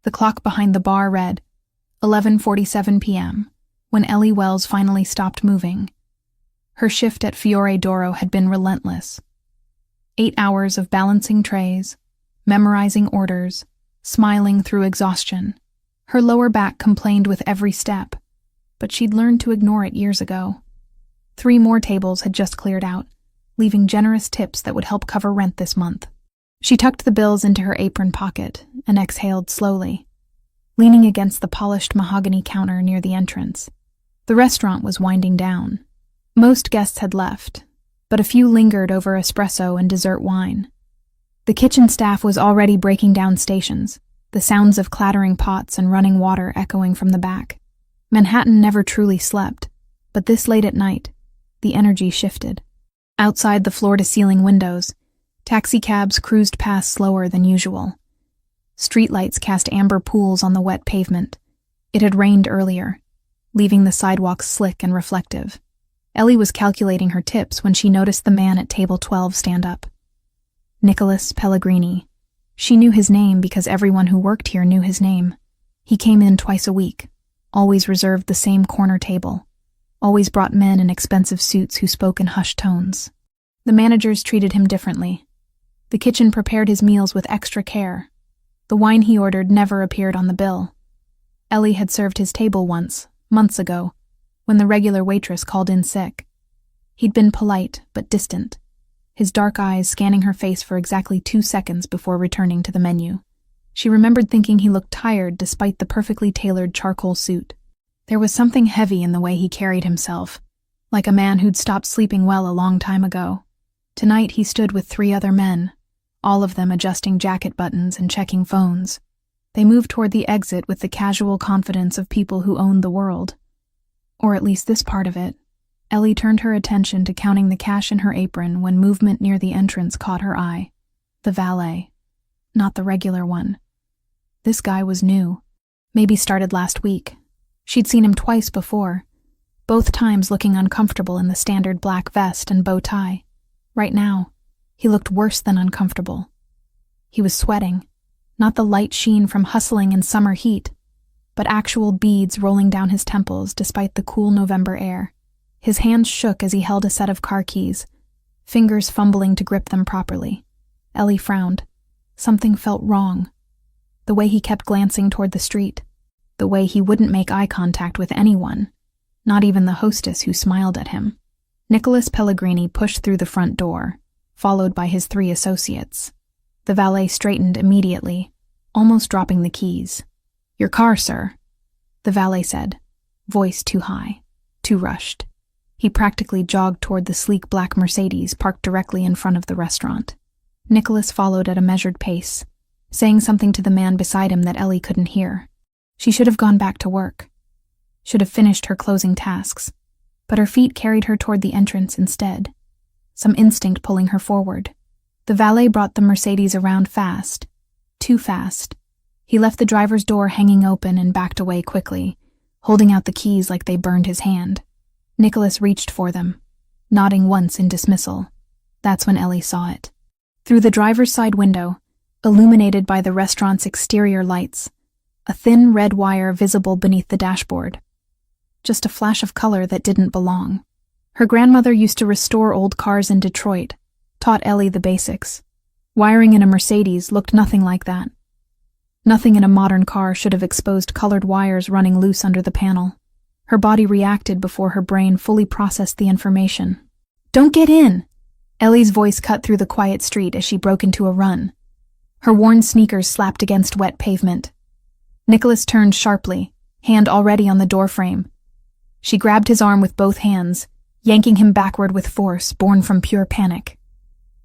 The clock behind the bar read 11:47 p.m. when Ellie Wells finally stopped moving. Her shift at Fiore d'Oro had been relentless. 8 hours of balancing trays, memorizing orders, smiling through exhaustion. Her lower back complained with every step, but she'd learned to ignore it years ago. 3 more tables had just cleared out, leaving generous tips that would help cover rent this month. She tucked the bills into her apron pocket and exhaled slowly, leaning against the polished mahogany counter near the entrance. The restaurant was winding down. Most guests had left, but a few lingered over espresso and dessert wine. The kitchen staff was already breaking down stations, the sounds of clattering pots and running water echoing from the back. Manhattan never truly slept, but this late at night, the energy shifted. Outside the floor-to-ceiling windows, taxicabs cruised past slower than usual. Streetlights cast amber pools on the wet pavement. It had rained earlier, leaving the sidewalks slick and reflective. Ellie was calculating her tips when she noticed the man at table 12 stand up. Nicholas Pellegrini. She knew his name because everyone who worked here knew his name. He came in twice a week, always reserved the same corner table, always brought men in expensive suits who spoke in hushed tones. The managers treated him differently. The kitchen prepared his meals with extra care. The wine he ordered never appeared on the bill. Ellie had served his table once, months ago, when the regular waitress called in sick. He'd been polite but distant, his dark eyes scanning her face for exactly 2 seconds before returning to the menu. She remembered thinking he looked tired despite the perfectly tailored charcoal suit. There was something heavy in the way he carried himself, like a man who'd stopped sleeping well a long time ago. Tonight he stood with 3 other men, all of them adjusting jacket buttons and checking phones. They moved toward the exit with the casual confidence of people who owned the world. Or at least this part of it. Ellie turned her attention to counting the cash in her apron when movement near the entrance caught her eye. The valet. Not the regular one. This guy was new. Maybe started last week. She'd seen him twice before, both times looking uncomfortable in the standard black vest and bow tie. Right now, he looked worse than uncomfortable. He was sweating, not the light sheen from hustling in summer heat, but actual beads rolling down his temples despite the cool November air. His hands shook as he held a set of car keys, fingers fumbling to grip them properly. Ellie frowned. Something felt wrong. The way he kept glancing toward the street, the way he wouldn't make eye contact with anyone, not even the hostess who smiled at him. Nicholas Pellegrini pushed through the front door, followed by his 3 associates. The valet straightened immediately, almost dropping the keys. "Your car, sir," the valet said, voice too high, too rushed. He practically jogged toward the sleek black Mercedes parked directly in front of the restaurant. Nicholas followed at a measured pace, saying something to the man beside him that Ellie couldn't hear. She should have gone back to work, should have finished her closing tasks, but her feet carried her toward the entrance instead, some instinct pulling her forward. The valet brought the Mercedes around fast, too fast. He left the driver's door hanging open and backed away quickly, holding out the keys like they burned his hand. Nicholas reached for them, nodding once in dismissal. That's when Ellie saw it. Through the driver's side window, illuminated by the restaurant's exterior lights, a thin red wire visible beneath the dashboard. Just a flash of color that didn't belong. Her grandmother used to restore old cars in Detroit, taught Ellie the basics. Wiring in a Mercedes looked nothing like that. Nothing in a modern car should have exposed colored wires running loose under the panel. Her body reacted before her brain fully processed the information. "Don't get in!" Ellie's voice cut through the quiet street as she broke into a run. Her worn sneakers slapped against wet pavement. Nicholas turned sharply, hand already on the doorframe. She grabbed his arm with both hands, yanking him backward with force born from pure panic.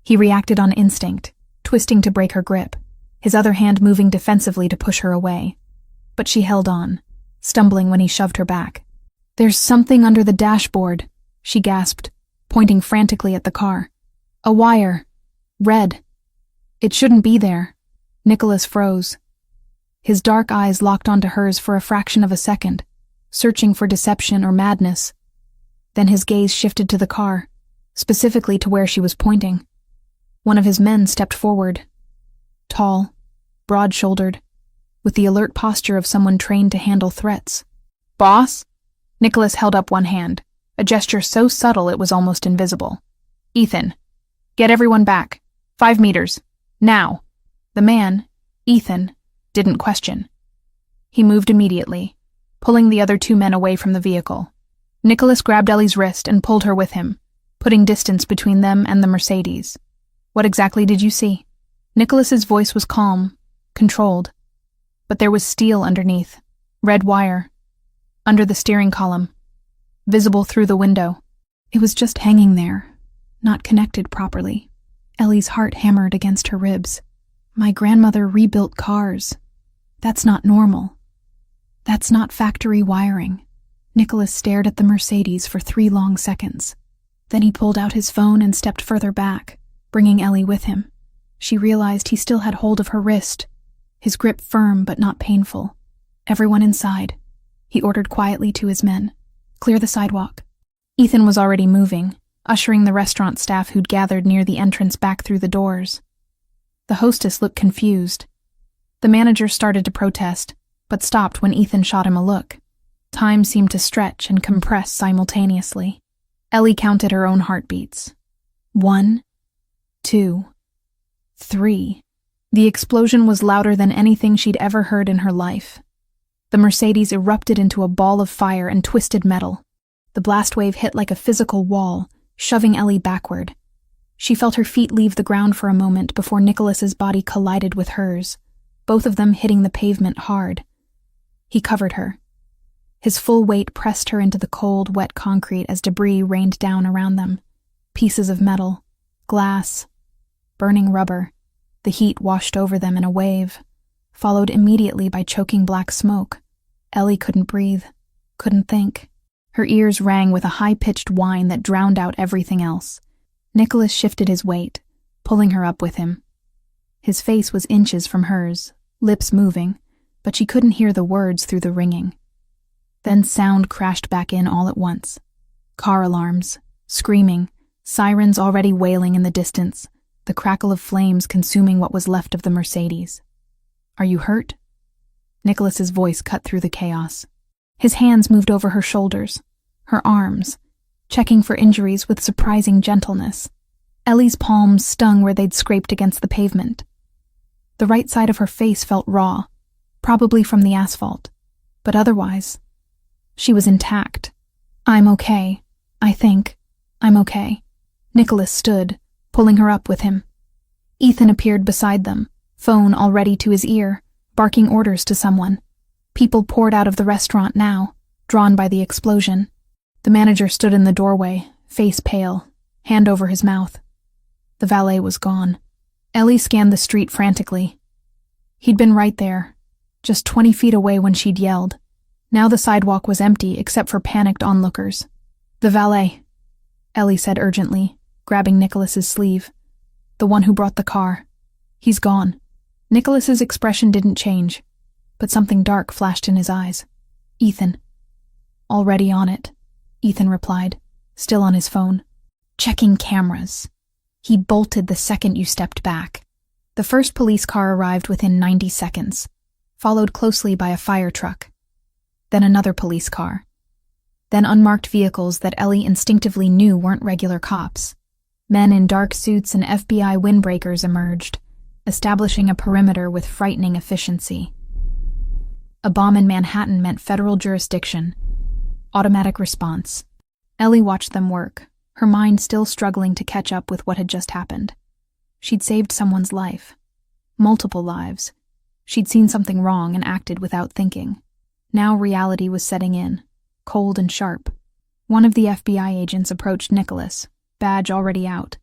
He reacted on instinct, twisting to break her grip, his other hand moving defensively to push her away. But she held on, stumbling when he shoved her back. "There's something under the dashboard," she gasped, pointing frantically at the car. "A wire. Red. It shouldn't be there." Nicholas froze. His dark eyes locked onto hers for a fraction of a second, searching for deception or madness. Then his gaze shifted to the car, specifically to where she was pointing. One of his men stepped forward. Tall, broad-shouldered, with the alert posture of someone trained to handle threats. "Boss?" Nicholas held up one hand, a gesture so subtle it was almost invisible. "Ethan, get everyone back. 5 meters. Now." The man, Ethan, didn't question. He moved immediately, pulling the other 2 men away from the vehicle. Nicholas grabbed Ellie's wrist and pulled her with him, putting distance between them and the Mercedes. "What exactly did you see?" Nicholas's voice was calm, controlled, but there was steel underneath, red wire, under the steering column, visible through the window. It was just hanging there, not connected properly. Ellie's heart hammered against her ribs. "My grandmother rebuilt cars. That's not normal. That's not factory wiring." Nicholas stared at the Mercedes for 3 long seconds. Then he pulled out his phone and stepped further back, bringing Ellie with him. She realized he still had hold of her wrist, his grip firm but not painful. "Everyone inside," he ordered quietly to his men. "Clear the sidewalk." Ethan was already moving, ushering the restaurant staff who'd gathered near the entrance back through the doors. The hostess looked confused. The manager started to protest, but stopped when Ethan shot him a look. Time seemed to stretch and compress simultaneously. Ellie counted her own heartbeats. 1, 2, 3. The explosion was louder than anything she'd ever heard in her life. The Mercedes erupted into a ball of fire and twisted metal. The blast wave hit like a physical wall, shoving Ellie backward. She felt her feet leave the ground for a moment before Nicholas's body collided with hers, both of them hitting the pavement hard. He covered her. His full weight pressed her into the cold, wet concrete as debris rained down around them. Pieces of metal, glass, burning rubber. The heat washed over them in a wave, followed immediately by choking black smoke. Ellie couldn't breathe, couldn't think. Her ears rang with a high-pitched whine that drowned out everything else. Nicholas shifted his weight, pulling her up with him. His face was inches from hers, lips moving, but she couldn't hear the words through the ringing. Then sound crashed back in all at once. Car alarms, screaming, sirens already wailing in the distance, the crackle of flames consuming what was left of the Mercedes. "Are you hurt?" Nicholas's voice cut through the chaos. His hands moved over her shoulders, her arms, checking for injuries with surprising gentleness. Ellie's palms stung where they'd scraped against the pavement. The right side of her face felt raw, probably from the asphalt, but otherwise, she was intact. "I'm okay. I think. I'm okay." Nicholas stood, pulling her up with him. Ethan appeared beside them, phone already to his ear, barking orders to someone. People poured out of the restaurant now, drawn by the explosion. The manager stood in the doorway, face pale, hand over his mouth. The valet was gone. Ellie scanned the street frantically. He'd been right there, just 20 feet away when she'd yelled. Now the sidewalk was empty except for panicked onlookers. "The valet," Ellie said urgently, grabbing Nicholas's sleeve. "The one who brought the car. He's gone." Nicholas's expression didn't change, but something dark flashed in his eyes. "Ethan." "Already on it," Ethan replied, still on his phone. "Checking cameras. He bolted the second you stepped back." The first police car arrived within 90 seconds, followed closely by a fire truck. Then another police car. Then unmarked vehicles that Ellie instinctively knew weren't regular cops. Men in dark suits and FBI windbreakers emerged, establishing a perimeter with frightening efficiency. A bomb in Manhattan meant federal jurisdiction. Automatic response. Ellie watched them work, her mind still struggling to catch up with what had just happened. She'd saved someone's life. Multiple lives. She'd seen something wrong and acted without thinking. Now reality was setting in, cold and sharp. One of the FBI agents approached Nicholas, badge already out.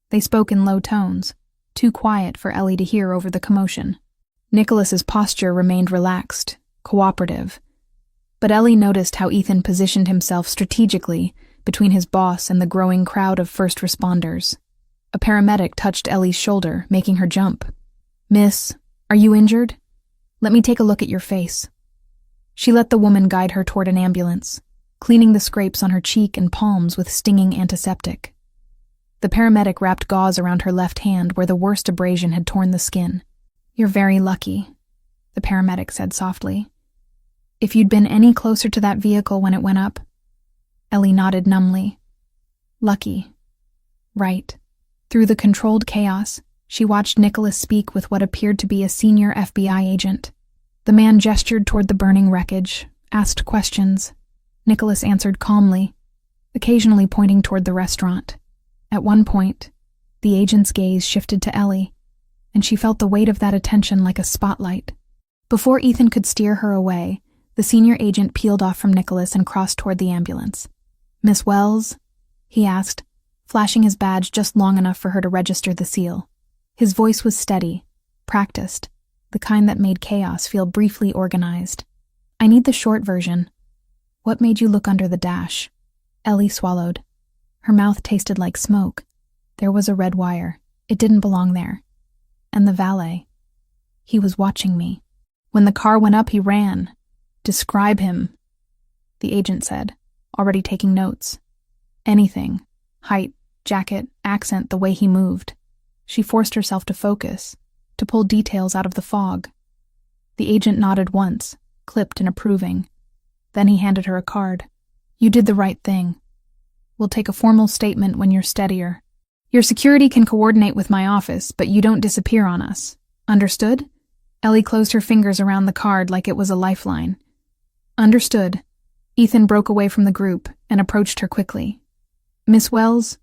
They spoke in low tones, too quiet for Ellie to hear over the commotion. Nicholas's posture remained relaxed, cooperative. But Ellie noticed how Ethan positioned himself strategically between his boss and the growing crowd of first responders. A paramedic touched Ellie's shoulder, making her jump. "Miss, are you injured? Let me take a look at your face." She let the woman guide her toward an ambulance, cleaning the scrapes on her cheek and palms with stinging antiseptic. The paramedic wrapped gauze around her left hand where the worst abrasion had torn the skin. "You're very lucky. the paramedic said softly. If you'd been any closer to that vehicle when it went up. Ellie nodded numbly. Lucky. Right. Through the controlled chaos, she watched Nicholas speak with what appeared to be a senior FBI agent. The man gestured toward the burning wreckage, asked questions. Nicholas answered calmly, occasionally pointing toward the restaurant. At one point, the agent's gaze shifted to Ellie, and she felt the weight of that attention like a spotlight. Before Ethan could steer her away, the senior agent peeled off from Nicholas and crossed toward the ambulance. Miss Wells? He asked, flashing his badge just long enough for her to register the seal. His voice was steady, practiced, the kind that made chaos feel briefly organized. I need the short version. What made you look under the dash? Ellie swallowed. Her mouth tasted like smoke. There was a red wire. It didn't belong there. And the valet. He was watching me. When the car went up, he ran. Describe him, the agent said, already taking notes. Anything. Height, jacket, accent, the way he moved. She forced herself to focus, to pull details out of the fog. The agent nodded once, clipped and approving. Then he handed her a card. You did the right thing. We'll take a formal statement when you're steadier. Your security can coordinate with my office, but you don't disappear on us. Understood? Ellie closed her fingers around the card like it was a lifeline. Understood. Ethan broke away from the group and approached her quickly. Miss Wells,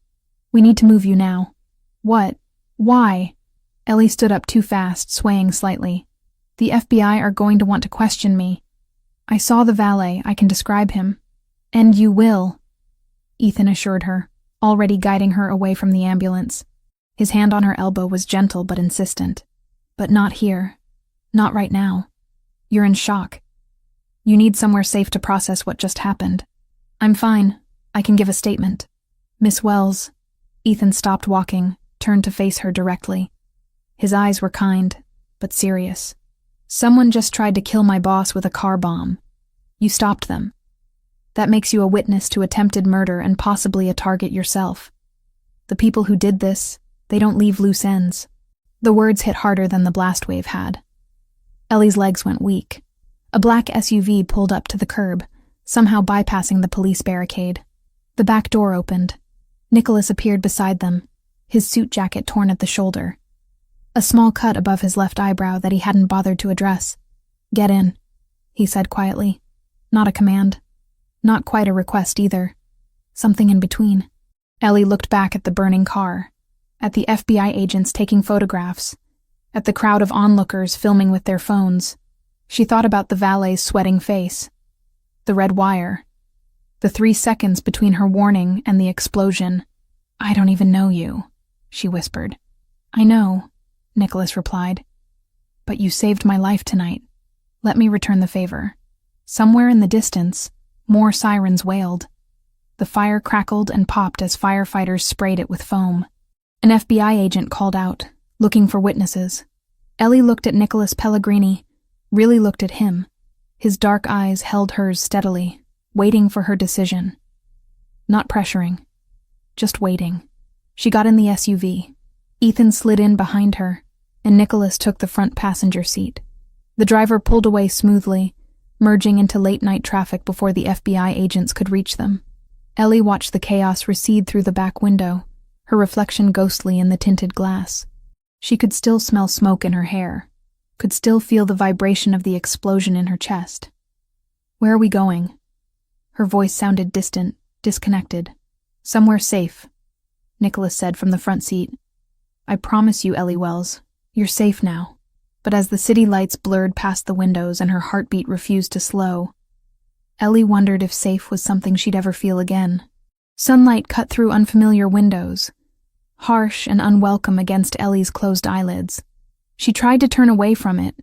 we need to move you now. What? Why? Ellie stood up too fast, swaying slightly. The FBI are going to want to question me. I saw the valet, I can describe him. And you will, Ethan assured her, already guiding her away from the ambulance. His hand on her elbow was gentle but insistent. But not here. Not right now. You're in shock. You need somewhere safe to process what just happened. I'm fine. I can give a statement. Miss Wells. Ethan stopped walking, turned to face her directly. His eyes were kind, but serious. Someone just tried to kill my boss with a car bomb. You stopped them. That makes you a witness to attempted murder and possibly a target yourself. The people who did this, they don't leave loose ends. The words hit harder than the blast wave had. Ellie's legs went weak. A black SUV pulled up to the curb, somehow bypassing the police barricade. The back door opened. Nicholas appeared beside them, his suit jacket torn at the shoulder. A small cut above his left eyebrow that he hadn't bothered to address. Get in, he said quietly. Not a command. Not quite a request either. Something in between. Ellie looked back at the burning car, at the FBI agents taking photographs, at the crowd of onlookers filming with their phones. She thought about the valet's sweating face, the red wire, the 3 seconds between her warning and the explosion. I don't even know you, she whispered. I know, Nicholas replied. But you saved my life tonight. Let me return the favor. Somewhere in the distance, more sirens wailed. The fire crackled and popped as firefighters sprayed it with foam. An FBI agent called out, looking for witnesses. Ellie looked at Nicholas Pellegrini, really looked at him. His dark eyes held hers steadily, waiting for her decision. Not pressuring, just waiting. She got in the SUV. Ethan slid in behind her, and Nicholas took the front passenger seat. The driver pulled away smoothly, merging into late-night traffic before the FBI agents could reach them. Ellie watched the chaos recede through the back window, her reflection ghostly in the tinted glass. She could still smell smoke in her hair, could still feel the vibration of the explosion in her chest. Where are we going? Her voice sounded distant, disconnected. Somewhere safe, Nicholas said from the front seat. I promise you, Ellie Wells, you're safe now. But as the city lights blurred past the windows and her heartbeat refused to slow, Ellie wondered if safe was something she'd ever feel again. Sunlight cut through unfamiliar windows, harsh and unwelcome against Ellie's closed eyelids. She tried to turn away from it,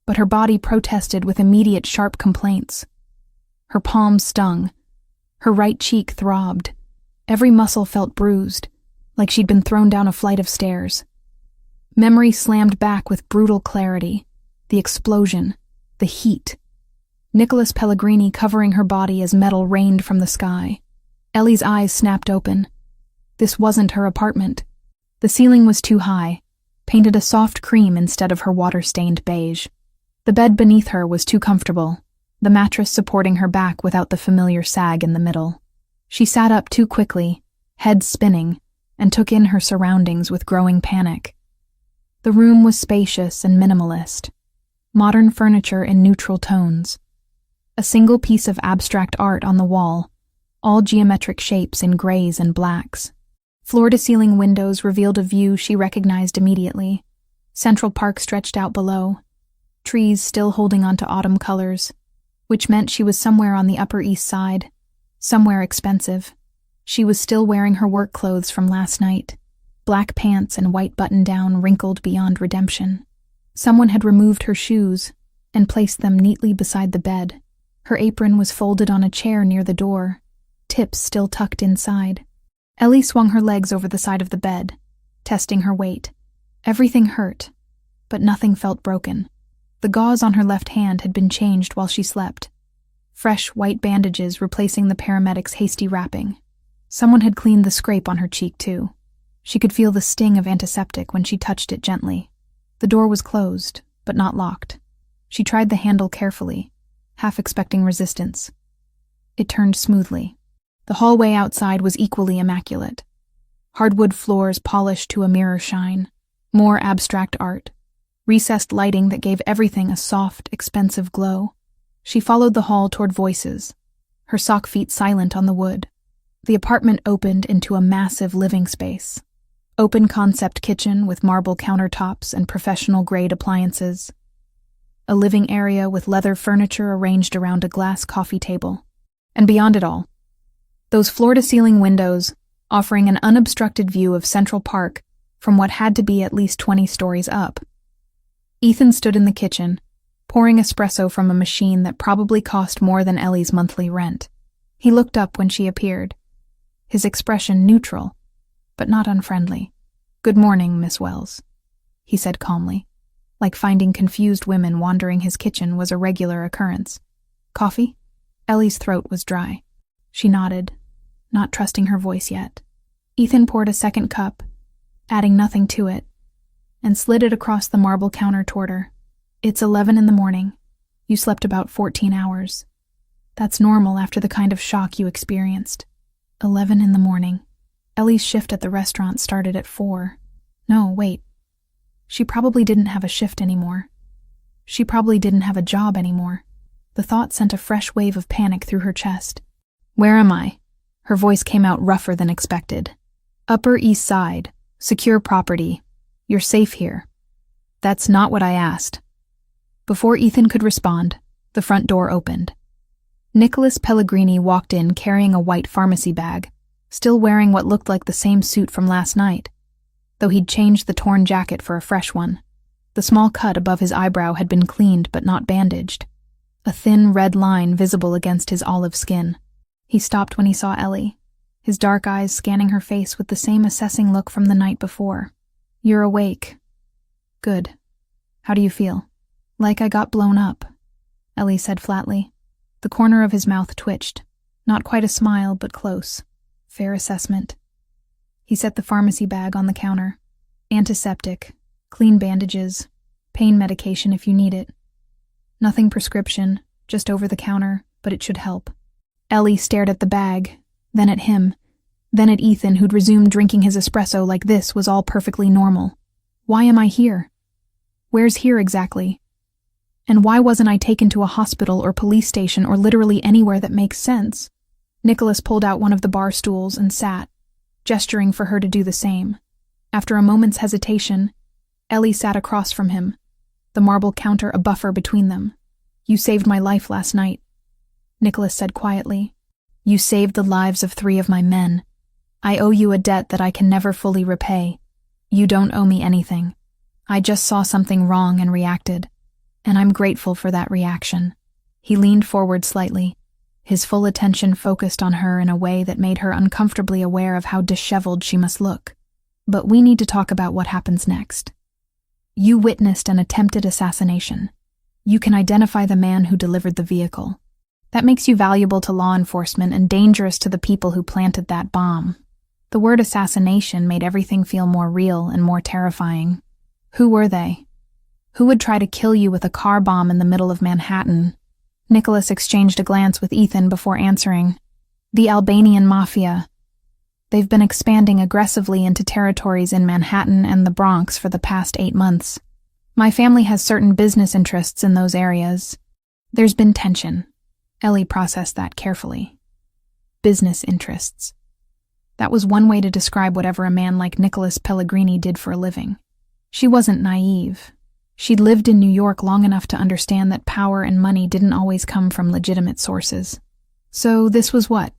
but her body protested with immediate sharp complaints. Her palms stung. Her right cheek throbbed. Every muscle felt bruised, like she'd been thrown down a flight of stairs. Memory slammed back with brutal clarity. The explosion, the heat. Nicholas Pellegrini covering her body as metal rained from the sky. Ellie's eyes snapped open. This wasn't her apartment. The ceiling was too high, painted a soft cream instead of her water-stained beige. The bed beneath her was too comfortable, the mattress supporting her back without the familiar sag in the middle. She sat up too quickly, head spinning, and took in her surroundings with growing panic. The room was spacious and minimalist, modern furniture in neutral tones. A single piece of abstract art on the wall, all geometric shapes in grays and blacks. Floor-to-ceiling windows revealed a view she recognized immediately. Central Park stretched out below, trees still holding onto autumn colors, which meant she was somewhere on the Upper East Side, somewhere expensive. She was still wearing her work clothes from last night, black pants and white button-down wrinkled beyond redemption. Someone had removed her shoes and placed them neatly beside the bed. Her apron was folded on a chair near the door, tips still tucked inside. Ellie swung her legs over the side of the bed, testing her weight. Everything hurt, but nothing felt broken. The gauze on her left hand had been changed while she slept, fresh white bandages replacing the paramedics' hasty wrapping. Someone had cleaned the scrape on her cheek, too. She could feel the sting of antiseptic when she touched it gently. The door was closed, but not locked. She tried the handle carefully, half expecting resistance. It turned smoothly. The hallway outside was equally immaculate. Hardwood floors polished to a mirror shine, more abstract art, recessed lighting that gave everything a soft, expensive glow. She followed the hall toward voices, her sock feet silent on the wood. The apartment opened into a massive living space. Open-concept kitchen with marble countertops and professional-grade appliances. A living area with leather furniture arranged around a glass coffee table. And beyond it all, those floor-to-ceiling windows offering an unobstructed view of Central Park from what had to be at least 20 stories up. Ethan stood in the kitchen, pouring espresso from a machine that probably cost more than Ellie's monthly rent. He looked up when she appeared, his expression neutral, but not unfriendly. "Good morning, Miss Wells," he said calmly, like finding confused women wandering his kitchen was a regular occurrence. "Coffee?" Ellie's throat was dry. She nodded, not trusting her voice yet. Ethan poured a second cup, adding nothing to it, and slid it across the marble counter toward her. "It's 11 in the morning. You slept about 14 hours. That's normal after the kind of shock you experienced." 11 in the morning. Ellie's shift at the restaurant started at 4. No, wait. She probably didn't have a shift anymore. She probably didn't have a job anymore. The thought sent a fresh wave of panic through her chest. "Where am I?" Her voice came out rougher than expected. "Upper East Side. Secure property. You're safe here." "That's not what I asked." Before Ethan could respond, the front door opened. Nicholas Pellegrini walked in carrying a white pharmacy bag, still wearing what looked like the same suit from last night, though he'd changed the torn jacket for a fresh one. The small cut above his eyebrow had been cleaned but not bandaged, a thin red line visible against his olive skin. He stopped when he saw Ellie, his dark eyes scanning her face with the same assessing look from the night before. "You're awake. Good. How do you feel?" "Like I got blown up," Ellie said flatly. The corner of his mouth twitched, not quite a smile but close. "Fair assessment." He set the pharmacy bag on the counter. "Antiseptic, clean bandages, pain medication if you need it. Nothing prescription, just over the counter, but it should help." Ellie stared at the bag, then at him, then at Ethan, who'd resumed drinking his espresso like this was all perfectly normal. "Why am I here? Where's here exactly? And why wasn't I taken to a hospital or police station or literally anywhere that makes sense?" Nicholas pulled out one of the bar stools and sat, gesturing for her to do the same. After a moment's hesitation, Ellie sat across from him, the marble counter a buffer between them. "You saved my life last night," Nicholas said quietly. "You saved the lives of 3 of my men. I owe you a debt that I can never fully repay. You don't owe me anything. I just saw something wrong and reacted, and I'm grateful for that reaction." He leaned forward slightly, his full attention focused on her in a way that made her uncomfortably aware of how disheveled she must look. "But we need to talk about what happens next. You witnessed an attempted assassination. You can identify the man who delivered the vehicle. That makes you valuable to law enforcement and dangerous to the people who planted that bomb." The word assassination made everything feel more real and more terrifying. "Who were they?" Who would try to kill you with a car bomb in the middle of Manhattan? Nicholas exchanged a glance with Ethan before answering. The Albanian Mafia. They've been expanding aggressively into territories in Manhattan and the Bronx for the past 8 months. My family has certain business interests in those areas. There's been tension. Ellie processed that carefully. Business interests. That was one way to describe whatever a man like Nicholas Pellegrini did for a living. She wasn't naive. She'd lived in New York long enough to understand that power and money didn't always come from legitimate sources. So this was what?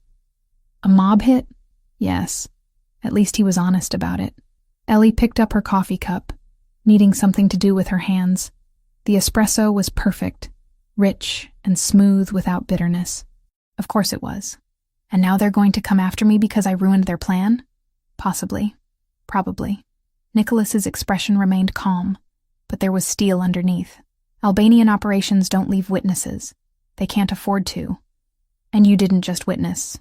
A mob hit? Yes. At least he was honest about it. Ellie picked up her coffee cup, needing something to do with her hands. The espresso was perfect, rich and smooth without bitterness. Of course it was. And now they're going to come after me because I ruined their plan? Possibly. Probably. Nicholas's expression remained calm, but there was steel underneath. Albanian operations don't leave witnesses. They can't afford to. And you didn't just witness.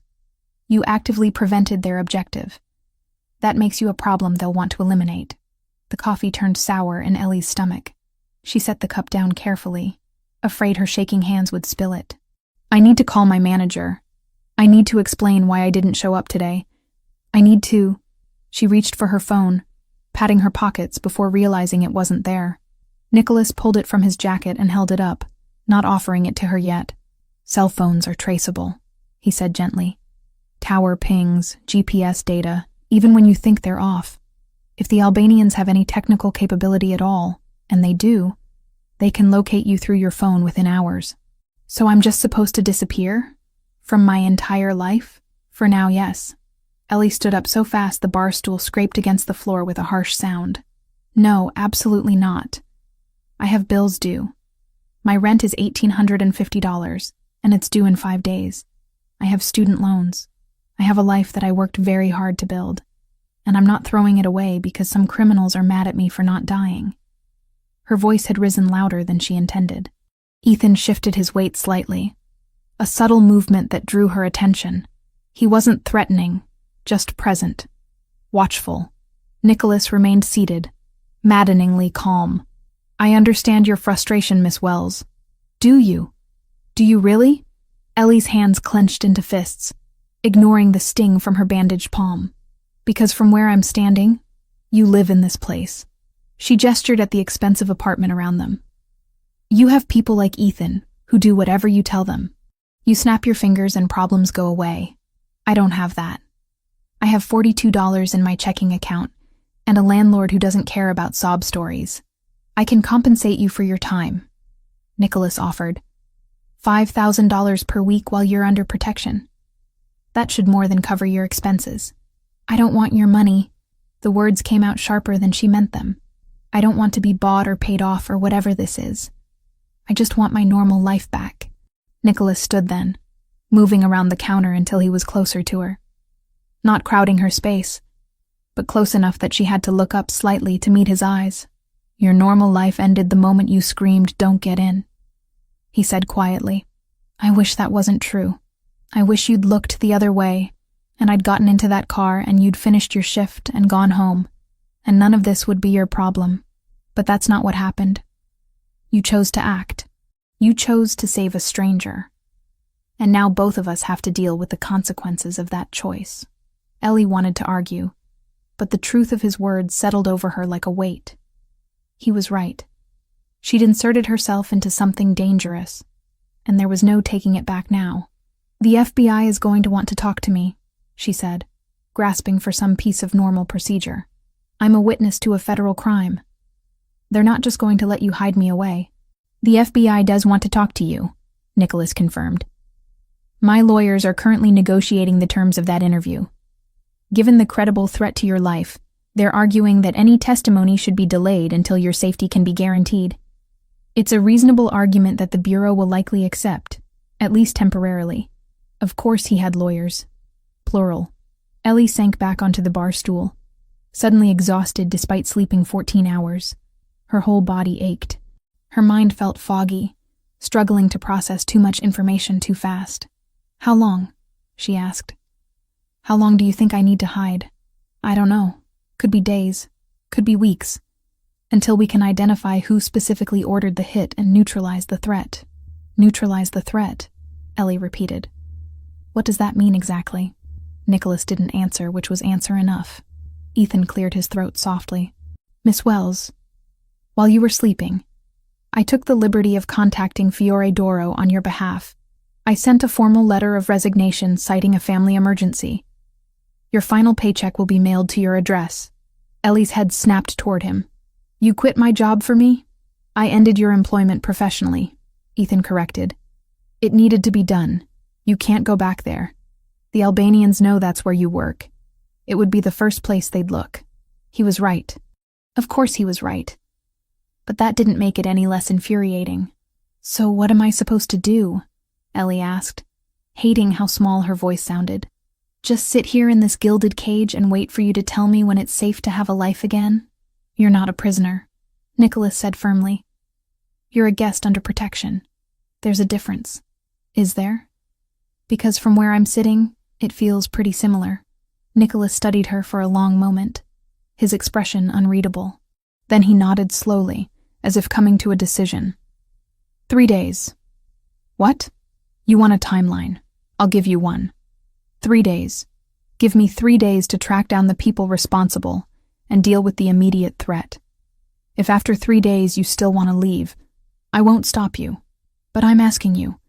You actively prevented their objective. That makes you a problem they'll want to eliminate. The coffee turned sour in Ellie's stomach. She set the cup down carefully, afraid her shaking hands would spill it. I need to call my manager. I need to explain why I didn't show up today. I need to... She reached for her phone, patting her pockets before realizing it wasn't there. Nicholas pulled it from his jacket and held it up, not offering it to her yet. Cell phones are traceable, he said gently. Tower pings, GPS data, even when you think they're off. If the Albanians have any technical capability at all, and they do, they can locate you through your phone within hours. So I'm just supposed to disappear? From my entire life? For now, yes. Ellie stood up so fast the bar stool scraped against the floor with a harsh sound. No, absolutely not. I have bills due. My rent is $1,850, and it's due in 5 days. I have student loans. I have a life that I worked very hard to build, and I'm not throwing it away because some criminals are mad at me for not dying. Her voice had risen louder than she intended. Ethan shifted his weight slightly, a subtle movement that drew her attention. He wasn't threatening, just present, watchful. Nicholas remained seated, maddeningly calm. I understand your frustration, Miss Wells. Do you? Do you really? Ellie's hands clenched into fists, ignoring the sting from her bandaged palm. Because from where I'm standing, you live in this place. She gestured at the expensive apartment around them. You have people like Ethan, who do whatever you tell them. You snap your fingers and problems go away. I don't have that. I have $42 in my checking account, and a landlord who doesn't care about sob stories. I can compensate you for your time, Nicholas offered. $5,000 per week while you're under protection. That should more than cover your expenses. I don't want your money. The words came out sharper than she meant them. I don't want to be bought or paid off or whatever this is. I just want my normal life back. Nicholas stood then, moving around the counter until he was closer to her. Not crowding her space, but close enough that she had to look up slightly to meet his eyes. Your normal life ended the moment you screamed, "Don't get in," he said quietly. I wish that wasn't true. I wish you'd looked the other way, and I'd gotten into that car and you'd finished your shift and gone home, and none of this would be your problem. But that's not what happened. You chose to act. You chose to save a stranger. And now both of us have to deal with the consequences of that choice. Ellie wanted to argue, but the truth of his words settled over her like a weight. He was right. She'd inserted herself into something dangerous, and there was no taking it back now. The FBI is going to want to talk to me, she said, grasping for some piece of normal procedure. I'm a witness to a federal crime. They're not just going to let you hide me away. The FBI does want to talk to you, Nicholas confirmed. My lawyers are currently negotiating the terms of that interview. Given the credible threat to your life, they're arguing that any testimony should be delayed until your safety can be guaranteed. It's a reasonable argument that the Bureau will likely accept, at least temporarily. Of course he had lawyers. Plural. Ellie sank back onto the bar stool, suddenly exhausted despite sleeping 14 hours. Her whole body ached. Her mind felt foggy, struggling to process too much information too fast. How long? She asked. How long do you think I need to hide? I don't know. Could be days. Could be weeks. until we can identify who specifically ordered the hit and neutralize the threat. Neutralize the threat, Ellie repeated. What does that mean exactly? Nicholas didn't answer, which was answer enough. Ethan cleared his throat softly. Miss Wells, while you were sleeping, I took the liberty of contacting Fiore Doro on your behalf. I sent a formal letter of resignation citing a family emergency. Your final paycheck will be mailed to your address. Ellie's head snapped toward him. You quit my job for me? I ended your employment professionally, Ethan corrected. It needed to be done. You can't go back there. The Albanians know that's where you work. It would be the first place they'd look. He was right. Of course he was right. But that didn't make it any less infuriating. So what am I supposed to do? Ellie asked, hating how small her voice sounded. Just sit here in this gilded cage and wait for you to tell me when it's safe to have a life again? You're not a prisoner, Nicholas said firmly. You're a guest under protection. There's a difference. Is there? Because from where I'm sitting, it feels pretty similar. Nicholas studied her for a long moment, his expression unreadable. Then he nodded slowly, as if coming to a decision. 3 days. What? You want a timeline. I'll give you one. 3 days. Give me 3 days to track down the people responsible and deal with the immediate threat. If after 3 days you still want to leave, I won't stop you. But I'm asking you,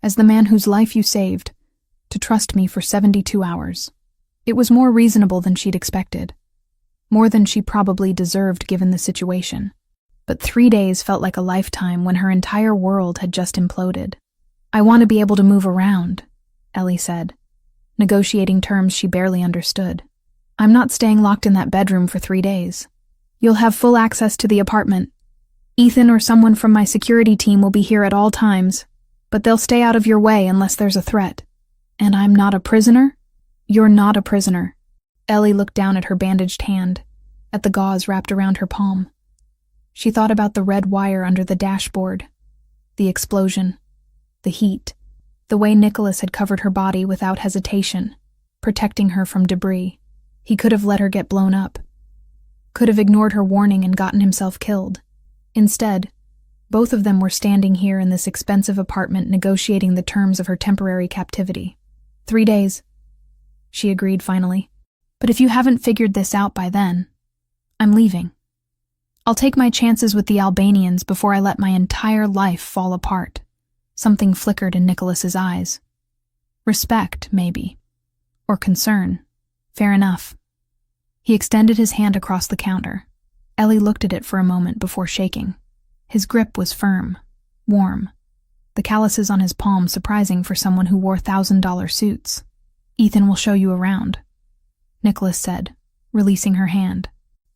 as the man whose life you saved, to trust me for 72 hours. It was more reasonable than she'd expected. More than she probably deserved given the situation. But 3 days felt like a lifetime when her entire world had just imploded. I want to be able to move around, Ellie said, negotiating terms she barely understood. I'm not staying locked in that bedroom for 3 days. You'll have full access to the apartment. Ethan or someone from my security team will be here at all times, but they'll stay out of your way unless there's a threat. And I'm not a prisoner? You're not a prisoner. Ellie looked down at her bandaged hand, at the gauze wrapped around her palm. She thought about the red wire under the dashboard, the explosion, the heat, the way Nicholas had covered her body without hesitation, protecting her from debris. He could have let her get blown up, could have ignored her warning and gotten himself killed. Instead, both of them were standing here in this expensive apartment negotiating the terms of her temporary captivity. 3 days, she agreed finally. But if you haven't figured this out by then, I'm leaving. I'll take my chances with the Albanians before I let my entire life fall apart. Something flickered in Nicholas's eyes. Respect, maybe. Or concern. Fair enough. He extended his hand across the counter. Ellie looked at it for a moment before shaking. His grip was firm, warm. The calluses on his palm surprising for someone who wore $1,000 suits. Ethan will show you around, Nicholas said, releasing her hand.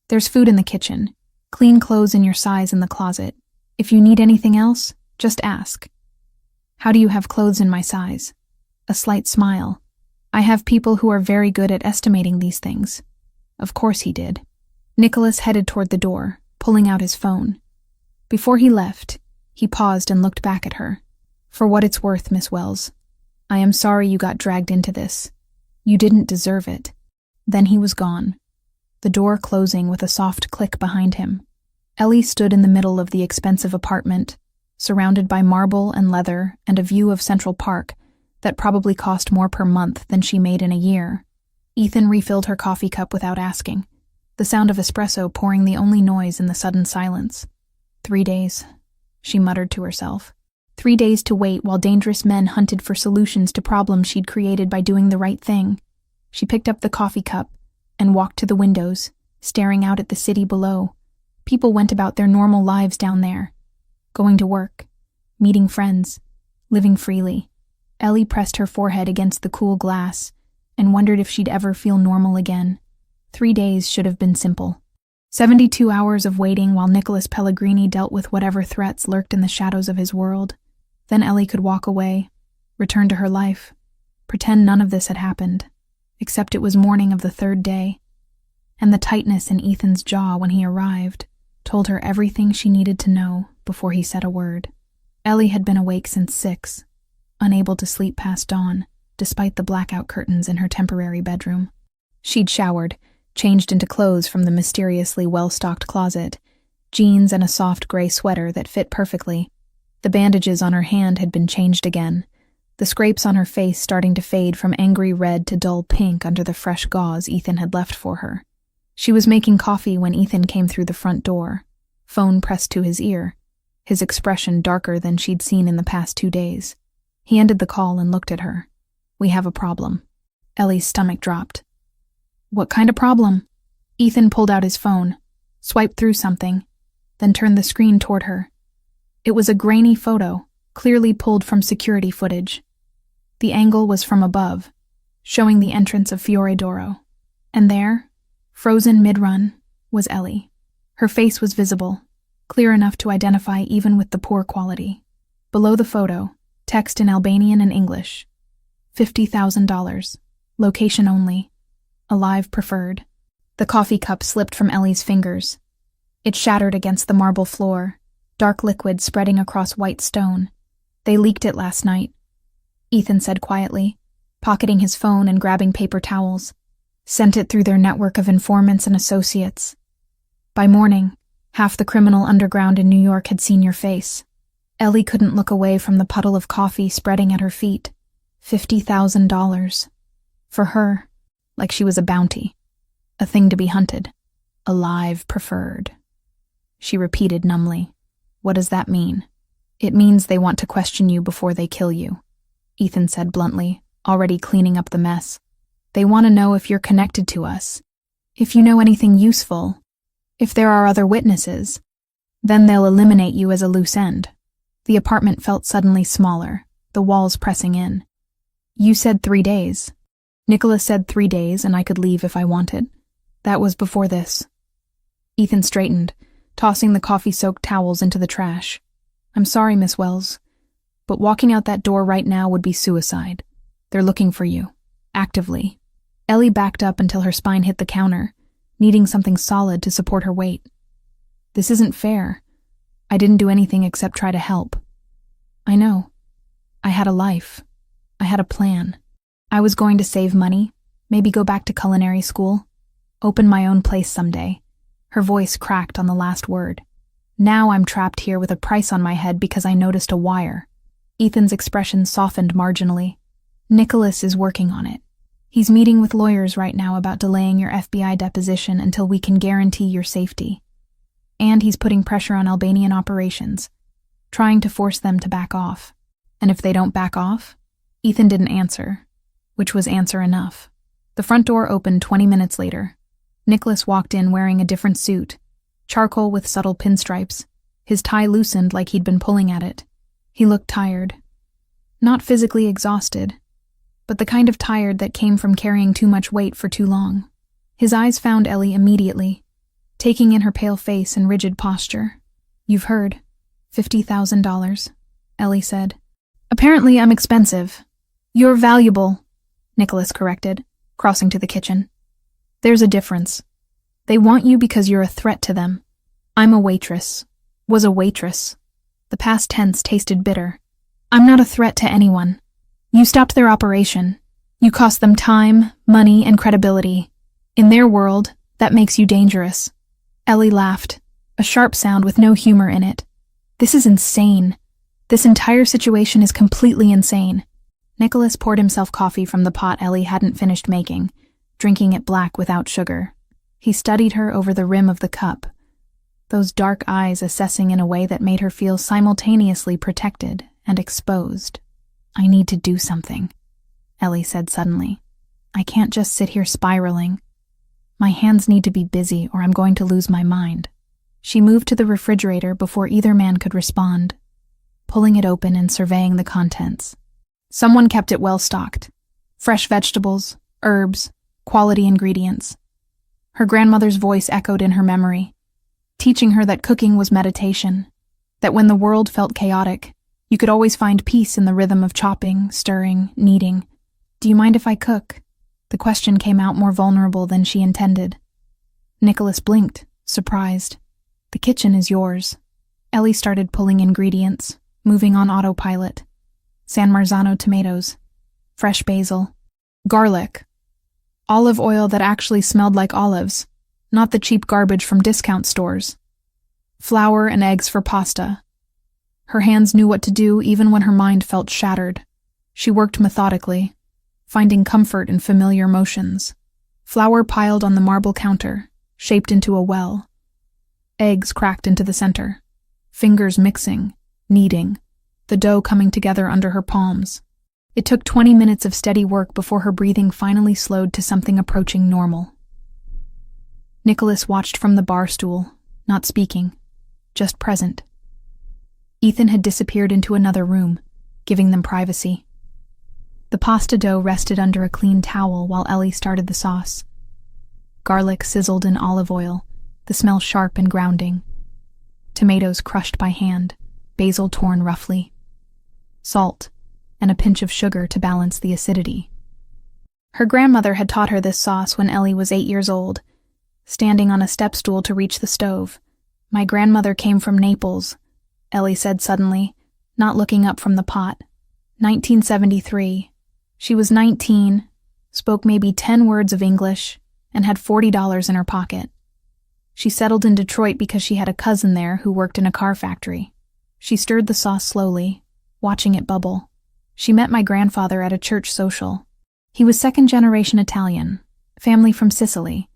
There's food in the kitchen. Clean clothes in your size in the closet. If you need anything else, just ask. How do you have clothes in my size? A slight smile. I have people who are very good at estimating these things. Of course he did. Nicholas headed toward the door, pulling out his phone. Before he left, he paused and looked back at her. For what it's worth, Miss Wells, I am sorry you got dragged into this. You didn't deserve it. Then he was gone, the door closing with a soft click behind him. Ellie stood in the middle of the expensive apartment, surrounded by marble and leather and a view of Central Park that probably cost more per month than she made in a year. Ethan refilled her coffee cup without asking, the sound of espresso pouring the only noise in the sudden silence. 3 days, she muttered to herself. 3 days to wait while dangerous men hunted for solutions to problems she'd created by doing the right thing. She picked up the coffee cup and walked to the windows, staring out at the city below. People went about their normal lives down there, going to work, meeting friends, living freely. Ellie pressed her forehead against the cool glass and wondered if she'd ever feel normal again. 3 days should have been simple. 72 hours of waiting while Nicholas Pellegrini dealt with whatever threats lurked in the shadows of his world. Then Ellie could walk away, return to her life, pretend none of this had happened, except it was morning of the 3rd day, and the tightness in Ethan's jaw when he arrived told her everything she needed to know before he said a word. Ellie had been awake since 6, unable to sleep past dawn, despite the blackout curtains in her temporary bedroom. She'd showered, changed into clothes from the mysteriously well-stocked closet, jeans and a soft gray sweater that fit perfectly. The bandages on her hand had been changed again, the scrapes on her face starting to fade from angry red to dull pink under the fresh gauze Ethan had left for her. She was making coffee when Ethan came through the front door, phone pressed to his ear, his expression darker than she'd seen in the past 2 days. He ended the call and looked at her. "We have a problem." Ellie's stomach dropped. "What kind of problem?" Ethan pulled out his phone, swiped through something, then turned the screen toward her. It was a grainy photo, clearly pulled from security footage. The angle was from above, showing the entrance of Fiore d'Oro. And there, frozen mid-run, was Ellie. Her face was visible, clear enough to identify even with the poor quality. Below the photo, text in Albanian and English. $50,000. Location only. Alive preferred. The coffee cup slipped from Ellie's fingers. It shattered against the marble floor, dark liquid spreading across white stone. "They leaked it last night," Ethan said quietly, pocketing his phone and grabbing paper towels. "Sent it through their network of informants and associates. By morning, half the criminal underground in New York had seen your face." Ellie couldn't look away from the puddle of coffee spreading at her feet. $50,000. For her, like she was a bounty. A thing to be hunted. Alive preferred. She repeated numbly. "What does that mean?" "It means they want to question you before they kill you," Ethan said bluntly, already cleaning up the mess. "They want to know if you're connected to us, if you know anything useful, if there are other witnesses. Then they'll eliminate you as a loose end." The apartment felt suddenly smaller, the walls pressing in. "You said 3 days. Nicholas said 3 days and I could leave if I wanted. That was before this." Ethan straightened, tossing the coffee-soaked towels into the trash. "I'm sorry, Miss Wells, but walking out that door right now would be suicide. They're looking for you. Actively." Ellie backed up until her spine hit the counter, needing something solid to support her weight. "This isn't fair. I didn't do anything except try to help." "I know. I had a life. I had a plan. I was going to save money, maybe go back to culinary school, open my own place someday." Her voice cracked on the last word. "Now I'm trapped here with a price on my head because I noticed a wire." Ethan's expression softened marginally. "Nicholas is working on it. He's meeting with lawyers right now about delaying your FBI deposition until we can guarantee your safety. And he's putting pressure on Albanian operations, trying to force them to back off. And if they don't back off?" Ethan didn't answer, which was answer enough. The front door opened 20 minutes later. Nicholas walked in wearing a different suit, charcoal with subtle pinstripes. His tie loosened like he'd been pulling at it. He looked tired. Not physically exhausted, but the kind of tired that came from carrying too much weight for too long. His eyes found Ellie immediately, taking in her pale face and rigid posture. "You've heard. $50,000, Ellie said. "Apparently I'm expensive. You're valuable," Nicholas corrected, crossing to the kitchen. "There's a difference. They want you because you're a threat to them. I'm a waitress. Was a waitress." The past tense tasted bitter. "I'm not a threat to anyone. You stopped their operation. You cost them time, money, and credibility. In their world, that makes you dangerous." Ellie laughed, a sharp sound with no humor in it. "This is insane. This entire situation is completely insane." Nicholas poured himself coffee from the pot Ellie hadn't finished making, drinking it black without sugar. He studied her over the rim of the cup, those dark eyes assessing in a way that made her feel simultaneously protected and exposed. "I need to do something," Ellie said suddenly. "I can't just sit here spiraling. My hands need to be busy or I'm going to lose my mind." She moved to the refrigerator before either man could respond, pulling it open and surveying the contents. Someone kept it well stocked. Fresh vegetables, herbs, quality ingredients. Her grandmother's voice echoed in her memory, teaching her that cooking was meditation, that when the world felt chaotic, you could always find peace in the rhythm of chopping, stirring, kneading. "Do you mind if I cook?" The question came out more vulnerable than she intended. Nicholas blinked, surprised. "The kitchen is yours." Ellie started pulling ingredients, moving on autopilot. San Marzano tomatoes, fresh basil, garlic, olive oil that actually smelled like olives, not the cheap garbage from discount stores. Flour and eggs for pasta. Her hands knew what to do even when her mind felt shattered. She worked methodically, finding comfort in familiar motions. Flour piled on the marble counter, shaped into a well. Eggs cracked into the center. Fingers mixing, kneading, the dough coming together under her palms. It took 20 minutes of steady work before her breathing finally slowed to something approaching normal. Nicholas watched from the bar stool, not speaking, just present. Ethan had disappeared into another room, giving them privacy. The pasta dough rested under a clean towel while Ellie started the sauce. Garlic sizzled in olive oil, the smell sharp and grounding. Tomatoes crushed by hand, basil torn roughly. Salt, and a pinch of sugar to balance the acidity. Her grandmother had taught her this sauce when Ellie was 8 years old, standing on a step stool to reach the stove. "My grandmother came from Naples," Ellie said suddenly, not looking up from the pot. 1973. She was 19, spoke maybe 10 words of English, and had $40 in her pocket. She settled in Detroit because she had a cousin there who worked in a car factory. She stirred the sauce slowly, watching it bubble. She met my grandfather at a church social. He was second-generation Italian, family from Sicily.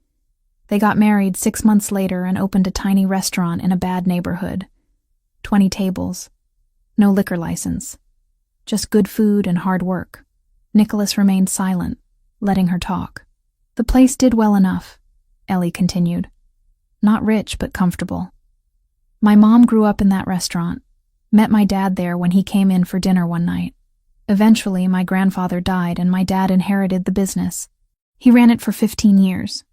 They got married 6 months later and opened a tiny restaurant in a bad neighborhood. 20 tables. No liquor license. Just good food and hard work. Nicholas remained silent, letting her talk. "The place did well enough," Ellie continued. "Not rich, but comfortable. My mom grew up in that restaurant, met my dad there when he came in for dinner one night. Eventually, my grandfather died and my dad inherited the business. He ran it for 15 years.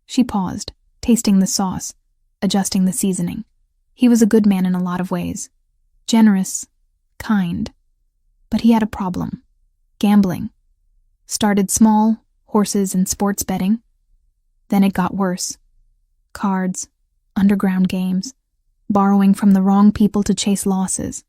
She paused, tasting the sauce, adjusting the seasoning. He was a good man in a lot of ways. Generous, kind. But he had a problem. Gambling. Started small, horses and sports betting. Then it got worse. Cards, underground games, borrowing from the wrong people to chase losses.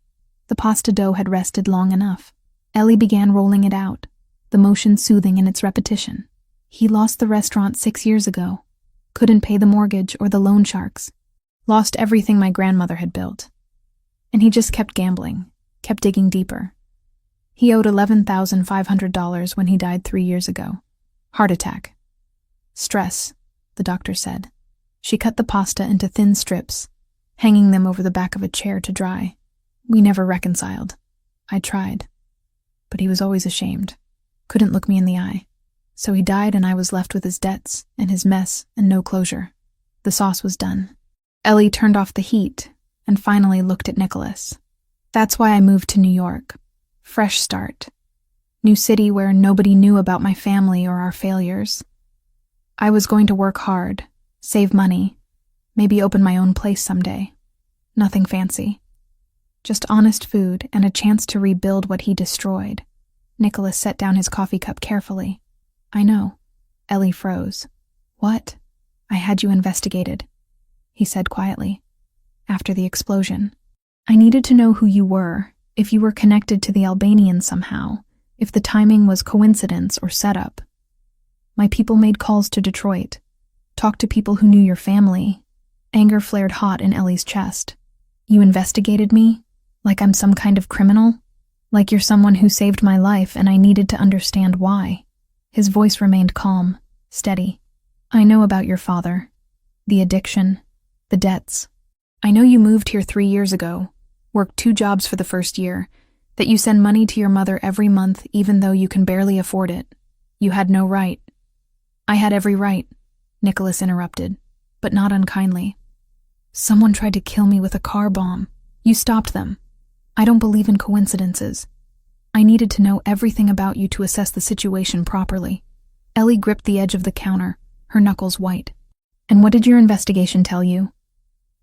The pasta dough had rested long enough. Ellie began rolling it out, the motion soothing in its repetition. He lost the restaurant 6 years ago. Couldn't pay the mortgage or the loan sharks. Lost everything my grandmother had built. And he just kept gambling, kept digging deeper. He owed $11,500 when he died 3 years ago. Heart attack. Stress, the doctor said. She cut the pasta into thin strips, hanging them over the back of a chair to dry. We never reconciled. I tried. But he was always ashamed. Couldn't look me in the eye. So he died and I was left with his debts and his mess and no closure. The sauce was done. Ellie turned off the heat and finally looked at Nicholas. "That's why I moved to New York. Fresh start. New city where nobody knew about my family or our failures. I was going to work hard, save money, maybe open my own place someday. Nothing fancy. Just honest food and a chance to rebuild what he destroyed." Nicholas set down his coffee cup carefully. "I know." Ellie froze. "What?" "I had you investigated," he said quietly. "After the explosion. I needed to know who you were, if you were connected to the Albanians somehow, if the timing was coincidence or setup. My people made calls to Detroit, talked to people who knew your family." Anger flared hot in Ellie's chest. "You investigated me? Like I'm some kind of criminal? Like you're someone who saved my life and I needed to understand why." His voice remained calm, steady. "I know about your father. The addiction. The debts. I know you moved here 3 years ago, worked 2 jobs for the first year, that you send money to your mother every month even though you can barely afford it. You had no right." "I had every right," Nicholas interrupted, but not unkindly. "Someone tried to kill me with a car bomb. You stopped them. I don't believe in coincidences. I needed to know everything about you to assess the situation properly." Ellie gripped the edge of the counter, her knuckles white. "And what did your investigation tell you?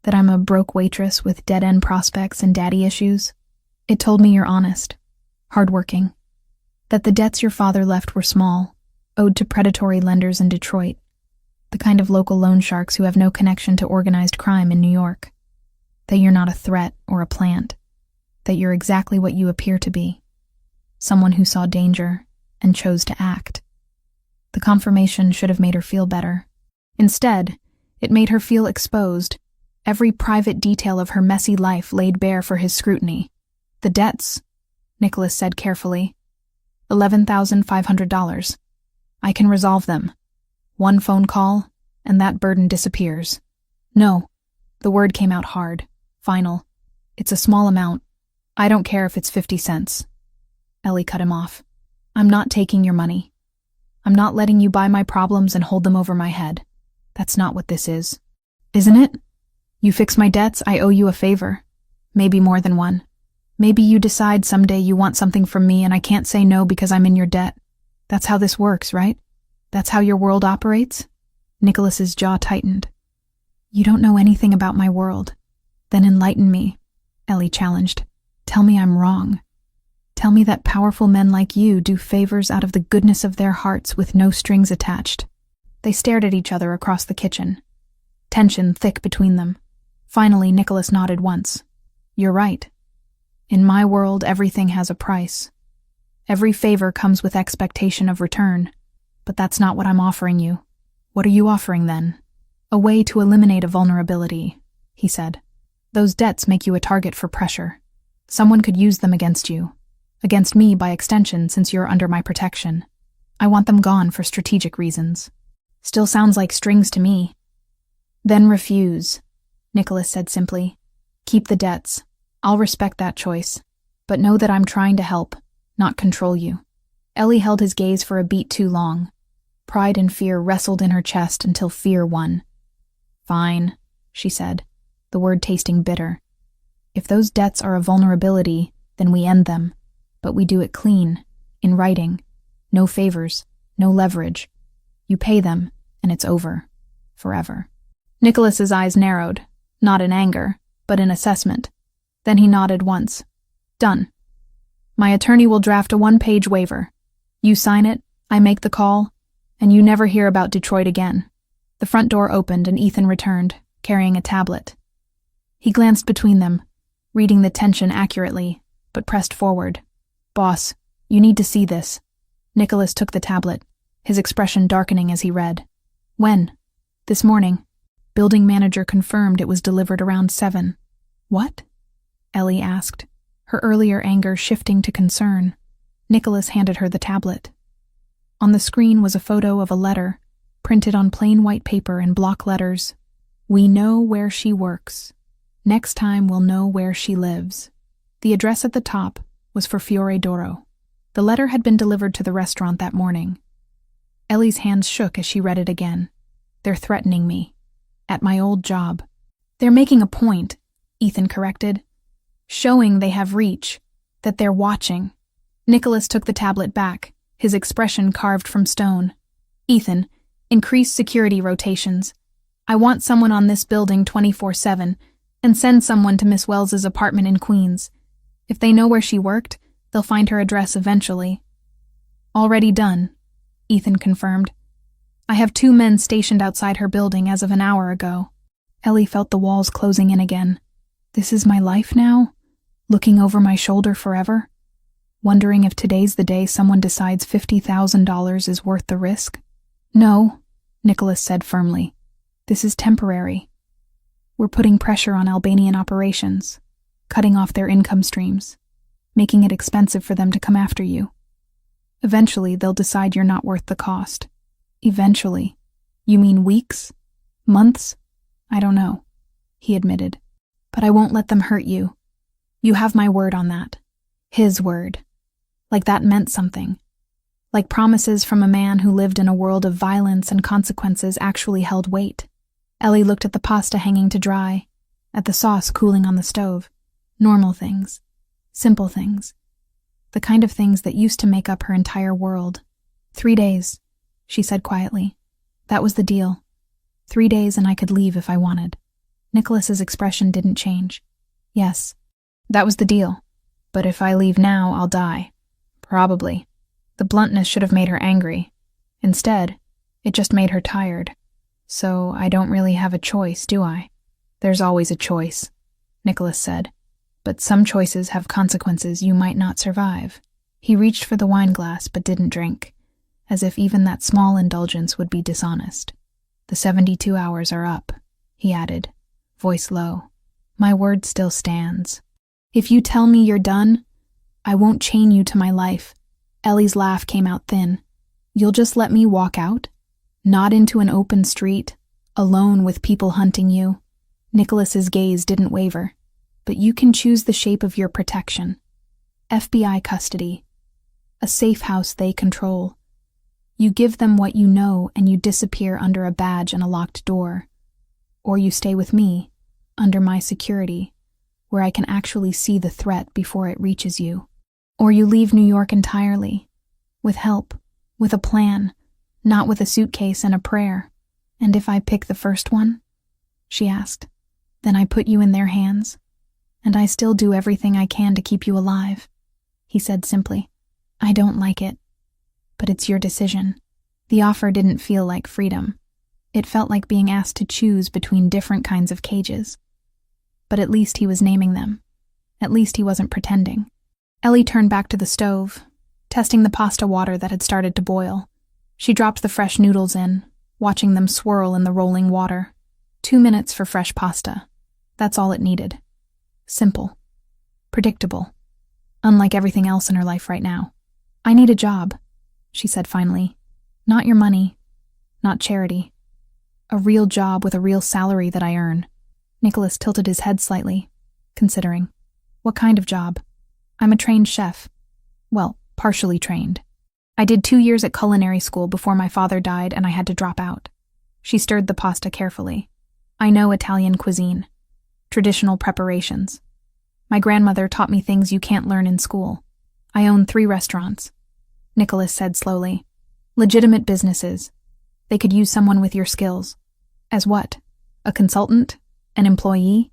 That I'm a broke waitress with dead-end prospects and daddy issues? It told me you're honest, hardworking. That the debts your father left were small, owed to predatory lenders in Detroit. The kind of local loan sharks who have no connection to organized crime in New York. That you're not a threat or a plant. That you're exactly what you appear to be. Someone who saw danger and chose to act." The confirmation should have made her feel better. Instead, it made her feel exposed, every private detail of her messy life laid bare for his scrutiny. "The debts," Nicholas said carefully. $11,500. I can resolve them. One phone call, and that burden disappears. No, the word came out hard, final. It's a small amount. I don't care if it's 50 cents. Ellie cut him off. I'm not taking your money. I'm not letting you buy my problems and hold them over my head. That's not what this is. Isn't it? You fix my debts, I owe you a favor. Maybe more than one. Maybe you decide someday you want something from me and I can't say no because I'm in your debt. That's how this works, right? That's how your world operates? Nicholas's jaw tightened. You don't know anything about my world. Then enlighten me, Ellie challenged. Tell me I'm wrong. Tell me that powerful men like you do favors out of the goodness of their hearts with no strings attached. They stared at each other across the kitchen. Tension thick between them. Finally, Nicholas nodded once. You're right. In my world, everything has a price. Every favor comes with expectation of return. But that's not what I'm offering you. What are you offering then? A way to eliminate a vulnerability, he said. Those debts make you a target for pressure. Someone could use them against you. Against me by extension since you're under my protection. I want them gone for strategic reasons. Still sounds like strings to me. Then refuse, Nicholas said simply. Keep the debts. I'll respect that choice. But know that I'm trying to help, not control you. Ellie held his gaze for a beat too long. Pride and fear wrestled in her chest until fear won. Fine, she said, the word tasting bitter. If those debts are a vulnerability, then we end them. But we do it clean, in writing. No favors, no leverage. You pay them, and it's over. Forever. Nicholas's eyes narrowed, not in anger, but in assessment. Then he nodded once. Done. My attorney will draft a one-page waiver. You sign it, I make the call, and you never hear about Detroit again. The front door opened and Ethan returned, carrying a tablet. He glanced between them, reading the tension accurately, but pressed forward. Boss, you need to see this. Nicholas took the tablet, his expression darkening as he read. When? This morning. Building manager confirmed it was delivered around 7. What? Ellie asked, her earlier anger shifting to concern. Nicholas handed her the tablet. On the screen was a photo of a letter, printed on plain white paper in block letters. We know where she works. Next time we'll know where she lives. The address at the top was for Fiore d'Oro. The letter had been delivered to the restaurant that morning. Ellie's hands shook as she read it again. They're threatening me. At my old job. They're making a point, Ethan corrected. Showing they have reach, that they're watching. Nicholas took the tablet back, his expression carved from stone. Ethan, increase security rotations. I want someone on this building 24/7, and send someone to Miss Wells's apartment in Queens. If they know where she worked, they'll find her address eventually. Already done, Ethan confirmed. I have 2 men stationed outside her building as of an hour ago. Ellie felt the walls closing in again. This is my life now? Looking over my shoulder forever? Wondering if today's the day someone decides $50,000 is worth the risk? No, Nicholas said firmly. This is temporary. We're putting pressure on Albanian operations, cutting off their income streams, making it expensive for them to come after you. Eventually, they'll decide you're not worth the cost. Eventually. You mean weeks? Months? I don't know, he admitted. But I won't let them hurt you. You have my word on that. His word. Like that meant something. Like promises from a man who lived in a world of violence and consequences actually held weight. Ellie looked at the pasta hanging to dry, at the sauce cooling on the stove. Normal things. Simple things. The kind of things that used to make up her entire world. 3 days, she said quietly. That was the deal. 3 days and I could leave if I wanted. Nicholas's expression didn't change. Yes, that was the deal. But if I leave now, I'll die. Probably. The bluntness should have made her angry. Instead, it just made her tired. So I don't really have a choice, do I? There's always a choice, Nicholas said. But some choices have consequences you might not survive. He reached for the wine glass but didn't drink, as if even that small indulgence would be dishonest. The 72 hours are up, he added, voice low. My word still stands. If you tell me you're done, I won't chain you to my life. Ellie's laugh came out thin. You'll just let me walk out? Not into an open street, alone with people hunting you. Nicholas's gaze didn't waver. But you can choose the shape of your protection. FBI custody. A safe house they control. You give them what you know and you disappear under a badge and a locked door. Or you stay with me, under my security, where I can actually see the threat before it reaches you. Or you leave New York entirely, with help, with a plan, not with a suitcase and a prayer. And if I pick the first one? She asked. Then I put you in their hands, and I still do everything I can to keep you alive. He said simply. I don't like it, but it's your decision. The offer didn't feel like freedom. It felt like being asked to choose between different kinds of cages. But at least he was naming them. At least he wasn't pretending. Ellie turned back to the stove, testing the pasta water that had started to boil. She dropped the fresh noodles in, watching them swirl in the rolling water. 2 minutes for fresh pasta. That's all it needed. Simple. Predictable. Unlike everything else in her life right now. I need a job, she said finally. Not your money. Not charity. A real job with a real salary that I earn. Nicholas tilted his head slightly, considering. What kind of job? I'm a trained chef. Well, partially trained. I did 2 years at culinary school before my father died and I had to drop out. She stirred the pasta carefully. I know Italian cuisine. Traditional preparations. My grandmother taught me things you can't learn in school. I own 3 restaurants. Nicholas said slowly. Legitimate businesses. They could use someone with your skills. As what? A consultant? An employee?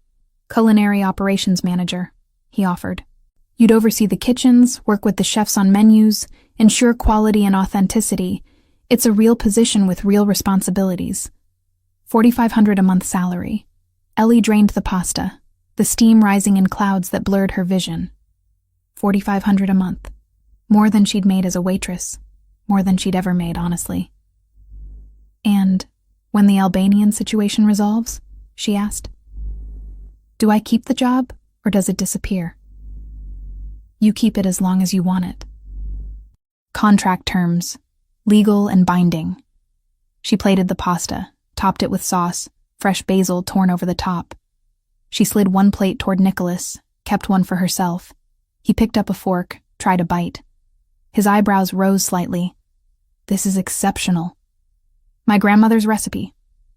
Culinary operations manager, he offered. You'd oversee the kitchens, work with the chefs on menus, ensure quality and authenticity. It's a real position with real responsibilities. $4,500 a month salary. Ellie drained the pasta, the steam rising in clouds that blurred her vision. $4,500 a month. More than she'd made as a waitress. More than she'd ever made, honestly. And when the Albanian situation resolves, she asked, do I keep the job or does it disappear? You keep it as long as you want it. Contract terms, legal and binding. She plated the pasta, topped it with sauce, fresh basil torn over the top. She slid 1 plate toward Nicholas, kept one for herself. He picked up a fork, tried a bite. His eyebrows rose slightly. This is exceptional. My grandmother's recipe.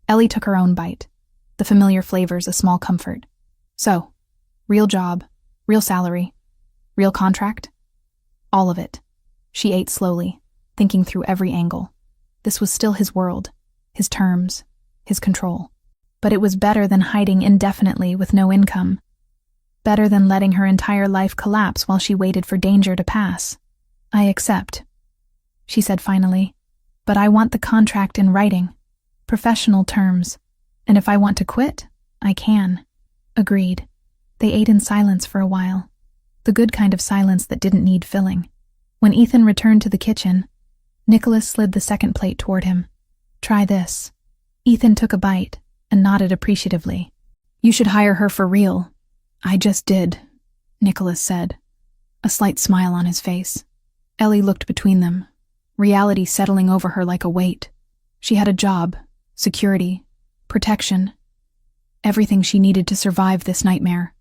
Ellie took her own bite. The familiar flavors a small comfort. So, real job, real salary, real contract? All of it. She ate slowly, thinking through every angle. This was still his world, his terms, his control. But it was better than hiding indefinitely with no income. Better than letting her entire life collapse while she waited for danger to pass. I accept, she said finally. But I want the contract in writing. Professional terms. And if I want to quit, I can. Agreed. They ate in silence for a while. The good kind of silence that didn't need filling. When Ethan returned to the kitchen, Nicholas slid the second plate toward him. Try this. Ethan took a bite and nodded appreciatively. You should hire her for real. I just did, Nicholas said, a slight smile on his face. Ellie looked between them, reality settling over her like a weight. She had a job, security, protection, everything she needed to survive this nightmare.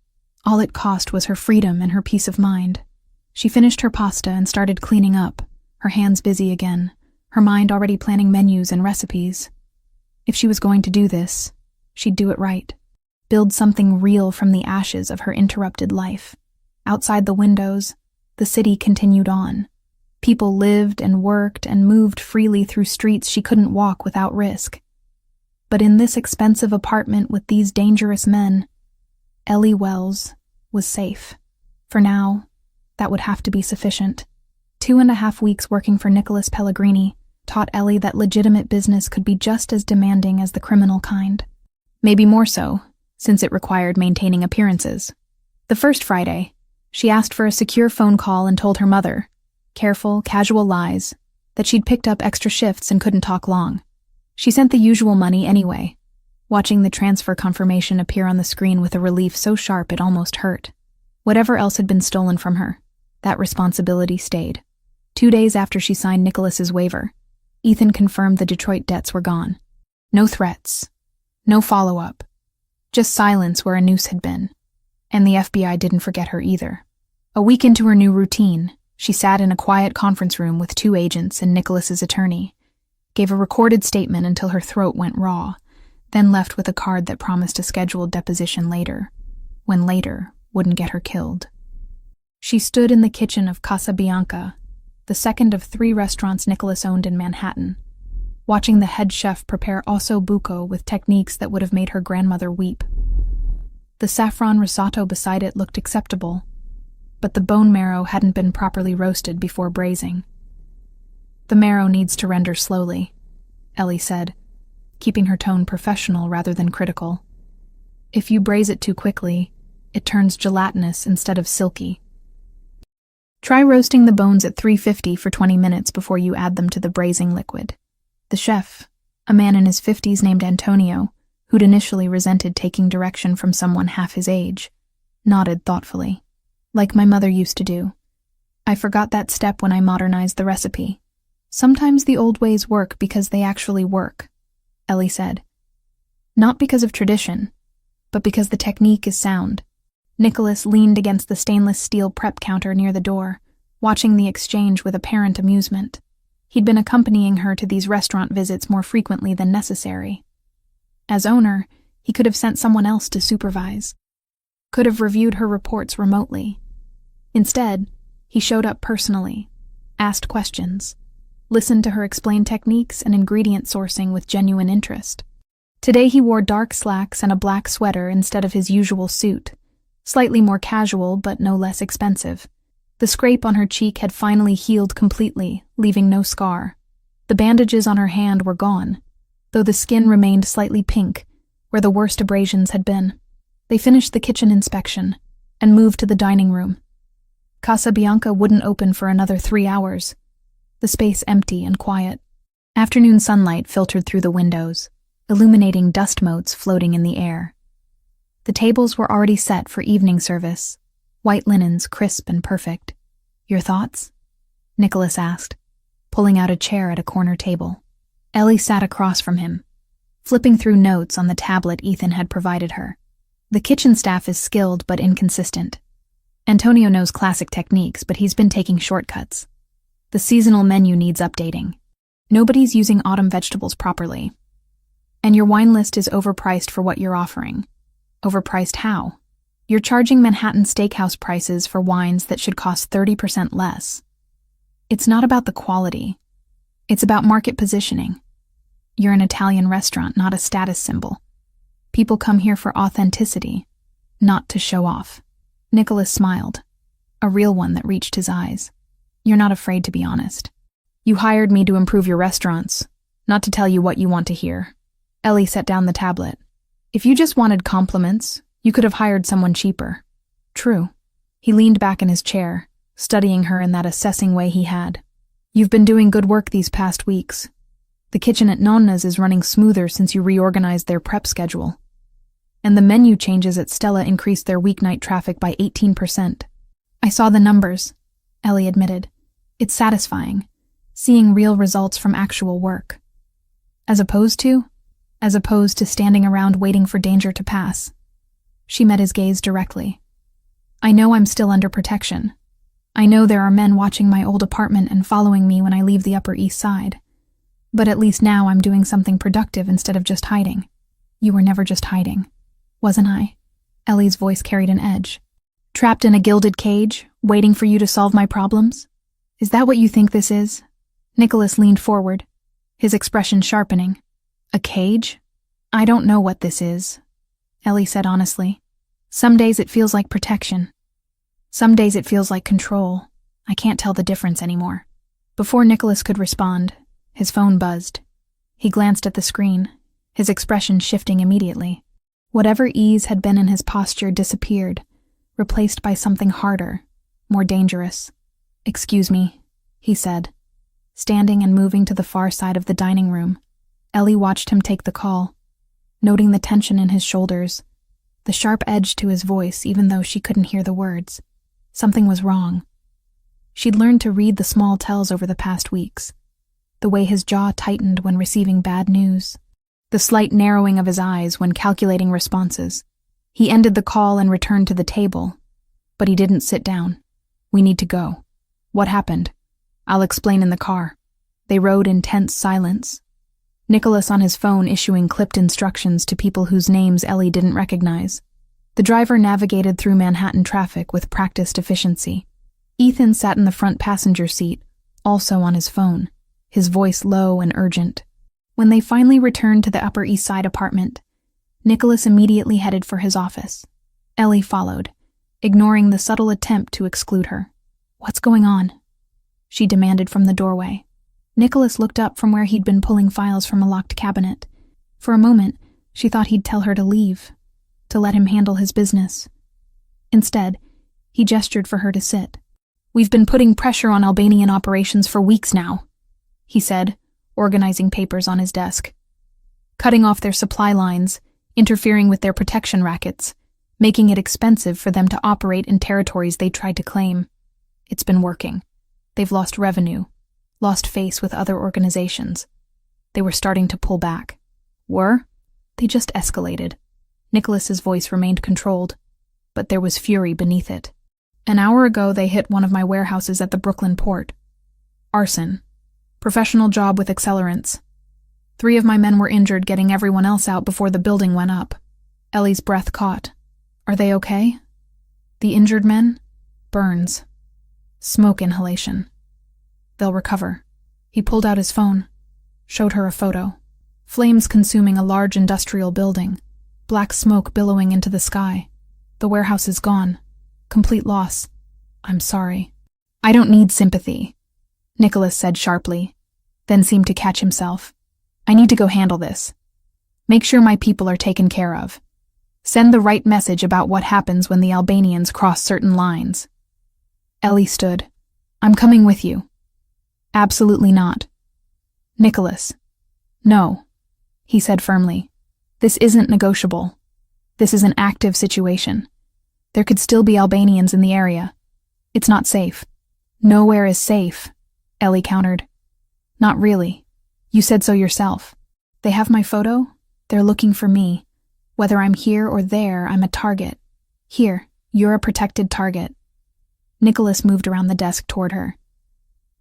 All it cost was her freedom and her peace of mind. She finished her pasta and started cleaning up, her hands busy again, her mind already planning menus and recipes. If she was going to do this, she'd do it right. Build something real from the ashes of her interrupted life. Outside the windows, the city continued on. People lived and worked and moved freely through streets she couldn't walk without risk. But in this expensive apartment with these dangerous men, Ellie Wells was safe. For now, that would have to be sufficient. 2.5 weeks working for Nicholas Pellegrini taught Ellie that legitimate business could be just as demanding as the criminal kind. Maybe more so, since it required maintaining appearances. The first Friday, she asked for a secure phone call and told her mother, careful, casual lies, that she'd picked up extra shifts and couldn't talk long. She sent the usual money anyway. watching the transfer confirmation appear on the screen with a relief so sharp it almost hurt. Whatever else had been stolen from her, that responsibility stayed. 2 days after she signed Nicholas's waiver, Ethan confirmed the Detroit debts were gone. No threats. No follow-up. Just silence where a noose had been. And the FBI didn't forget her either. A week into her new routine, she sat in a quiet conference room with 2 agents and Nicholas's attorney, gave a recorded statement until her throat went raw, then left with a card that promised a scheduled deposition later, when later wouldn't get her killed. She stood in the kitchen of Casa Bianca, the second of 3 restaurants Nicholas owned in Manhattan, watching the head chef prepare osso buco with techniques that would have made her grandmother weep. The saffron risotto beside it looked acceptable, but the bone marrow hadn't been properly roasted before braising. "The marrow needs to render slowly," Ellie said, keeping her tone professional rather than critical. "If you braise it too quickly, it turns gelatinous instead of silky. Try roasting the bones at 350 for 20 minutes before you add them to the braising liquid." The chef, a man in his 50s named Antonio, who'd initially resented taking direction from someone half his age, nodded thoughtfully. "Like my mother used to do. I forgot that step when I modernized the recipe. Sometimes the old ways work because they actually work," Ellie said. "Not because of tradition, but because the technique is sound." Nicholas leaned against the stainless steel prep counter near the door, watching the exchange with apparent amusement. He'd been accompanying her to these restaurant visits more frequently than necessary. As owner, he could have sent someone else to supervise, could have reviewed her reports remotely. Instead, he showed up personally, asked questions, listened to her explain techniques and ingredient sourcing with genuine interest. Today he wore dark slacks and a black sweater instead of his usual suit, slightly more casual but no less expensive. The scrape on her cheek had finally healed completely, leaving no scar. The bandages on her hand were gone, though the skin remained slightly pink, where the worst abrasions had been. They finished the kitchen inspection and moved to the dining room. Casa Bianca wouldn't open for another 3 hours, the space empty and quiet. Afternoon sunlight filtered through the windows, illuminating dust motes floating in the air. The tables were already set for evening service, white linens crisp and perfect. "Your thoughts?" Nicholas asked, pulling out a chair at a corner table. Ellie sat across from him, flipping through notes on the tablet Ethan had provided her. The kitchen staff is skilled but inconsistent. Antonio knows classic techniques, but he's been taking shortcuts. The seasonal menu needs updating. Nobody's using autumn vegetables properly. And your wine list is overpriced for what you're offering. Overpriced how? You're charging Manhattan steakhouse prices for wines that should cost 30% less. It's not about the quality. It's about market positioning. You're an Italian restaurant, not a status symbol. People come here for authenticity, not to show off. Nicholas smiled, a real one that reached his eyes. "You're not afraid to be honest. You hired me to improve your restaurants, not to tell you what you want to hear." Ellie set down the tablet. "If you just wanted compliments, you could have hired someone cheaper." "True." He leaned back in his chair, studying her in that assessing way he had. "You've been doing good work these past weeks. The kitchen at Nonna's is running smoother since you reorganized their prep schedule. And the menu changes at Stella increased their weeknight traffic by 18%. "I saw the numbers," Ellie admitted. "It's satisfying, seeing real results from actual work. As opposed to standing around waiting for danger to pass." She met his gaze directly. "I know I'm still under protection. I know there are men watching my old apartment and following me when I leave the Upper East Side. But at least now I'm doing something productive instead of just hiding." "You were never just hiding, wasn't I?" Ellie's voice carried an edge. "Trapped in a gilded cage, waiting for you to solve my problems? Is that what you think this is?" Nicholas leaned forward, his expression sharpening. "A cage? I don't know what this is," Ellie said honestly. "Some days it feels like protection. Some days it feels like control. I can't tell the difference anymore." Before Nicholas could respond, his phone buzzed. He glanced at the screen, his expression shifting immediately. Whatever ease had been in his posture disappeared, replaced by something harder, more dangerous. "Excuse me," he said, standing and moving to the far side of the dining room. Ellie watched him take the call. noting the tension in his shoulders, the sharp edge to his voice even though she couldn't hear the words. Something was wrong. She'd learned to read the small tells over the past weeks. The way his jaw tightened when receiving bad news. The slight narrowing of his eyes when calculating responses. He ended the call and returned to the table. But he didn't sit down. "We need to go." "What happened?" "I'll explain in the car." They rode in tense silence. Nicholas on his phone issuing clipped instructions to people whose names Ellie didn't recognize. The driver navigated through Manhattan traffic with practiced efficiency. Ethan sat in the front passenger seat, also on his phone, his voice low and urgent. When they finally returned to the Upper East Side apartment, Nicholas immediately headed for his office. Ellie followed, ignoring the subtle attempt to exclude her. "What's going on?" she demanded from the doorway. Nicholas looked up from where he'd been pulling files from a locked cabinet. For a moment, she thought he'd tell her to leave, to let him handle his business. Instead, he gestured for her to sit. "We've been putting pressure on Albanian operations for weeks now," he said, organizing papers on his desk. "Cutting off their supply lines, interfering with their protection rackets, making it expensive for them to operate in territories they tried to claim. It's been working. They've lost revenue, lost face with other organizations. They were starting to pull back." "Were?" "They just escalated." Nicholas's voice remained controlled, but there was fury beneath it. "An hour ago they hit one of my warehouses at the Brooklyn port. Arson. Professional job with accelerants. 3 of my men were injured getting everyone else out before the building went up." Ellie's breath caught. "Are they okay?" "The injured men? Burns. Smoke inhalation. They'll recover." He pulled out his phone, showed her a photo. Flames consuming a large industrial building, black smoke billowing into the sky. "The warehouse is gone. Complete loss. I'm sorry." "I don't need sympathy," Nicholas said sharply, then seemed to catch himself. "I need to go handle this. Make sure my people are taken care of. Send the right message about what happens when the Albanians cross certain lines." Ellie stood. "I'm coming with you." "Absolutely not." "Nicholas." "No," he said firmly. "This isn't negotiable. This is an active situation. There could still be Albanians in the area. It's not safe." "Nowhere is safe," Ellie countered. "Not really. You said so yourself. They have my photo. They're looking for me. Whether I'm here or there, I'm a target. Here, you're a protected target." Nicholas moved around the desk toward her.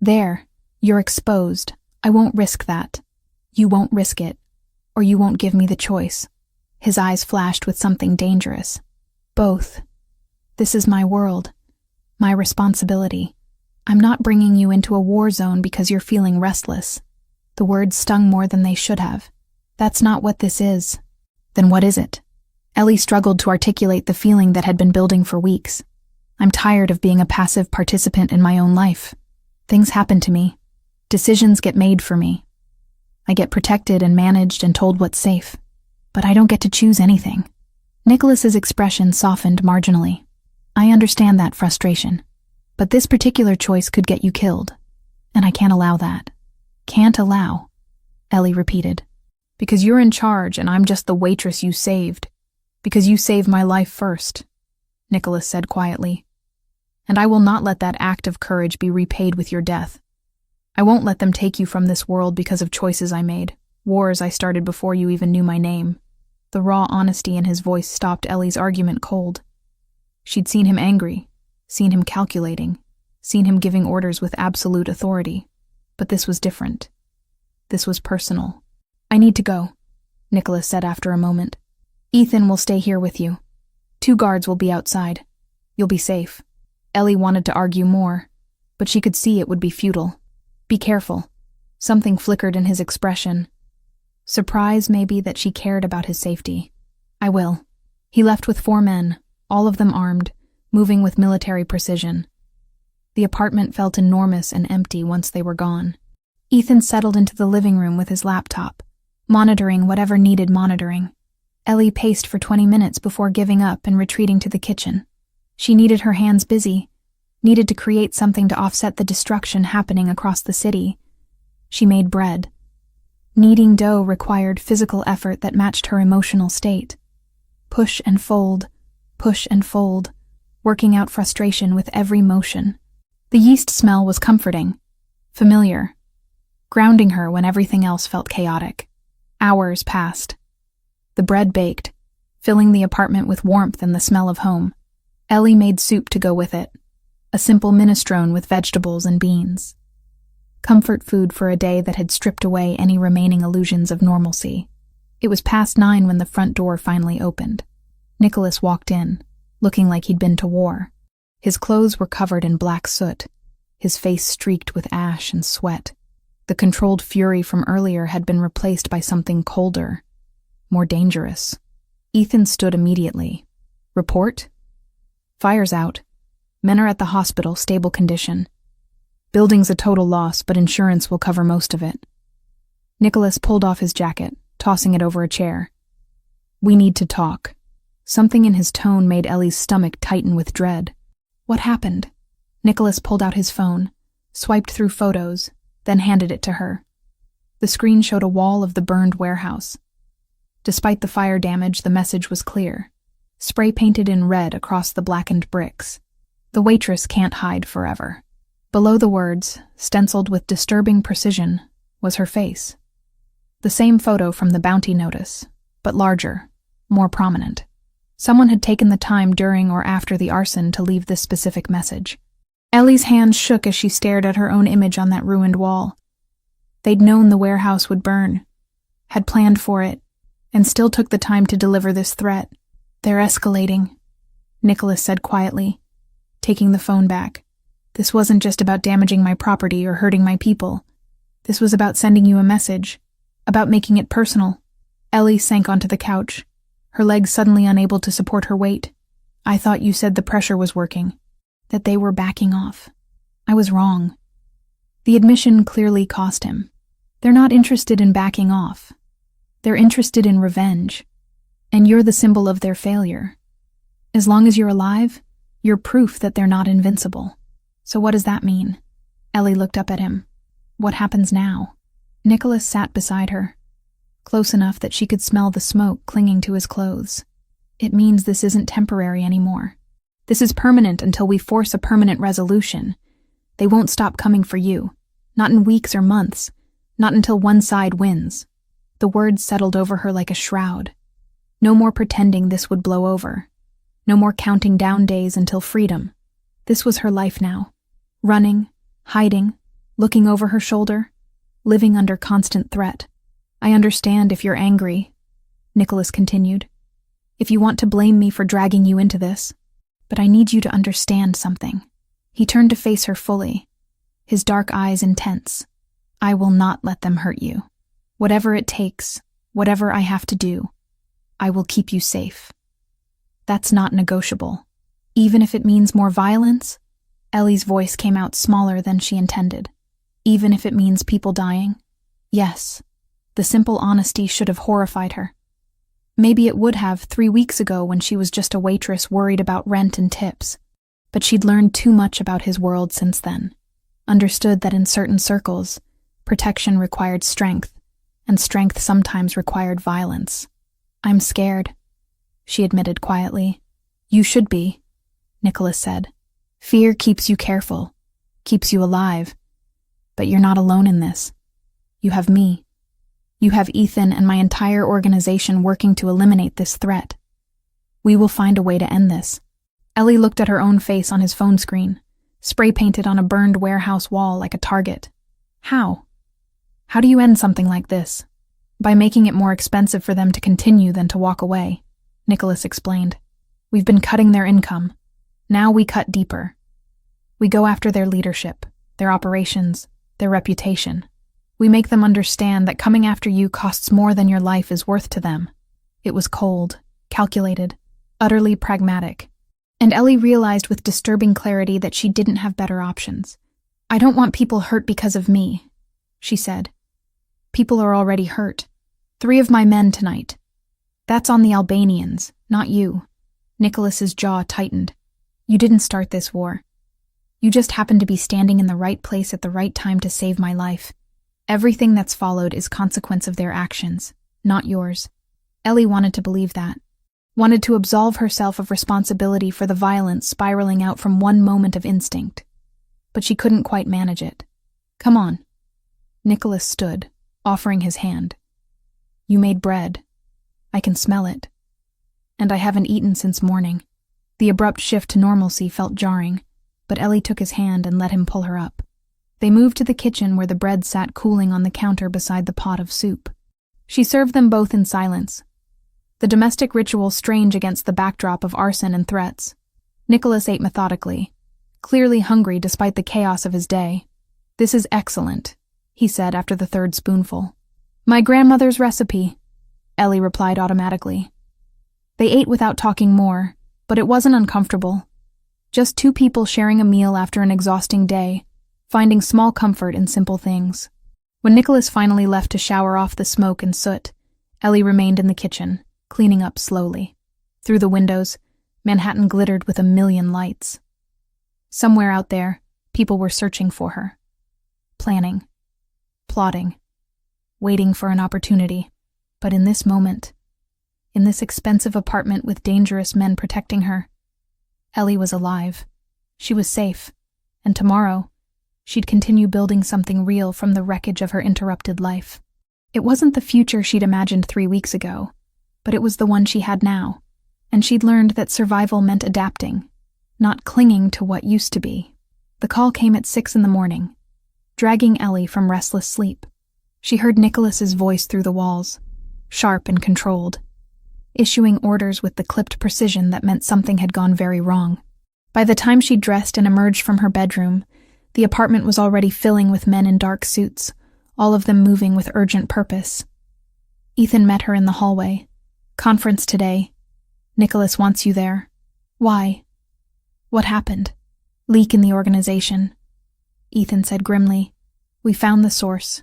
"There, you're exposed. I won't risk that. You won't risk it, or you won't give me the choice." His eyes flashed with something dangerous. "Both. This is my world, my responsibility. I'm not bringing you into a war zone because you're feeling restless." The words stung more than they should have. "That's not what this is." "Then what is it?" Ellie struggled to articulate the feeling that had been building for weeks. "I'm tired of being a passive participant in my own life. Things happen to me. Decisions get made for me. I get protected and managed and told what's safe. But I don't get to choose anything." Nicholas's expression softened marginally. "I understand that frustration. But this particular choice could get you killed. And I can't allow that." "Can't allow," Ellie repeated. "Because you're in charge and I'm just the waitress you saved. Because you saved my life first," Nicholas said quietly. "And I will not let that act of courage be repaid with your death. I won't let them take you from this world because of choices I made, wars I started before you even knew my name." The raw honesty in his voice stopped Ellie's argument cold. She'd seen him angry, seen him calculating, seen him giving orders with absolute authority. But this was different. This was personal. "I need to go," Nicholas said after a moment. "Ethan will stay here with you. 2 guards will be outside. You'll be safe." Ellie wanted to argue more, but she could see it would be futile. "Be careful." Something flickered in his expression. Surprise, maybe, that she cared about his safety. "I will." He left with 4 men, all of them armed, moving with military precision. The apartment felt enormous and empty once they were gone. Ethan settled into the living room with his laptop, monitoring whatever needed monitoring. Ellie paced for 20 minutes before giving up and retreating to the kitchen. She needed her hands busy, needed to create something to offset the destruction happening across the city. She made bread. Kneading dough required physical effort that matched her emotional state. Push and fold, working out frustration with every motion. The yeast smell was comforting, familiar, grounding her when everything else felt chaotic. Hours passed. The bread baked, filling the apartment with warmth and the smell of home. Ellie made soup to go with it, a simple minestrone with vegetables and beans. Comfort food for a day that had stripped away any remaining illusions of normalcy. It was past 9 when the front door finally opened. Nicholas walked in, looking like he'd been to war. His clothes were covered in black soot, his face streaked with ash and sweat. The controlled fury from earlier had been replaced by something colder, more dangerous. Ethan stood immediately. Report? Fire's out. Men are at the hospital, stable condition. Building's a total loss, but insurance will cover most of it. Nicholas pulled off his jacket, tossing it over a chair. We need to talk. Something in his tone made Ellie's stomach tighten with dread. What happened? Nicholas pulled out his phone, swiped through photos, then handed it to her. The screen showed a wall of the burned warehouse. Despite the fire damage, the message was clear. Spray painted in red across the blackened bricks. The waitress can't hide forever. Below the words, stenciled with disturbing precision, was her face. The same photo from the bounty notice, but larger, more prominent. Someone had taken the time during or after the arson to leave this specific message. Ellie's hands shook as she stared at her own image on that ruined wall. They'd known the warehouse would burn, had planned for it, and still took the time to deliver this threat. They're escalating, Nicholas said quietly, taking the phone back. This wasn't just about damaging my property or hurting my people. This was about sending you a message, about making it personal. Ellie sank onto the couch, her legs suddenly unable to support her weight. I thought you said the pressure was working, that they were backing off. I was wrong. The admission clearly cost him. They're not interested in backing off. They're interested in revenge, and you're the symbol of their failure. As long as you're alive, you're proof that they're not invincible. So what does that mean? Ellie looked up at him. What happens now? Nicholas sat beside her, close enough that she could smell the smoke clinging to his clothes. It means this isn't temporary anymore. This is permanent until we force a permanent resolution. They won't stop coming for you. Not in weeks or months. Not until one side wins. The words settled over her like a shroud. No more pretending this would blow over. No more counting down days until freedom. This was her life now. Running, hiding, looking over her shoulder, living under constant threat. I understand if you're angry, Nicholas continued. If you want to blame me for dragging you into this. But I need you to understand something. He turned to face her fully, his dark eyes intense. I will not let them hurt you. Whatever it takes, whatever I have to do, I will keep you safe. That's not negotiable. Even if it means more violence, Ellie's voice came out smaller than she intended. Even if it means people dying? Yes. The simple honesty should have horrified her. Maybe it would have 3 weeks ago when she was just a waitress worried about rent and tips. But she'd learned too much about his world since then. Understood that in certain circles, protection required strength, and strength sometimes required violence. I'm scared, she admitted quietly. You should be, Nicholas said. Fear keeps you careful, keeps you alive. But you're not alone in this. You have me. You have Ethan and my entire organization working to eliminate this threat. We will find a way to end this. Ellie looked at her own face on his phone screen, spray-painted on a burned warehouse wall like a target. How? How do you end something like this? By making it more expensive for them to continue than to walk away, Nicholas explained. We've been cutting their income. Now we cut deeper. We go after their leadership, their operations, their reputation. We make them understand that coming after you costs more than your life is worth to them. It was cold, calculated, utterly pragmatic. And Ellie realized with disturbing clarity that she didn't have better options. I don't want people hurt because of me, she said. People are already hurt. 3 of my men tonight. That's on the Albanians, not you. Nicholas's jaw tightened. You didn't start this war. You just happened to be standing in the right place at the right time to save my life. Everything that's followed is consequence of their actions, not yours. Ellie wanted to believe that. Wanted to absolve herself of responsibility for the violence spiraling out from one moment of instinct. But she couldn't quite manage it. Come on. Nicholas stood, offering his hand. You made bread. I can smell it. And I haven't eaten since morning. The abrupt shift to normalcy felt jarring, but Ellie took his hand and let him pull her up. They moved to the kitchen where the bread sat cooling on the counter beside the pot of soup. She served them both in silence. The domestic ritual strange against the backdrop of arson and threats. Nicholas ate methodically, clearly hungry despite the chaos of his day. This is excellent, he said after the third spoonful. My grandmother's recipe, Ellie replied automatically. They ate without talking more, but it wasn't uncomfortable. Just two people sharing a meal after an exhausting day, finding small comfort in simple things. When Nicholas finally left to shower off the smoke and soot, Ellie remained in the kitchen, cleaning up slowly. Through the windows, Manhattan glittered with a million lights. Somewhere out there, people were searching for her. Planning. Plotting. Waiting for an opportunity. But in this moment, in this expensive apartment with dangerous men protecting her, Ellie was alive. She was safe. And tomorrow, she'd continue building something real from the wreckage of her interrupted life. It wasn't the future she'd imagined 3 weeks ago, but it was the one she had now, and she'd learned that survival meant adapting, not clinging to what used to be. The call came at 6 a.m, dragging Ellie from restless sleep. She heard Nicholas's voice through the walls, sharp and controlled, issuing orders with the clipped precision that meant something had gone very wrong. By the time she dressed and emerged from her bedroom, the apartment was already filling with men in dark suits, all of them moving with urgent purpose. Ethan met her in the hallway. Conference today. Nicholas wants you there. Why? What happened? Leak in the organization. Ethan said grimly. We found the source.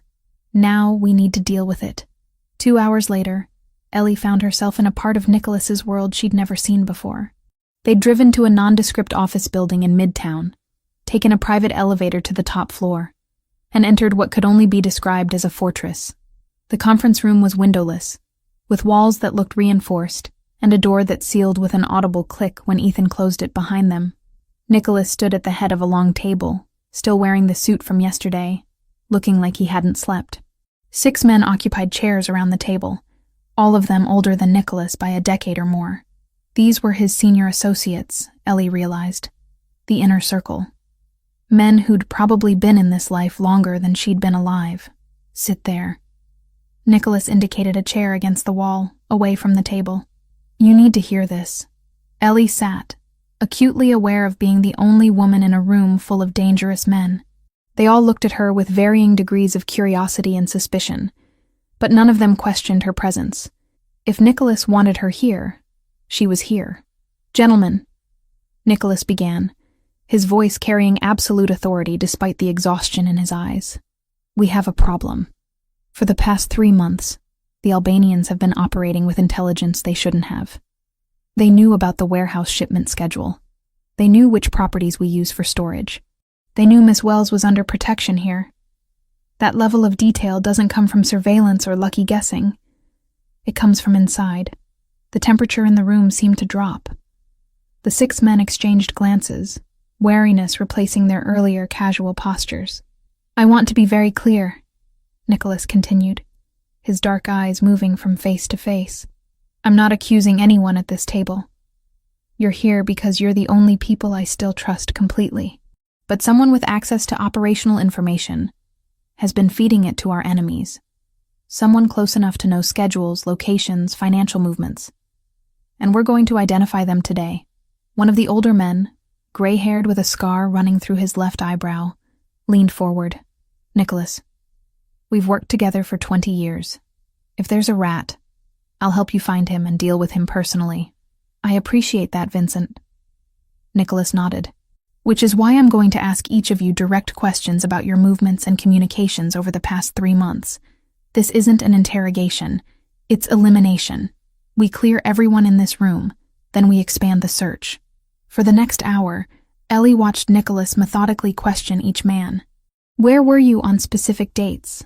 Now we need to deal with it. 2 hours later, Ellie found herself in a part of Nicholas's world she'd never seen before. They'd driven to a nondescript office building in Midtown, taken a private elevator to the top floor, and entered what could only be described as a fortress. The conference room was windowless, with walls that looked reinforced, and a door that sealed with an audible click when Ethan closed it behind them. Nicholas stood at the head of a long table, still wearing the suit from yesterday, looking like he hadn't slept. 6 men occupied chairs around the table, all of them older than Nicholas by a decade or more. These were his senior associates, Ellie realized. The inner circle. Men who'd probably been in this life longer than she'd been alive. Sit there. Nicholas indicated a chair against the wall, away from the table. You need to hear this. Ellie sat, acutely aware of being the only woman in a room full of dangerous men. They all looked at her with varying degrees of curiosity and suspicion, but none of them questioned her presence. If Nicholas wanted her here, she was here. Gentlemen, Nicholas began, his voice carrying absolute authority despite the exhaustion in his eyes. We have a problem. For the past 3 months, the Albanians have been operating with intelligence they shouldn't have. They knew about the warehouse shipment schedule. They knew which properties we use for storage. They knew Miss Wells was under protection here. That level of detail doesn't come from surveillance or lucky guessing. It comes from inside. The temperature in the room seemed to drop. The 6 men exchanged glances, wariness replacing their earlier casual postures. I want to be very clear, Nicholas continued, his dark eyes moving from face to face. I'm not accusing anyone at this table. You're here because you're the only people I still trust completely. But someone with access to operational information has been feeding it to our enemies. Someone close enough to know schedules, locations, financial movements. And we're going to identify them today. One of the older men, gray-haired with a scar running through his left eyebrow, leaned forward. Nicholas, we've worked together for 20 years. If there's a rat, I'll help you find him and deal with him personally. I appreciate that, Vincent. Nicholas nodded. Which is why I'm going to ask each of you direct questions about your movements and communications over the past 3 months. This isn't an interrogation. It's elimination. We clear everyone in this room, then we expand the search. For the next hour, Ellie watched Nicholas methodically question each man. Where were you on specific dates?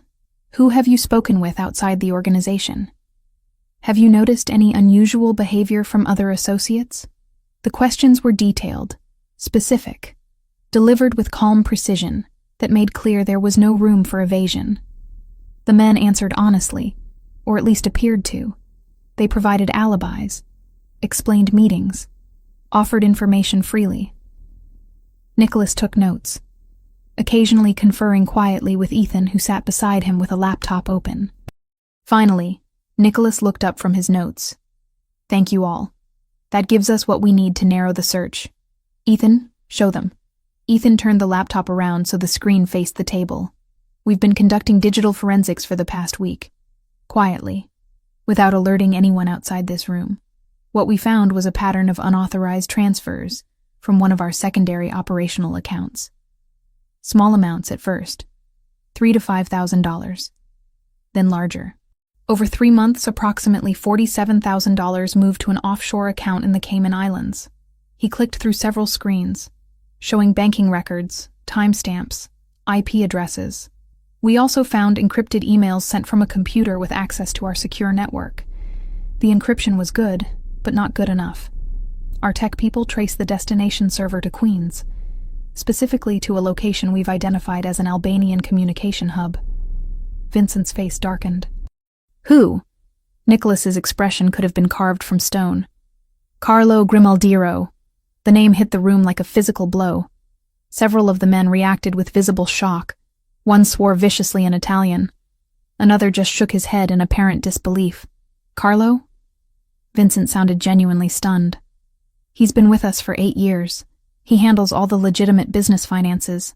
Who have you spoken with outside the organization? Have you noticed any unusual behavior from other associates? The questions were detailed, specific, delivered with calm precision that made clear there was no room for evasion. The men answered honestly, or at least appeared to. They provided alibis, explained meetings, offered information freely. Nicholas took notes, occasionally conferring quietly with Ethan, who sat beside him with a laptop open. Finally, Nicholas looked up from his notes. Thank you all. That gives us what we need to narrow the search. Ethan, show them. Ethan turned the laptop around so the screen faced the table. We've been conducting digital forensics for the past week. Quietly, without alerting anyone outside this room. What we found was a pattern of unauthorized transfers from one of our secondary operational accounts. Small amounts at first, $3,000 to $5,000, then larger. Over 3 months, approximately $47,000 moved to an offshore account in the Cayman Islands. He clicked through several screens, showing banking records, timestamps, IP addresses. We also found encrypted emails sent from a computer with access to our secure network. The encryption was good, but not good enough. Our tech people traced the destination server to Queens, specifically to a location we've identified as an Albanian communication hub. Vincent's face darkened. Who? Nicholas's expression could have been carved from stone. Carlo Grimaldiro. The name hit the room like a physical blow. Several of the men reacted with visible shock. One swore viciously in Italian. Another just shook his head in apparent disbelief. Carlo? Vincent sounded genuinely stunned. He's been with us for 8 years. He handles all the legitimate business finances.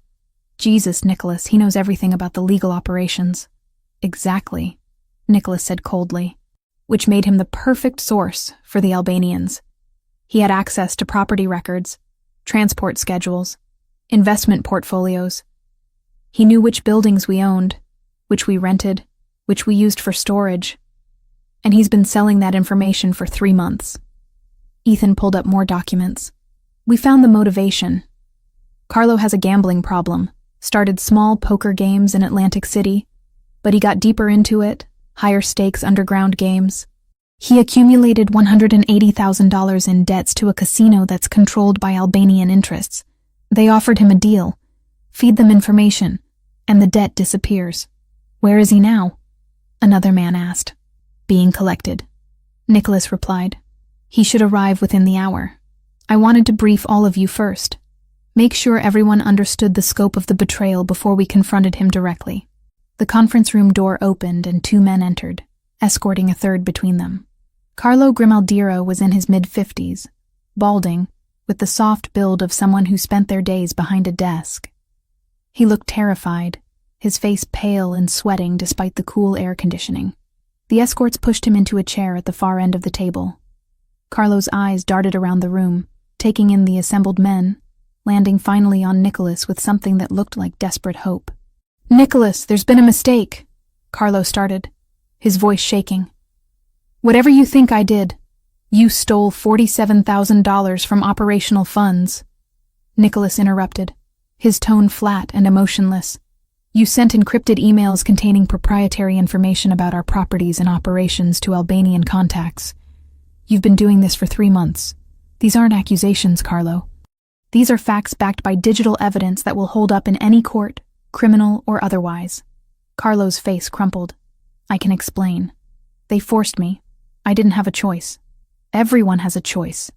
Jesus, Nicholas, he knows everything about the legal operations. Exactly, Nicholas said coldly, which made him the perfect source for the Albanians. He had access to property records, transport schedules, investment portfolios. He knew which buildings we owned, which we rented, which we used for storage. And he's been selling that information for 3 months. Ethan pulled up more documents. We found the motivation. Carlo has a gambling problem, started small poker games in Atlantic City, but he got deeper into it, higher stakes underground games. He accumulated $180,000 in debts to a casino that's controlled by Albanian interests. They offered him a deal. Feed them information, and the debt disappears. Where is he now? Another man asked. Being collected. Nicholas replied. He should arrive within the hour. I wanted to brief all of you first. Make sure everyone understood the scope of the betrayal before we confronted him directly. The conference room door opened and 2 men entered, escorting a third between them. Carlo Grimaldiro was in his mid-50s, balding, with the soft build of someone who spent their days behind a desk. He looked terrified, his face pale and sweating despite the cool air conditioning. The escorts pushed him into a chair at the far end of the table. Carlo's eyes darted around the room, taking in the assembled men, landing finally on Nicholas with something that looked like desperate hope. Nicholas, there's been a mistake, Carlo started, his voice shaking. Whatever you think I did, you stole $47,000 from operational funds. Nicholas interrupted, his tone flat and emotionless. You sent encrypted emails containing proprietary information about our properties and operations to Albanian contacts. You've been doing this for 3 months. These aren't accusations, Carlo. These are facts backed by digital evidence that will hold up in any court, criminal or otherwise. Carlo's face crumpled. I can explain. They forced me. I didn't have a choice. Everyone has a choice,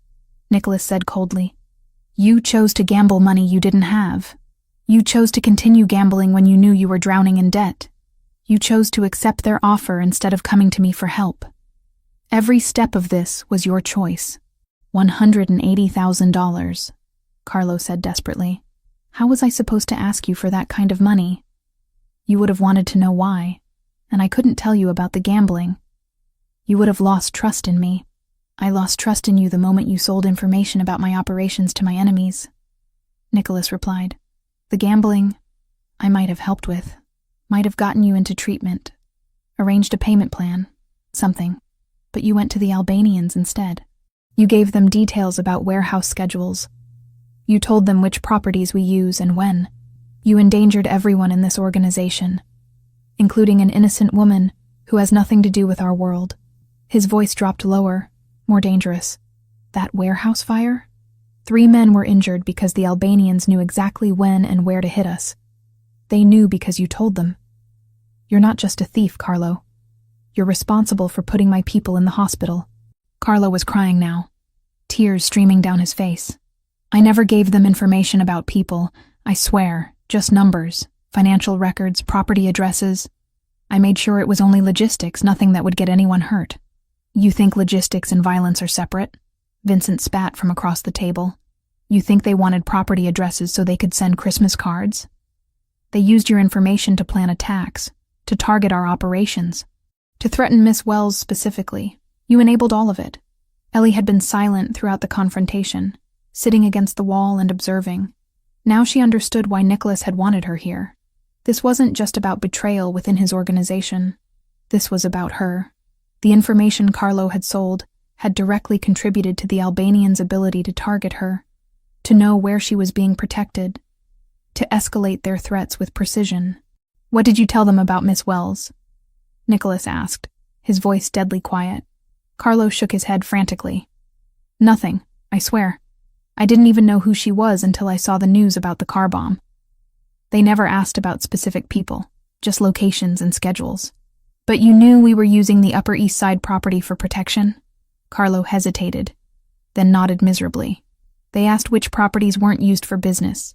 Nicholas said coldly. You chose to gamble money you didn't have. You chose to continue gambling when you knew you were drowning in debt. You chose to accept their offer instead of coming to me for help. Every step of this was your choice. $180,000, Carlo said desperately. How was I supposed to ask you for that kind of money? You would have wanted to know why, and I couldn't tell you about the gambling. You would have lost trust in me. I lost trust in you the moment you sold information about my operations to my enemies, Nicholas replied. The gambling, I might have helped with, might have gotten you into treatment, arranged a payment plan, something, but you went to the Albanians instead. You gave them details about warehouse schedules. You told them which properties we use and when. You endangered everyone in this organization. including an innocent woman who has nothing to do with our world. His voice dropped lower, more dangerous. That warehouse fire? 3 men were injured because the Albanians knew exactly when and where to hit us. They knew because you told them. You're not just a thief, Carlo. You're responsible for putting my people in the hospital. Carlo was crying now, tears streaming down his face. I never gave them information about people, I swear, just numbers, financial records, property addresses. I made sure it was only logistics, nothing that would get anyone hurt. You think logistics and violence are separate? Vincent spat from across the table. You think they wanted property addresses so they could send Christmas cards? They used your information to plan attacks, to target our operations, to threaten Miss Wells specifically. You enabled all of it. Ellie had been silent throughout the confrontation, sitting against the wall and observing. Now she understood why Nicholas had wanted her here. This wasn't just about betrayal within his organization. This was about her. The information Carlo had sold had directly contributed to the Albanians' ability to target her, to know where she was being protected, to escalate their threats with precision. What did you tell them about Miss Wells? Nicholas asked, his voice deadly quiet. Carlo shook his head frantically. Nothing, I swear. I didn't even know who she was until I saw the news about the car bomb. They never asked about specific people, just locations and schedules. But you knew we were using the Upper East Side property for protection? Carlo hesitated, then nodded miserably. They asked which properties weren't used for business.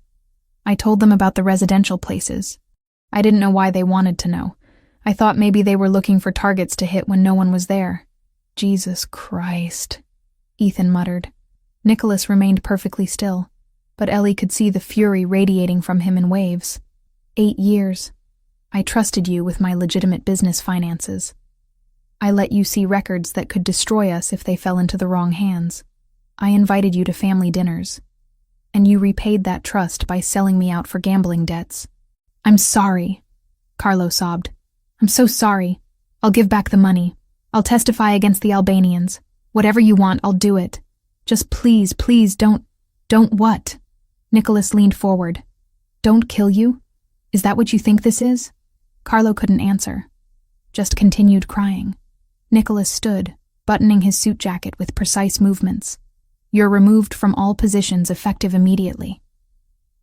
I told them about the residential places. I didn't know why they wanted to know. I thought maybe they were looking for targets to hit when no one was there. Jesus Christ, Ethan muttered. Nicholas remained perfectly still, but Ellie could see the fury radiating from him in waves. 8 years. I trusted you with my legitimate business finances. I let you see records that could destroy us if they fell into the wrong hands. I invited you to family dinners, and you repaid that trust by selling me out for gambling debts. I'm sorry, Carlo sobbed. I'm so sorry. I'll give back the money. I'll testify against the Albanians. Whatever you want, I'll do it. Just please, please don't what? Nicholas leaned forward. Don't kill you? Is that what you think this is? Carlo couldn't answer, just continued crying. Nicholas stood, buttoning his suit jacket with precise movements. You're removed from all positions effective immediately.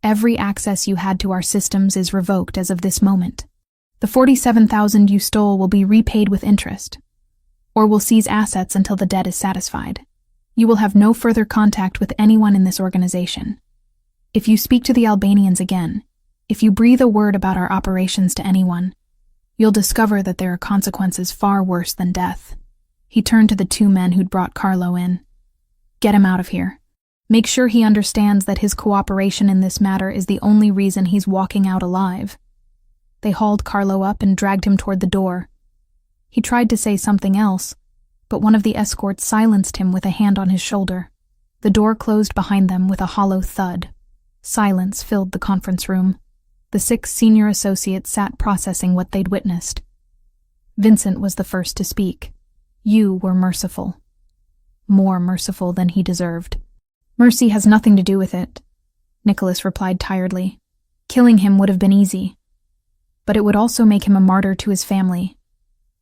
Every access you had to our systems is revoked as of this moment. The $47,000 you stole will be repaid with interest, or we'll seize assets until the debt is satisfied. You will have no further contact with anyone in this organization. If you speak to the Albanians again, if you breathe a word about our operations to anyone, you'll discover that there are consequences far worse than death. He turned to the 2 men who'd brought Carlo in. Get him out of here. Make sure he understands that his cooperation in this matter is the only reason he's walking out alive. They hauled Carlo up and dragged him toward the door. He tried to say something else, but one of the escorts silenced him with a hand on his shoulder. The door closed behind them with a hollow thud. Silence filled the conference room. The 6 senior associates sat processing what they'd witnessed. Vincent was the first to speak. You were merciful. More merciful than he deserved. Mercy has nothing to do with it, Nicholas replied tiredly. Killing him would have been easy. But it would also make him a martyr to his family.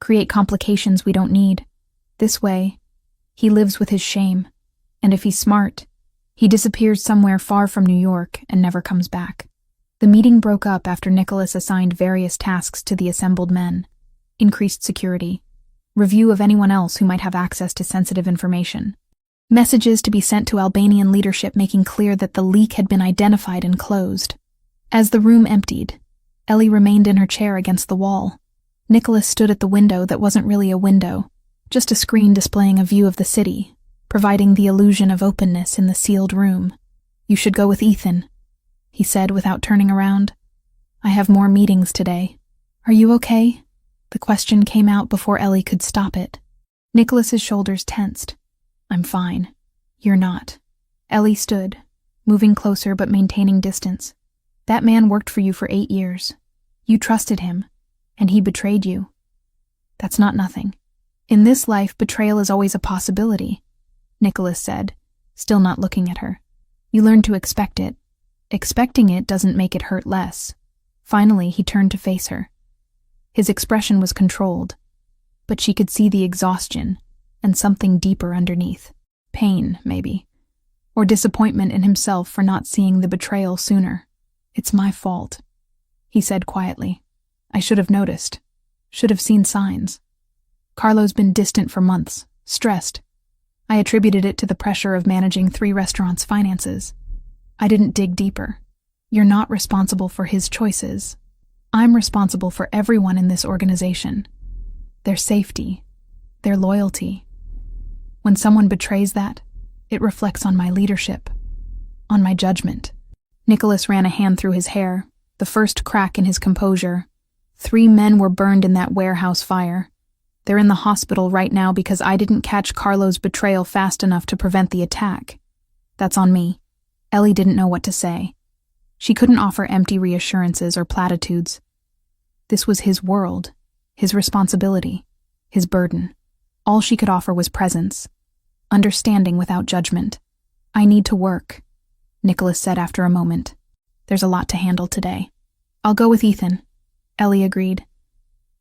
Create complications we don't need. This way, he lives with his shame. And if he's smart, he disappears somewhere far from New York and never comes back. The meeting broke up after Nicholas assigned various tasks to the assembled men. Increased security. Review of anyone else who might have access to sensitive information. Messages to be sent to Albanian leadership making clear that the leak had been identified and closed. As the room emptied, Ellie remained in her chair against the wall. Nicholas stood at the window that wasn't really a window, just a screen displaying a view of the city, providing the illusion of openness in the sealed room. You should go with Ethan, he said without turning around. I have more meetings today. Are you okay? The question came out before Ellie could stop it. Nicholas's shoulders tensed. I'm fine. You're not. Ellie stood, moving closer but maintaining distance. That man worked for you for 8 years. You trusted him, and he betrayed you. That's not nothing. In this life, betrayal is always a possibility, Nicholas said, still not looking at her. You learn to expect it. Expecting it doesn't make it hurt less. Finally, he turned to face her. His expression was controlled, but she could see the exhaustion and something deeper underneath. Pain, maybe. Or disappointment in himself for not seeing the betrayal sooner. "It's my fault," he said quietly. "I should have noticed. Should have seen signs. Carlo's been distant for months, stressed. I attributed it to the pressure of managing 3 restaurants' finances. I didn't dig deeper. You're not responsible for his choices. I'm responsible for everyone in this organization. Their safety, their loyalty. When someone betrays that, it reflects on my leadership, on my judgment." Nicholas ran a hand through his hair, the first crack in his composure. 3 men were burned in that warehouse fire. They're in the hospital right now because I didn't catch Carlo's betrayal fast enough to prevent the attack. That's on me. Ellie didn't know what to say. She couldn't offer empty reassurances or platitudes. This was his world, his responsibility, his burden. All she could offer was presence, understanding without judgment. "I need to work," Nicholas said after a moment. "There's a lot to handle today." "I'll go with Ethan," Ellie agreed.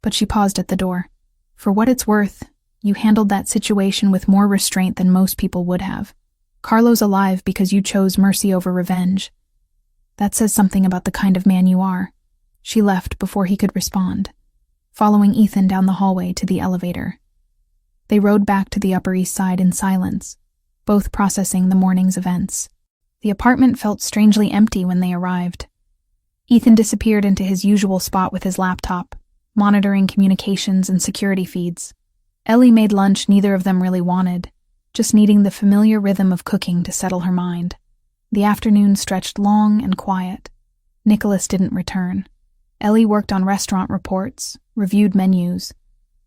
But she paused at the door. "For what it's worth, you handled that situation with more restraint than most people would have. Carlo's alive because you chose mercy over revenge. That says something about the kind of man you are." She left before he could respond, following Ethan down the hallway to the elevator. They rode back to the Upper East Side in silence, both processing the morning's events. The apartment felt strangely empty when they arrived. Ethan disappeared into his usual spot with his laptop, monitoring communications and security feeds. Ellie made lunch neither of them really wanted, just needing the familiar rhythm of cooking to settle her mind. The afternoon stretched long and quiet. Nicholas didn't return. Ellie worked on restaurant reports, reviewed menus,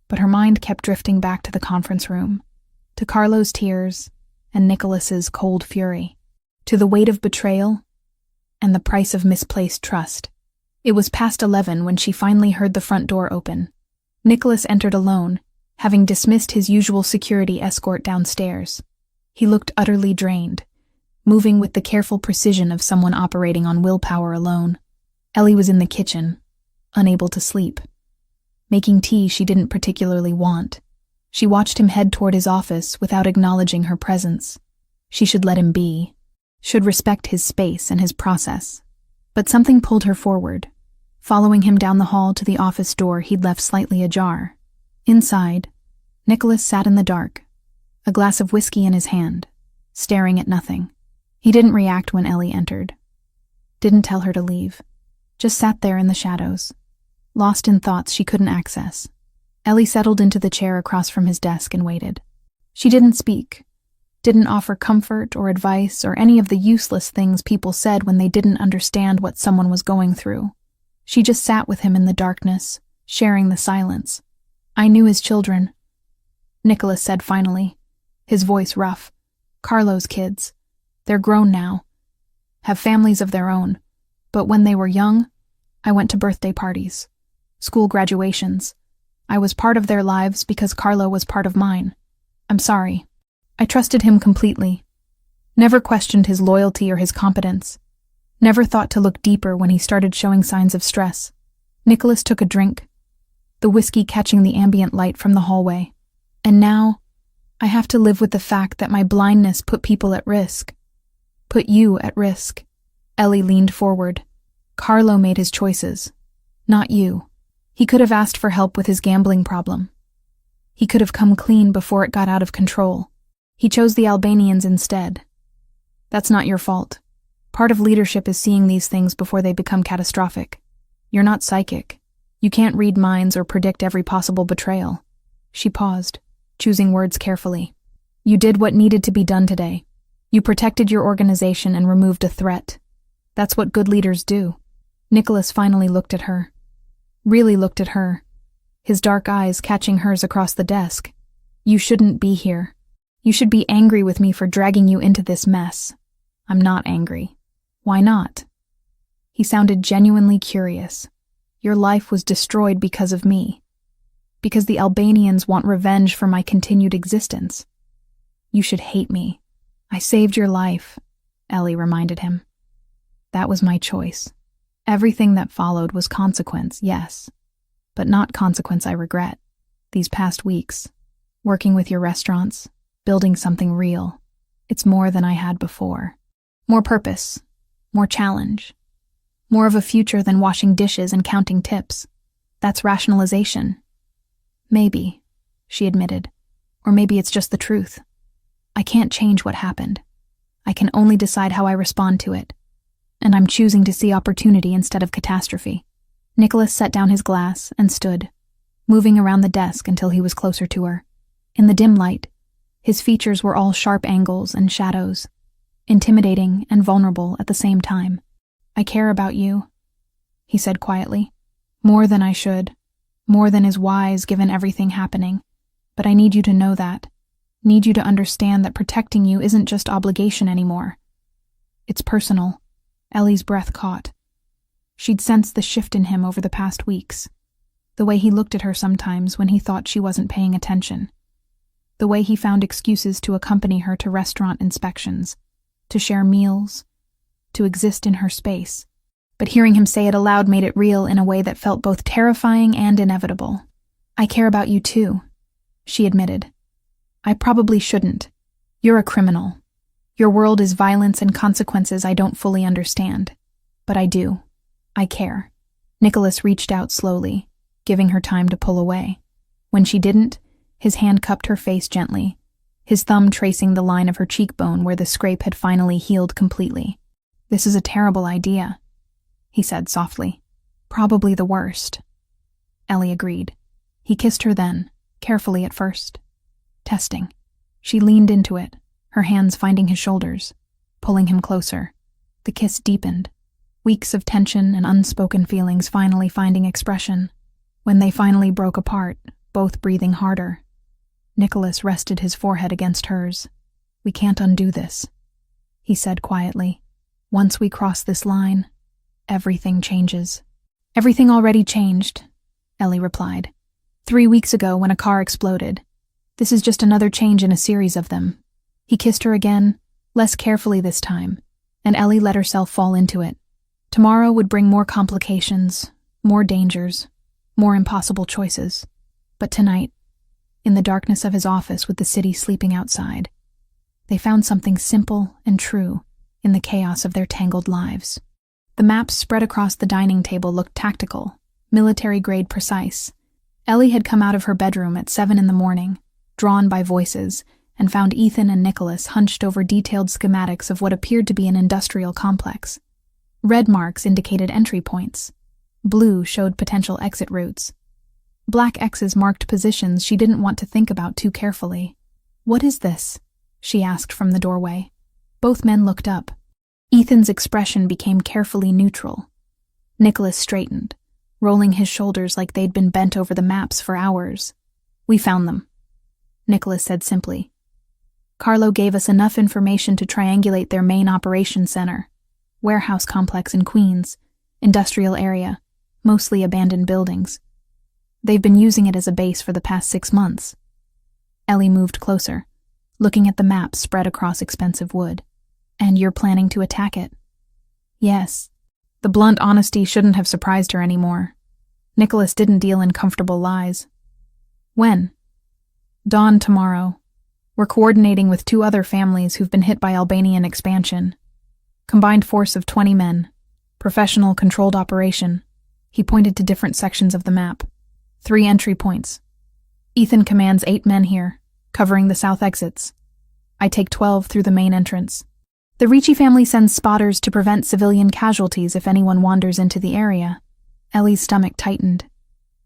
but her mind kept drifting back to the conference room, to Carlo's tears and Nicholas's cold fury, to the weight of betrayal and the price of misplaced trust. It was past 11 when she finally heard the front door open. Nicholas entered alone, having dismissed his usual security escort downstairs. He looked utterly drained, moving with the careful precision of someone operating on willpower alone. Ellie was in the kitchen, unable to sleep, making tea she didn't particularly want. She watched him head toward his office without acknowledging her presence. She should let him be, should respect his space and his process. But something pulled her forward, following him down the hall to the office door he'd left slightly ajar. Inside, Nicholas sat in the dark, a glass of whiskey in his hand, staring at nothing. He didn't react when Ellie entered. Didn't tell her to leave. Just sat there in the shadows, lost in thoughts she couldn't access. Ellie settled into the chair across from his desk and waited. She didn't speak, didn't offer comfort or advice or any of the useless things people said when they didn't understand what someone was going through. She just sat with him in the darkness, sharing the silence. "I knew his children," Nicholas said finally, his voice rough. "Carlo's kids. They're grown now, have families of their own. But when they were young, I went to birthday parties, school graduations. I was part of their lives because Carlo was part of mine. I'm sorry. I trusted him completely. Never questioned his loyalty or his competence. Never thought to look deeper when he started showing signs of stress." Nicholas took a drink, the whiskey catching the ambient light from the hallway. "And now, I have to live with the fact that my blindness put people at risk. Put you at risk." Ellie leaned forward. "Carlo made his choices, not you. He could have asked for help with his gambling problem. He could have come clean before it got out of control. He chose the Albanians instead. That's not your fault. Part of leadership is seeing these things before they become catastrophic. You're not psychic. You can't read minds or predict every possible betrayal." She paused, choosing words carefully. "You did what needed to be done today. You protected your organization and removed a threat. That's what good leaders do." Nicholas finally looked at her. Really looked at her, his dark eyes catching hers across the desk. "You shouldn't be here. You should be angry with me for dragging you into this mess." "I'm not angry." "Why not?" He sounded genuinely curious. "Your life was destroyed because of me. Because the Albanians want revenge for my continued existence. You should hate me. I saved your life," Ellie reminded him. "That was my choice. Everything that followed was consequence, yes. but not consequence I regret. These past weeks, working with your restaurants, building something real, it's more than I had before. More purpose, more challenge, more of a future than washing dishes and counting tips. That's rationalization. Maybe, she admitted, or maybe it's just the truth. I can't change what happened. I can only decide how I respond to it. And I'm choosing to see opportunity instead of catastrophe. Nicholas set down his glass and stood, moving around the desk until he was closer to her. In the dim light, his features were all sharp angles and shadows, intimidating and vulnerable at the same time. I care about you, he said quietly. More than I should, more than is wise given everything happening. But I need you to know that. Need you to understand that protecting you isn't just obligation anymore. It's personal. Ellie's breath caught. She'd sensed the shift in him over the past weeks. The way he looked at her sometimes when he thought she wasn't paying attention. The way he found excuses to accompany her to restaurant inspections, to share meals, to exist in her space. But hearing him say it aloud made it real in a way that felt both terrifying and inevitable. I care about you too, she admitted. I probably shouldn't. You're a criminal. Your world is violence and consequences I don't fully understand. But I do. I care. Nicholas reached out slowly, giving her time to pull away. When she didn't, his hand cupped her face gently, his thumb tracing the line of her cheekbone where the scrape had finally healed completely. This is a terrible idea, he said softly. Probably the worst. Ellie agreed. He kissed her then, carefully at first. Testing. She leaned into it, her hands finding his shoulders, pulling him closer. The kiss deepened, weeks of tension and unspoken feelings finally finding expression. When they finally broke apart, both breathing harder, Nicholas rested his forehead against hers. We can't undo this, he said quietly. Once we cross this line, everything changes. Everything already changed, Ellie replied. 3 weeks ago when a car exploded. This is just another change in a series of them. He kissed her again, less carefully this time, and Ellie let herself fall into it. Tomorrow would bring more complications, more dangers, more impossible choices. But tonight, in the darkness of his office with the city sleeping outside, they found something simple and true in the chaos of their tangled lives. The maps spread across the dining table looked tactical, military-grade precise. Ellie had come out of her bedroom at 7 a.m, drawn by voices, and found Ethan and Nicholas hunched over detailed schematics of what appeared to be an industrial complex. Red marks indicated entry points. Blue showed potential exit routes. Black X's marked positions she didn't want to think about too carefully. What is this? She asked from the doorway. Both men looked up. Ethan's expression became carefully neutral. Nicholas straightened, rolling his shoulders like they'd been bent over the maps for hours. We found them, Nicholas said simply. Carlo gave us enough information to triangulate their main operations center. Warehouse complex in Queens, industrial area, mostly abandoned buildings. They've been using it as a base for the past 6 months. Ellie moved closer, looking at the map spread across expensive wood. And you're planning to attack it? Yes. The blunt honesty shouldn't have surprised her anymore. Nicholas didn't deal in comfortable lies. When? Dawn tomorrow. We're coordinating with 2 other families who've been hit by Albanian expansion. Combined force of 20 men. Professional controlled operation. He pointed to different sections of the map. 3 entry points. Ethan commands 8 men here, covering the south exits. I take 12 through the main entrance. The Ricci family sends spotters to prevent civilian casualties if anyone wanders into the area. Ellie's stomach tightened.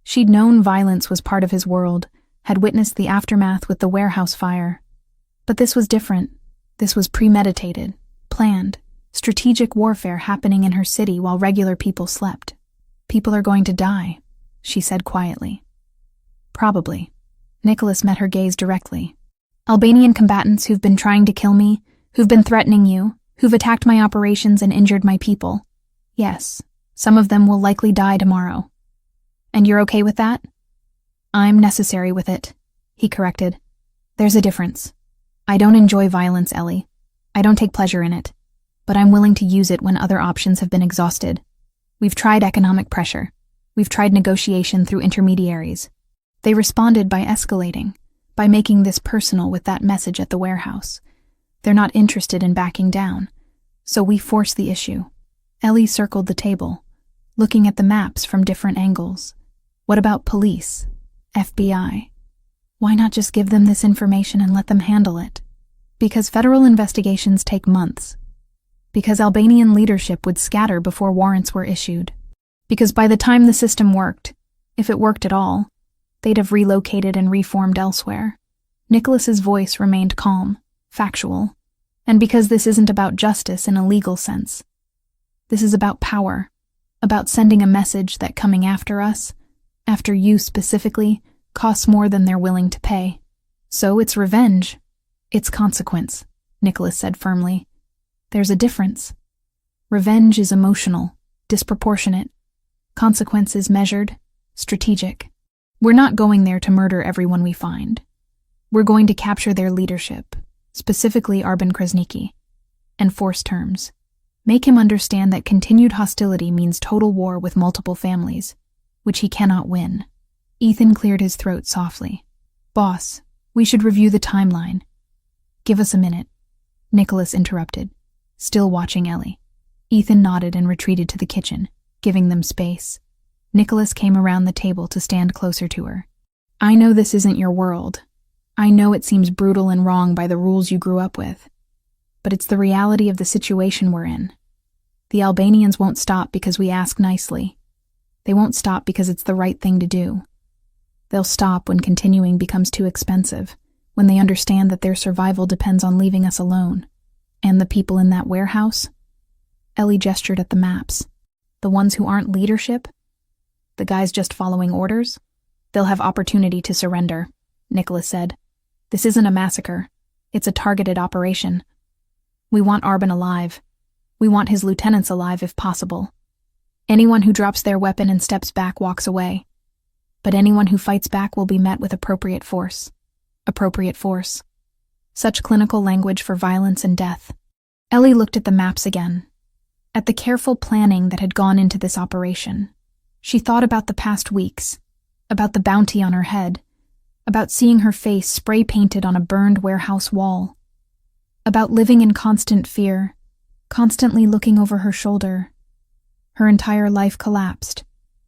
She'd known violence was part of his world, had witnessed the aftermath with the warehouse fire. But this was different. This was premeditated, planned, strategic warfare happening in her city while regular people slept. People are going to die, she said quietly. Probably. Nicholas met her gaze directly. Albanian combatants who've been trying to kill me, who've been threatening you, who've attacked my operations and injured my people. Yes, some of them will likely die tomorrow. And you're okay with that? I'm necessary with it, he corrected. There's a difference. I don't enjoy violence, Ellie. I don't take pleasure in it. But I'm willing to use it when other options have been exhausted. We've tried economic pressure. We've tried negotiation through intermediaries. They responded by escalating, by making this personal with that message at the warehouse. They're not interested in backing down, so we force the issue. Ellie circled the table, looking at the maps from different angles. What about police? FBI? Why not just give them this information and let them handle it? Because federal investigations take months. Because Albanian leadership would scatter before warrants were issued. Because by the time the system worked, if it worked at all, they'd have relocated and reformed elsewhere. Nicholas's voice remained calm, factual, and because this isn't about justice in a legal sense. This is about power, about sending a message that coming after us, after you specifically, costs more than they're willing to pay. So it's revenge. It's consequence, Nicholas said firmly. There's a difference. Revenge is emotional, disproportionate. Consequence is measured, strategic. We're not going there to murder everyone we find. We're going to capture their leadership, specifically Arben Krasniki, and force terms. Make him understand that continued hostility means total war with multiple families, which he cannot win. Ethan cleared his throat softly. Boss, we should review the timeline. Give us a minute, Nicholas interrupted, still watching Ellie. Ethan nodded and retreated to the kitchen, giving them space. Nicholas came around the table to stand closer to her. I know this isn't your world. I know it seems brutal and wrong by the rules you grew up with. But it's the reality of the situation we're in. The Albanians won't stop because we ask nicely. They won't stop because it's the right thing to do. They'll stop when continuing becomes too expensive, when they understand that their survival depends on leaving us alone. And the people in that warehouse? Ellie gestured at the maps. The ones who aren't leadership? The guys just following orders? They'll have opportunity to surrender, Nicholas said. This isn't a massacre. It's a targeted operation. We want Arben alive. We want his lieutenants alive if possible. Anyone who drops their weapon and steps back walks away. But anyone who fights back will be met with appropriate force. Appropriate force. Such clinical language for violence and death. Ellie looked at the maps again, at the careful planning that had gone into this operation. She thought about the past weeks, about the bounty on her head, about seeing her face spray-painted on a burned warehouse wall, about living in constant fear, constantly looking over her shoulder. Her entire life collapsed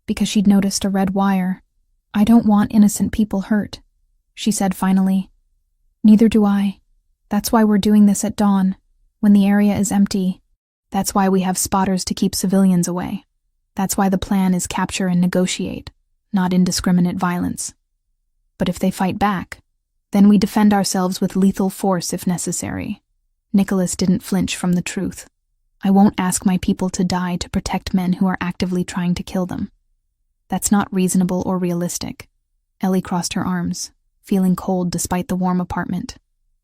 because she'd noticed a red wire. I don't want innocent people hurt, she said finally. Neither do I. That's why we're doing this at dawn, when the area is empty. That's why we have spotters to keep civilians away. That's why the plan is capture and negotiate, not indiscriminate violence. But if they fight back, then we defend ourselves with lethal force if necessary. Nicholas didn't flinch from the truth. I won't ask my people to die to protect men who are actively trying to kill them. That's not reasonable or realistic. Ellie crossed her arms, feeling cold despite the warm apartment.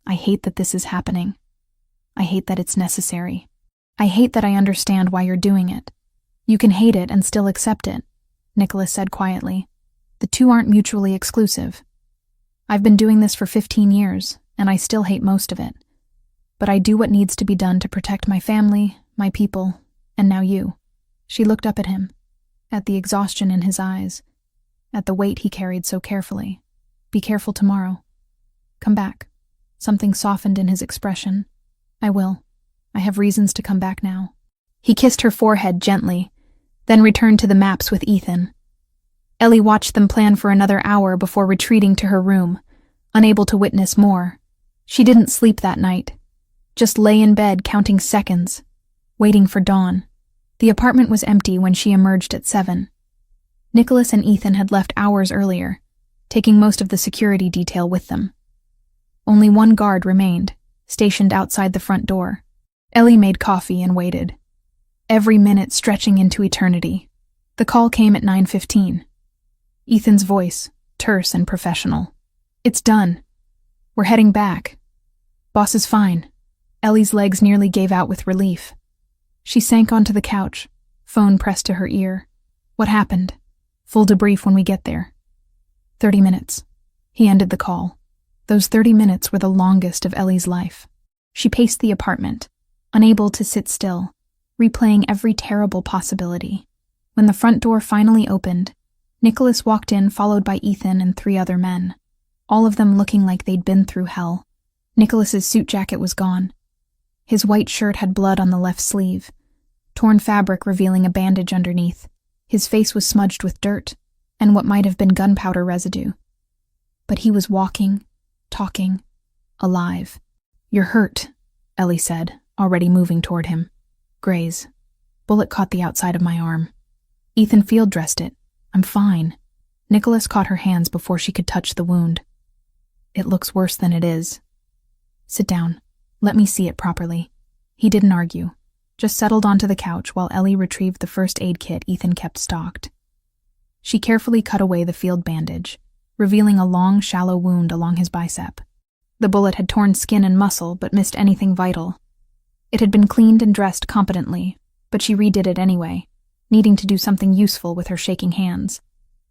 I hate that this is happening. I hate that it's necessary. I hate that I understand why you're doing it. You can hate it and still accept it, Nicholas said quietly. The two aren't mutually exclusive. I've been doing this for 15 years, and I still hate most of it. But I do what needs to be done to protect my family, my people, and now you. She looked up at him, at the exhaustion in his eyes, at the weight he carried so carefully. Be careful tomorrow. Come back. Something softened in his expression. I will. I have reasons to come back now. He kissed her forehead gently, then returned to the maps with Ethan. Ellie watched them plan for another hour before retreating to her room, unable to witness more. She didn't sleep that night, just lay in bed counting seconds, waiting for dawn. The apartment was empty when she emerged at 7. Nicholas and Ethan had left hours earlier, taking most of the security detail with them. Only one guard remained, stationed outside the front door. Ellie made coffee and waited, every minute stretching into eternity. The call came at 9:15. Ethan's voice, terse and professional. It's done. We're heading back. Boss is fine. Ellie's legs nearly gave out with relief. She sank onto the couch, phone pressed to her ear. What happened? Full debrief when we get there. 30 minutes. He ended the call. Those 30 minutes were the longest of Ellie's life. She paced the apartment, unable to sit still, replaying every terrible possibility. When the front door finally opened, Nicholas walked in, followed by Ethan and 3 other men, all of them looking like they'd been through hell. Nicholas's suit jacket was gone. His white shirt had blood on the left sleeve, torn fabric revealing a bandage underneath. His face was smudged with dirt and what might have been gunpowder residue. But he was walking, talking, alive. "You're hurt," Ellie said, already moving toward him. "Graze. Bullet caught the outside of my arm." Ethan field dressed it. "I'm fine." Nicholas caught her hands before she could touch the wound. "It looks worse than it is." "Sit down. Let me see it properly." He didn't argue, just settled onto the couch while Ellie retrieved the first aid kit Ethan kept stocked. She carefully cut away the field bandage, revealing a long, shallow wound along his bicep. The bullet had torn skin and muscle but missed anything vital. It had been cleaned and dressed competently, but she redid it anyway, needing to do something useful with her shaking hands.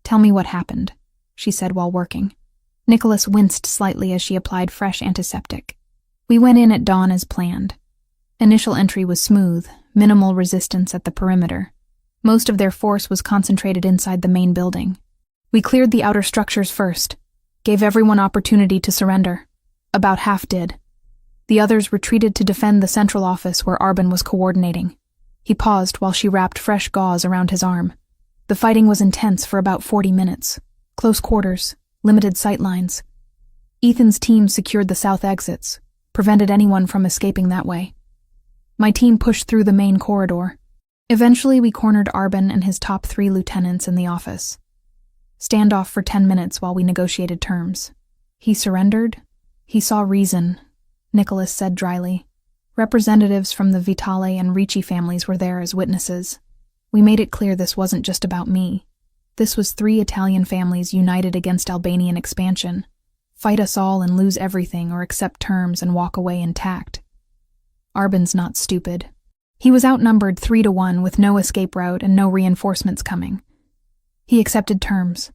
"Tell me what happened," she said while working. Nicholas winced slightly as she applied fresh antiseptic. "We went in at dawn as planned. Initial entry was smooth, minimal resistance at the perimeter. Most of their force was concentrated inside the main building. We cleared the outer structures first, gave everyone opportunity to surrender. About half did. The others retreated to defend the central office where Arbin was coordinating." He paused while she wrapped fresh gauze around his arm. "The fighting was intense for about 40 minutes. Close quarters, limited sightlines. Ethan's team secured the south exits, prevented anyone from escaping that way. My team pushed through the main corridor. Eventually we cornered Arbin and his top 3 lieutenants in the office. Standoff for 10 minutes while we negotiated terms. He surrendered. He saw reason," Nicholas said dryly. "Representatives from the Vitale and Ricci families were there as witnesses. We made it clear this wasn't just about me. This was 3 Italian families united against Albanian expansion. Fight us all and lose everything or accept terms and walk away intact. Arbin's not stupid. He was outnumbered 3-1 with no escape route and no reinforcements coming. He accepted terms."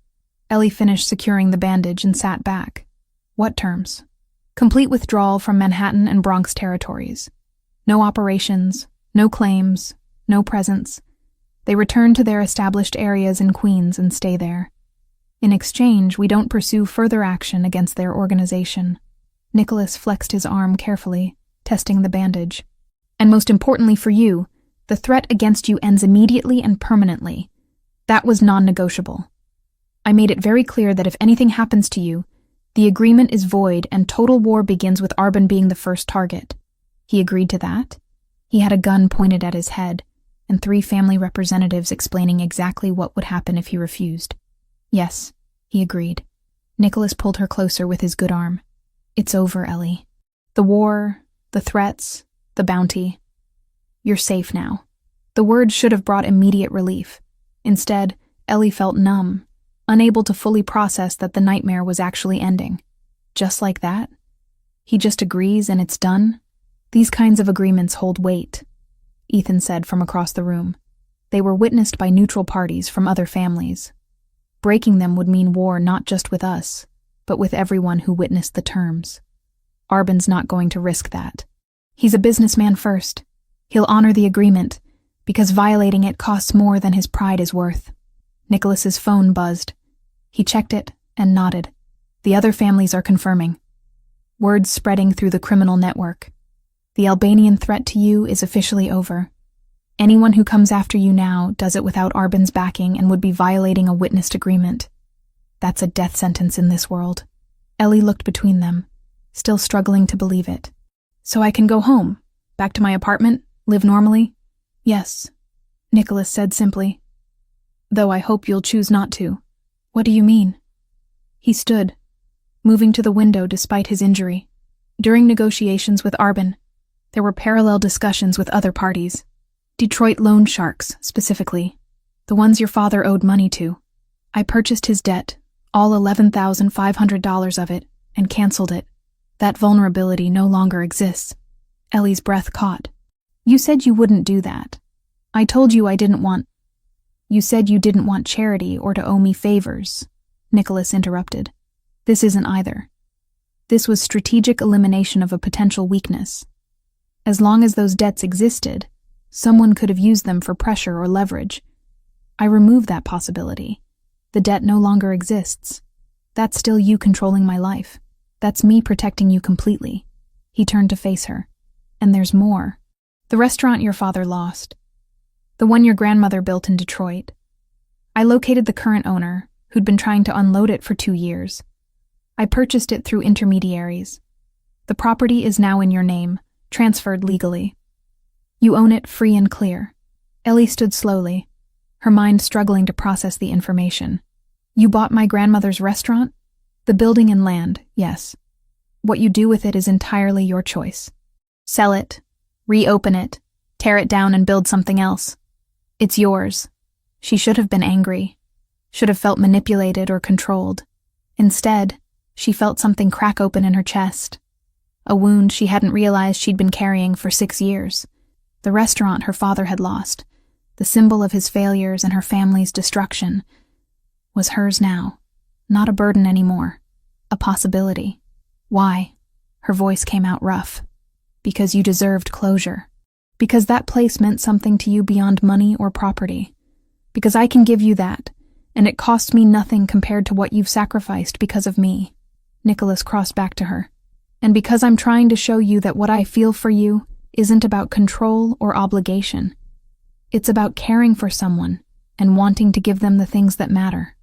Ellie finished securing the bandage and sat back. "What terms?" "Complete withdrawal from Manhattan and Bronx territories. No operations, no claims, no presence. They return to their established areas in Queens and stay there. In exchange, we don't pursue further action against their organization." Nicholas flexed his arm carefully, testing the bandage. "And most importantly for you, the threat against you ends immediately and permanently. That was non-negotiable. I made it very clear that if anything happens to you, the agreement is void and total war begins with Arbin being the first target." He agreed to that. He had a gun pointed at his head, and 3 family representatives explaining exactly what would happen if he refused. "Yes," he agreed. Nicholas pulled her closer with his good arm. "It's over, Ellie. The war, the threats, the bounty. You're safe now." The words should have brought immediate relief. Instead, Ellie felt numb, unable to fully process that the nightmare was actually ending. Just like that? He just agrees and it's done? These kinds of agreements hold weight, Ethan said from across the room. They were witnessed by neutral parties from other families. Breaking them would mean war not just with us, but with everyone who witnessed the terms. Arbin's not going to risk that. He's a businessman first. He'll honor the agreement, because violating it costs more than his pride is worth. Nicholas's phone buzzed. He checked it and nodded. The other families are confirming. Words spreading through the criminal network. The Albanian threat to you is officially over. Anyone who comes after you now does it without Arbin's backing and would be violating a witnessed agreement. That's a death sentence in this world. Ellie looked between them, still struggling to believe it. So I can go home, back to my apartment, live normally? Yes, Nicholas said simply. Though I hope you'll choose not to. What do you mean? He stood, moving to the window despite his injury. During negotiations with Arbin, there were parallel discussions with other parties. Detroit loan sharks, specifically. The ones your father owed money to. I purchased his debt, all $11,500 of it, and canceled it. That vulnerability no longer exists. Ellie's breath caught. You said you wouldn't do that. I told you I didn't want... You said you didn't want charity or to owe me favors, Nicholas interrupted. This isn't either. This was strategic elimination of a potential weakness. As long as those debts existed, someone could have used them for pressure or leverage. I removed that possibility. The debt no longer exists. That's still you controlling my life. That's me protecting you completely. He turned to face her. And there's more. The restaurant your father lost. The one your grandmother built in Detroit. I located the current owner, who'd been trying to unload it for 2 years. I purchased it through intermediaries. The property is now in your name, transferred legally. You own it free and clear. Ellie stood slowly, her mind struggling to process the information. You bought my grandmother's restaurant? The building and land, yes. What you do with it is entirely your choice. Sell it, reopen it, tear it down and build something else. It's yours. She should have been angry, should have felt manipulated or controlled. Instead, she felt something crack open in her chest. A wound she hadn't realized she'd been carrying for 6 years. The restaurant her father had lost, the symbol of his failures and her family's destruction, was hers now. Not a burden anymore. A possibility. Why? Her voice came out rough. Because you deserved closure. Because that place meant something to you beyond money or property. Because I can give you that, and it costs me nothing compared to what you've sacrificed because of me. Nicholas crossed back to her. And because I'm trying to show you that what I feel for you isn't about control or obligation. It's about caring for someone and wanting to give them the things that matter.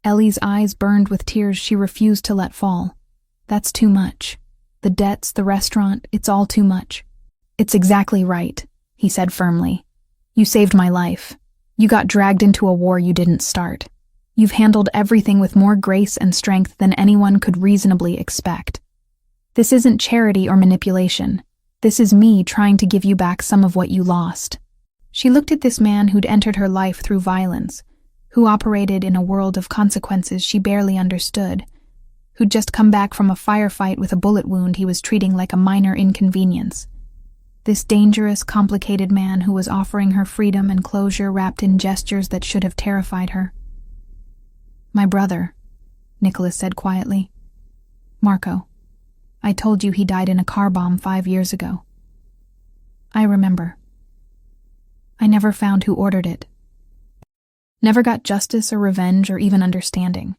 Ellie's eyes burned with tears she refused to let fall. That's too much. The debts, the restaurant, it's all too much. It's exactly right, he said firmly. You saved my life. You got dragged into a war you didn't start. You've handled everything with more grace and strength than anyone could reasonably expect. This isn't charity or manipulation. This is me trying to give you back some of what you lost. She looked at this man who'd entered her life through violence, who operated in a world of consequences she barely understood, who'd just come back from a firefight with a bullet wound he was treating like a minor inconvenience. This dangerous, complicated man who was offering her freedom and closure wrapped in gestures that should have terrified her. My brother, Nicholas said quietly. Marco. I told you he died in a car bomb 5 years ago. I remember. I never found who ordered it. Never got justice or revenge or even understanding.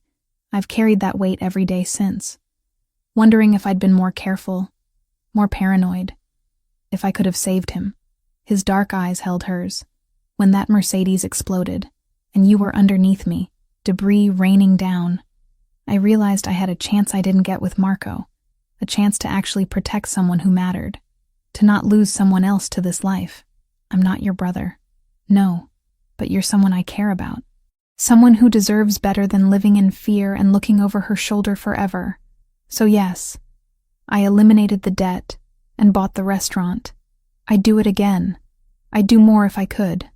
I've carried that weight every day since, wondering if I'd been more careful, more paranoid, if I could have saved him. His dark eyes held hers. When that Mercedes exploded, and you were underneath me, debris raining down, I realized I had a chance I didn't get with Marco, a chance to actually protect someone who mattered, to not lose someone else to this life. I'm not your brother. No, but you're someone I care about. Someone who deserves better than living in fear and looking over her shoulder forever. So yes, I eliminated the debt and bought the restaurant. I'd do it again. I'd do more if I could.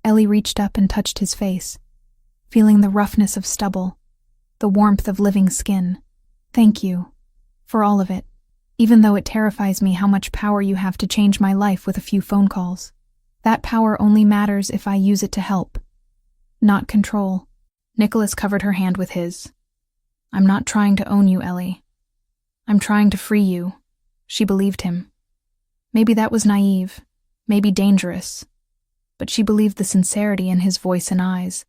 Ellie reached up and touched his face, feeling the roughness of stubble, the warmth of living skin. Thank you. For all of it, even though it terrifies me how much power you have to change my life with a few phone calls. That power only matters if I use it to help, not control. Nicholas covered her hand with his. I'm not trying to own you, Ellie. I'm trying to free you. She believed him. Maybe that was naive, maybe dangerous, but she believed the sincerity in his voice and eyes.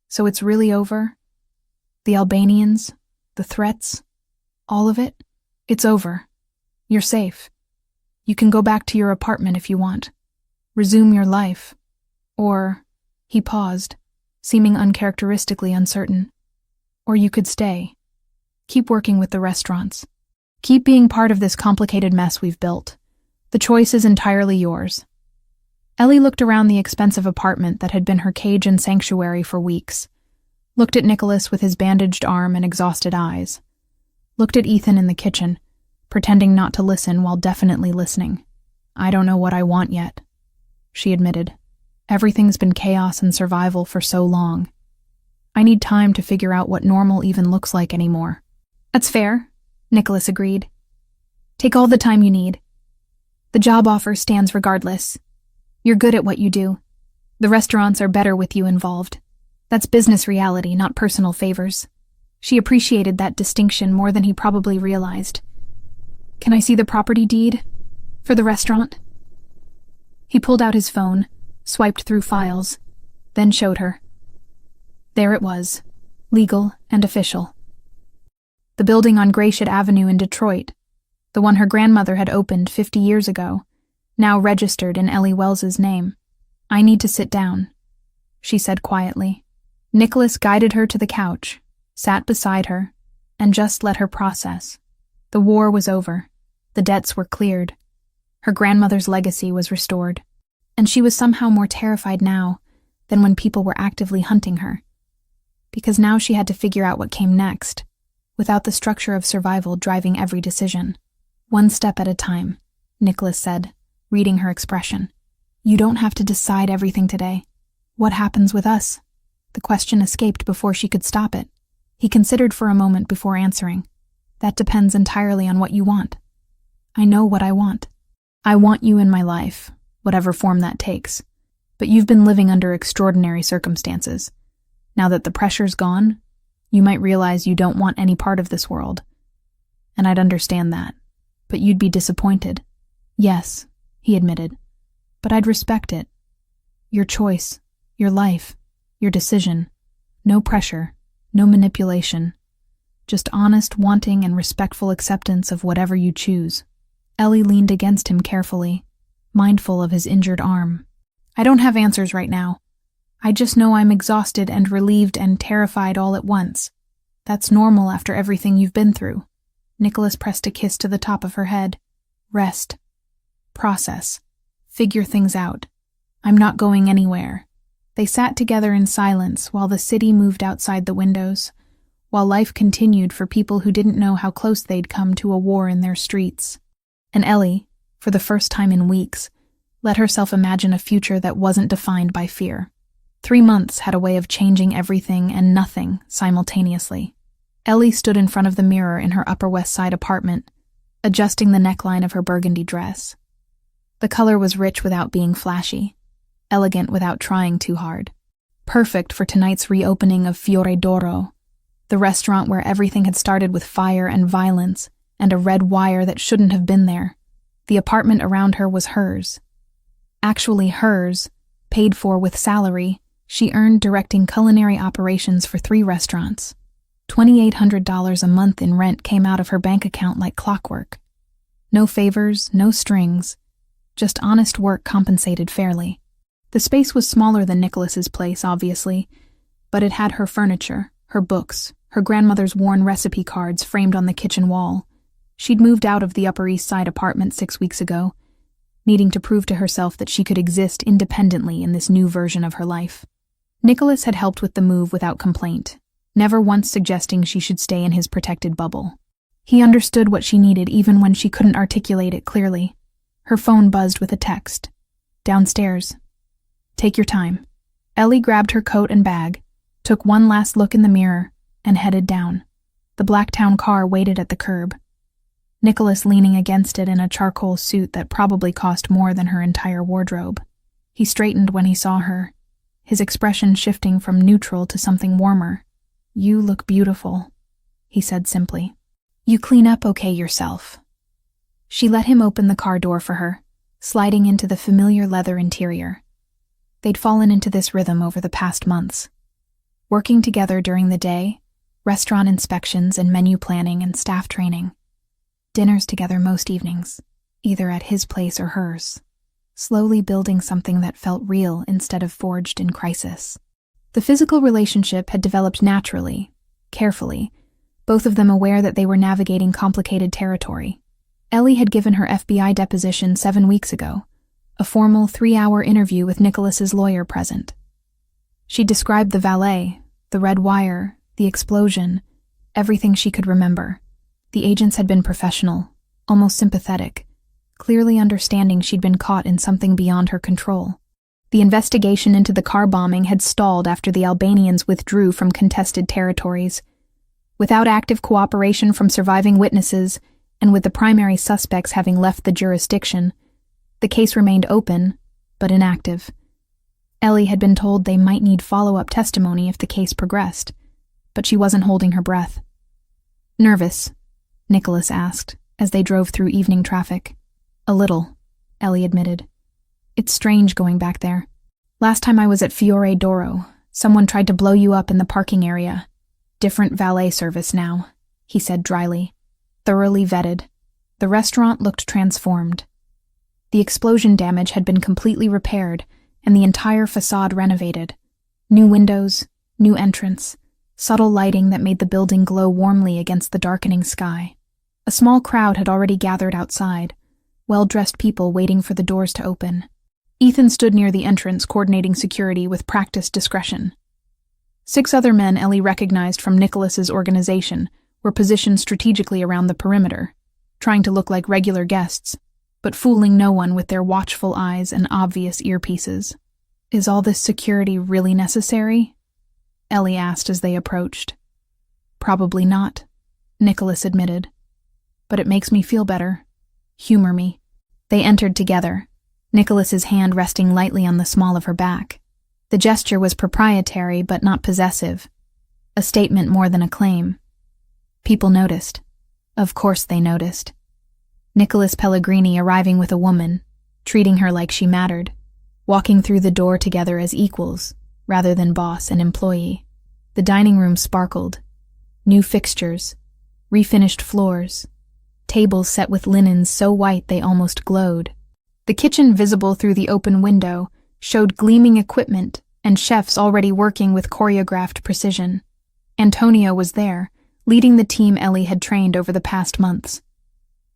So it's really over? The Albanians, the threats, all of it? It's over. You're safe. You can go back to your apartment if you want. Resume your life. Or, he paused, seeming uncharacteristically uncertain. Or you could stay. Keep working with the restaurants. Keep being part of this complicated mess we've built. The choice is entirely yours. Ellie looked around the expensive apartment that had been her cage and sanctuary for weeks. Looked at Nicholas with his bandaged arm and exhausted eyes. Looked at Ethan in the kitchen, pretending not to listen while definitely listening. I don't know what I want yet, she admitted. Everything's been chaos and survival for so long. I need time to figure out what normal even looks like anymore. That's fair, Nicholas agreed. Take all the time you need. The job offer stands regardless. You're good at what you do. The restaurants are better with you involved. That's business reality, not personal favors. She appreciated that distinction more than he probably realized. Can I see the property deed? For the restaurant? He pulled out his phone, swiped through files, then showed her. There it was. legal and official. The building on Gratiot Avenue in Detroit, the one her grandmother had opened 50 years ago, now registered in Ellie Wells's name. "I need to sit down," she said quietly. Nicholas guided her to the couch, sat beside her, and just let her process. The war was over. The debts were cleared. Her grandmother's legacy was restored. And she was somehow more terrified now than when people were actively hunting her. Because now she had to figure out what came next, without the structure of survival driving every decision. "One step at a time," Nicholas said, reading her expression. "You don't have to decide everything today. What happens with us?" The question escaped before she could stop it. He considered for a moment before answering. "That depends entirely on what you want." "I know what I want. I want you in my life, whatever form that takes. But you've been living under extraordinary circumstances. Now that the pressure's gone, you might realize you don't want any part of this world. And I'd understand that. But you'd be disappointed." "Yes," he admitted. "But I'd respect it. Your choice, your life, your decision. No pressure, no manipulation. Just honest wanting and respectful acceptance of whatever you choose." Ellie leaned against him carefully, mindful of his injured arm. "I don't have answers right now. I just know I'm exhausted and relieved and terrified all at once. That's normal after everything you've been through." Nicholas pressed a kiss to the top of her head. "Rest. Process. Figure things out. I'm not going anywhere." They sat together in silence while the city moved outside the windows, while life continued for people who didn't know how close they'd come to a war in their streets. And Ellie, for the first time in weeks, let herself imagine a future that wasn't defined by fear. 3 months had a way of changing everything and nothing simultaneously. Ellie stood in front of the mirror in her Upper West Side apartment, adjusting the neckline of her burgundy dress. The color was rich without being flashy, elegant without trying too hard. Perfect for tonight's reopening of Fiore d'Oro, the restaurant where everything had started with fire and violence and a red wire that shouldn't have been there. The apartment around her was hers. Actually hers, paid for with salary, she earned directing culinary operations for 3 restaurants. $2,800 a month in rent came out of her bank account like clockwork. No favors, no strings, just honest work compensated fairly. The space was smaller than Nicholas's place, obviously, but it had her furniture, her books, her grandmother's worn recipe cards framed on the kitchen wall. She'd moved out of the Upper East Side apartment 6 weeks ago, needing to prove to herself that she could exist independently in this new version of her life. Nicholas had helped with the move without complaint, never once suggesting she should stay in his protected bubble. He understood what she needed even when she couldn't articulate it clearly. Her phone buzzed with a text. "Downstairs. Take your time." Ellie grabbed her coat and bag, took one last look in the mirror, and headed down. The Blacktown car waited at the curb, Nicholas leaning against it in a charcoal suit that probably cost more than her entire wardrobe. He straightened when he saw her, his expression shifting from neutral to something warmer. "You look beautiful," he said simply. "You clean up okay yourself." She let him open the car door for her, sliding into the familiar leather interior. They'd fallen into this rhythm over the past months, working together during the day, restaurant inspections and menu planning and staff training. Dinners together most evenings, either at his place or hers, slowly building something that felt real instead of forged in crisis. The physical relationship had developed naturally, carefully, both of them aware that they were navigating complicated territory. Ellie had given her FBI deposition 7 weeks ago, a formal 3-hour interview with Nicholas's lawyer present. She described the valet, the red wire, the explosion, everything she could remember. The agents had been professional, almost sympathetic, clearly understanding she'd been caught in something beyond her control. The investigation into the car bombing had stalled after the Albanians withdrew from contested territories. Without active cooperation from surviving witnesses, and with the primary suspects having left the jurisdiction, the case remained open, but inactive. Ellie had been told they might need follow-up testimony if the case progressed, but she wasn't holding her breath. "Nervous?" Nicholas asked, as they drove through evening traffic. "A little," Ellie admitted. "It's strange going back there. Last time I was at Fiore d'Oro, someone tried to blow you up in the parking area. Different valet service now, he said dryly. Thoroughly vetted. The restaurant looked transformed. The explosion damage had been completely repaired and the entire facade renovated. New windows, new entrance, subtle lighting that made the building glow warmly against the darkening sky. A small crowd had already gathered outside, well-dressed people waiting for the doors to open. Ethan stood near the entrance, coordinating security with practiced discretion. 6 other men Ellie recognized from Nicholas's organization were positioned strategically around the perimeter, trying to look like regular guests, but fooling no one with their watchful eyes and obvious earpieces. Is all this security really necessary? Ellie asked as they approached. Probably not, Nicholas admitted. But it makes me feel better. Humor me. They entered together, Nicholas's hand resting lightly on the small of her back. The gesture was proprietary but not possessive, a statement more than a claim. People noticed. Of course they noticed. Nicholas Pellegrini arriving with a woman, treating her like she mattered, walking through the door together as equals, rather than boss and employee. The dining room sparkled. New fixtures, refinished floors, tables set with linens so white they almost glowed. The kitchen, visible through the open window, showed gleaming equipment and chefs already working with choreographed precision. Antonio was there, leading the team Ellie had trained over the past months.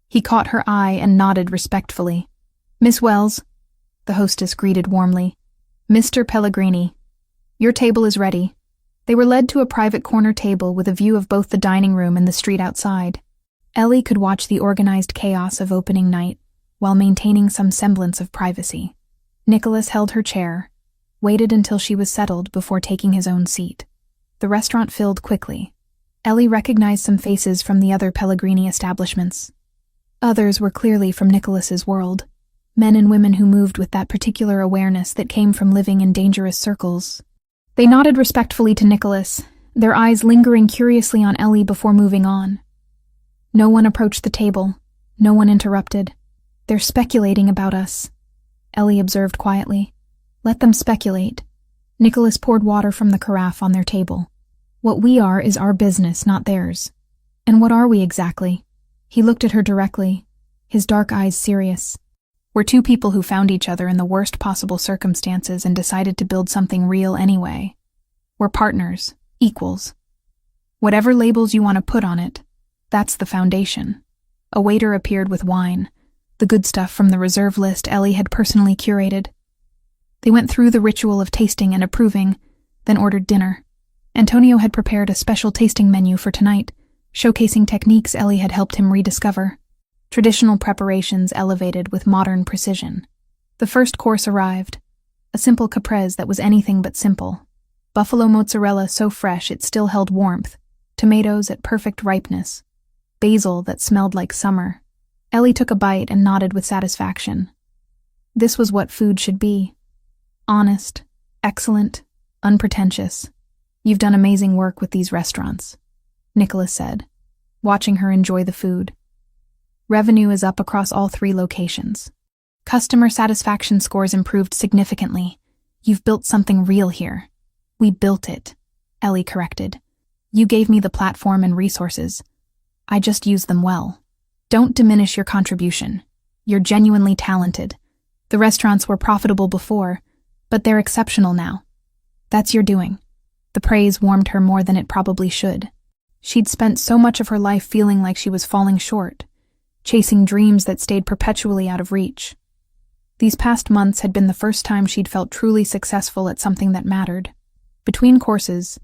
He caught her eye and nodded respectfully. "Miss Wells," the hostess greeted warmly. "Mr. Pellegrini, your table is ready." They were led to a private corner table with a view of both the dining room and the street outside. Ellie could watch the organized chaos of opening night while maintaining some semblance of privacy. Nicholas held her chair, waited until she was settled before taking his own seat. The restaurant filled quickly. Ellie recognized some faces from the other Pellegrini establishments. Others were clearly from Nicholas's world, men and women who moved with that particular awareness that came from living in dangerous circles. They nodded respectfully to Nicholas, their eyes lingering curiously on Ellie before moving on. No one approached the table, no one interrupted. "They're speculating about us," Ellie observed quietly. "Let them speculate." Nicholas poured water from the carafe on their table. "What we are is our business, not theirs." "And what are we exactly?" He looked at her directly, his dark eyes serious. "We're 2 people who found each other in the worst possible circumstances and decided to build something real anyway. We're partners, equals. Whatever labels you want to put on it, that's the foundation." A waiter appeared with wine, the good stuff from the reserve list Ellie had personally curated. They went through the ritual of tasting and approving, then ordered dinner. Antonio had prepared a special tasting menu for tonight, showcasing techniques Ellie had helped him rediscover. Traditional preparations elevated with modern precision. The first course arrived, a simple caprese that was anything but simple. Buffalo mozzarella so fresh it still held warmth, tomatoes at perfect ripeness, basil that smelled like summer. Ellie took a bite and nodded with satisfaction. This was what food should be. Honest, excellent, unpretentious. "You've done amazing work with these restaurants," Nicholas said, watching her enjoy the food. "Revenue is up across all 3 locations. Customer satisfaction scores improved significantly. You've built something real here." "We built it," Ellie corrected. "You gave me the platform and resources. I just used them well. Don't diminish your contribution. You're genuinely talented. The restaurants were profitable before, but they're exceptional now. That's your doing." The praise warmed her more than it probably should. She'd spent so much of her life feeling like she was falling short, chasing dreams that stayed perpetually out of reach. These past months had been the first time she'd felt truly successful at something that mattered. Between courses,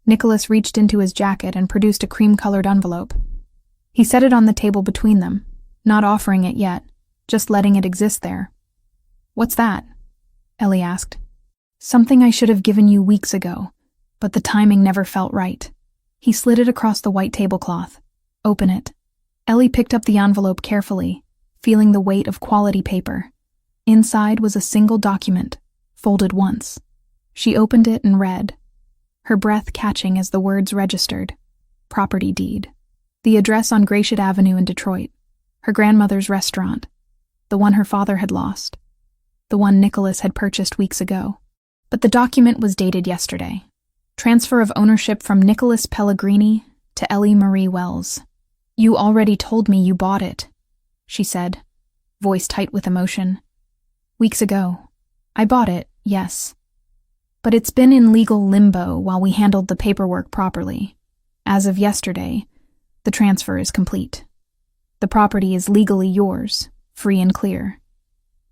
Nicholas reached into his jacket and produced a cream-colored envelope. He set it on the table between them, not offering it yet, just letting it exist there. "What's that?" Ellie asked. "Something I should have given you weeks ago, but the timing never felt right." He slid it across the white tablecloth. "Open it." Ellie picked up the envelope carefully, feeling the weight of quality paper. Inside was a single document, folded once. She opened it and read, her breath catching as the words registered. Property deed. The address on Gratiot Avenue in Detroit. Her grandmother's restaurant. The one her father had lost. The one Nicholas had purchased weeks ago. But the document was dated yesterday. Transfer of ownership from Nicholas Pellegrini to Ellie Marie Wells. You already told me you bought it, she said, voice tight with emotion. Weeks ago. I bought it, yes. But it's been in legal limbo while we handled the paperwork properly. As of yesterday, the transfer is complete. The property is legally yours, free and clear.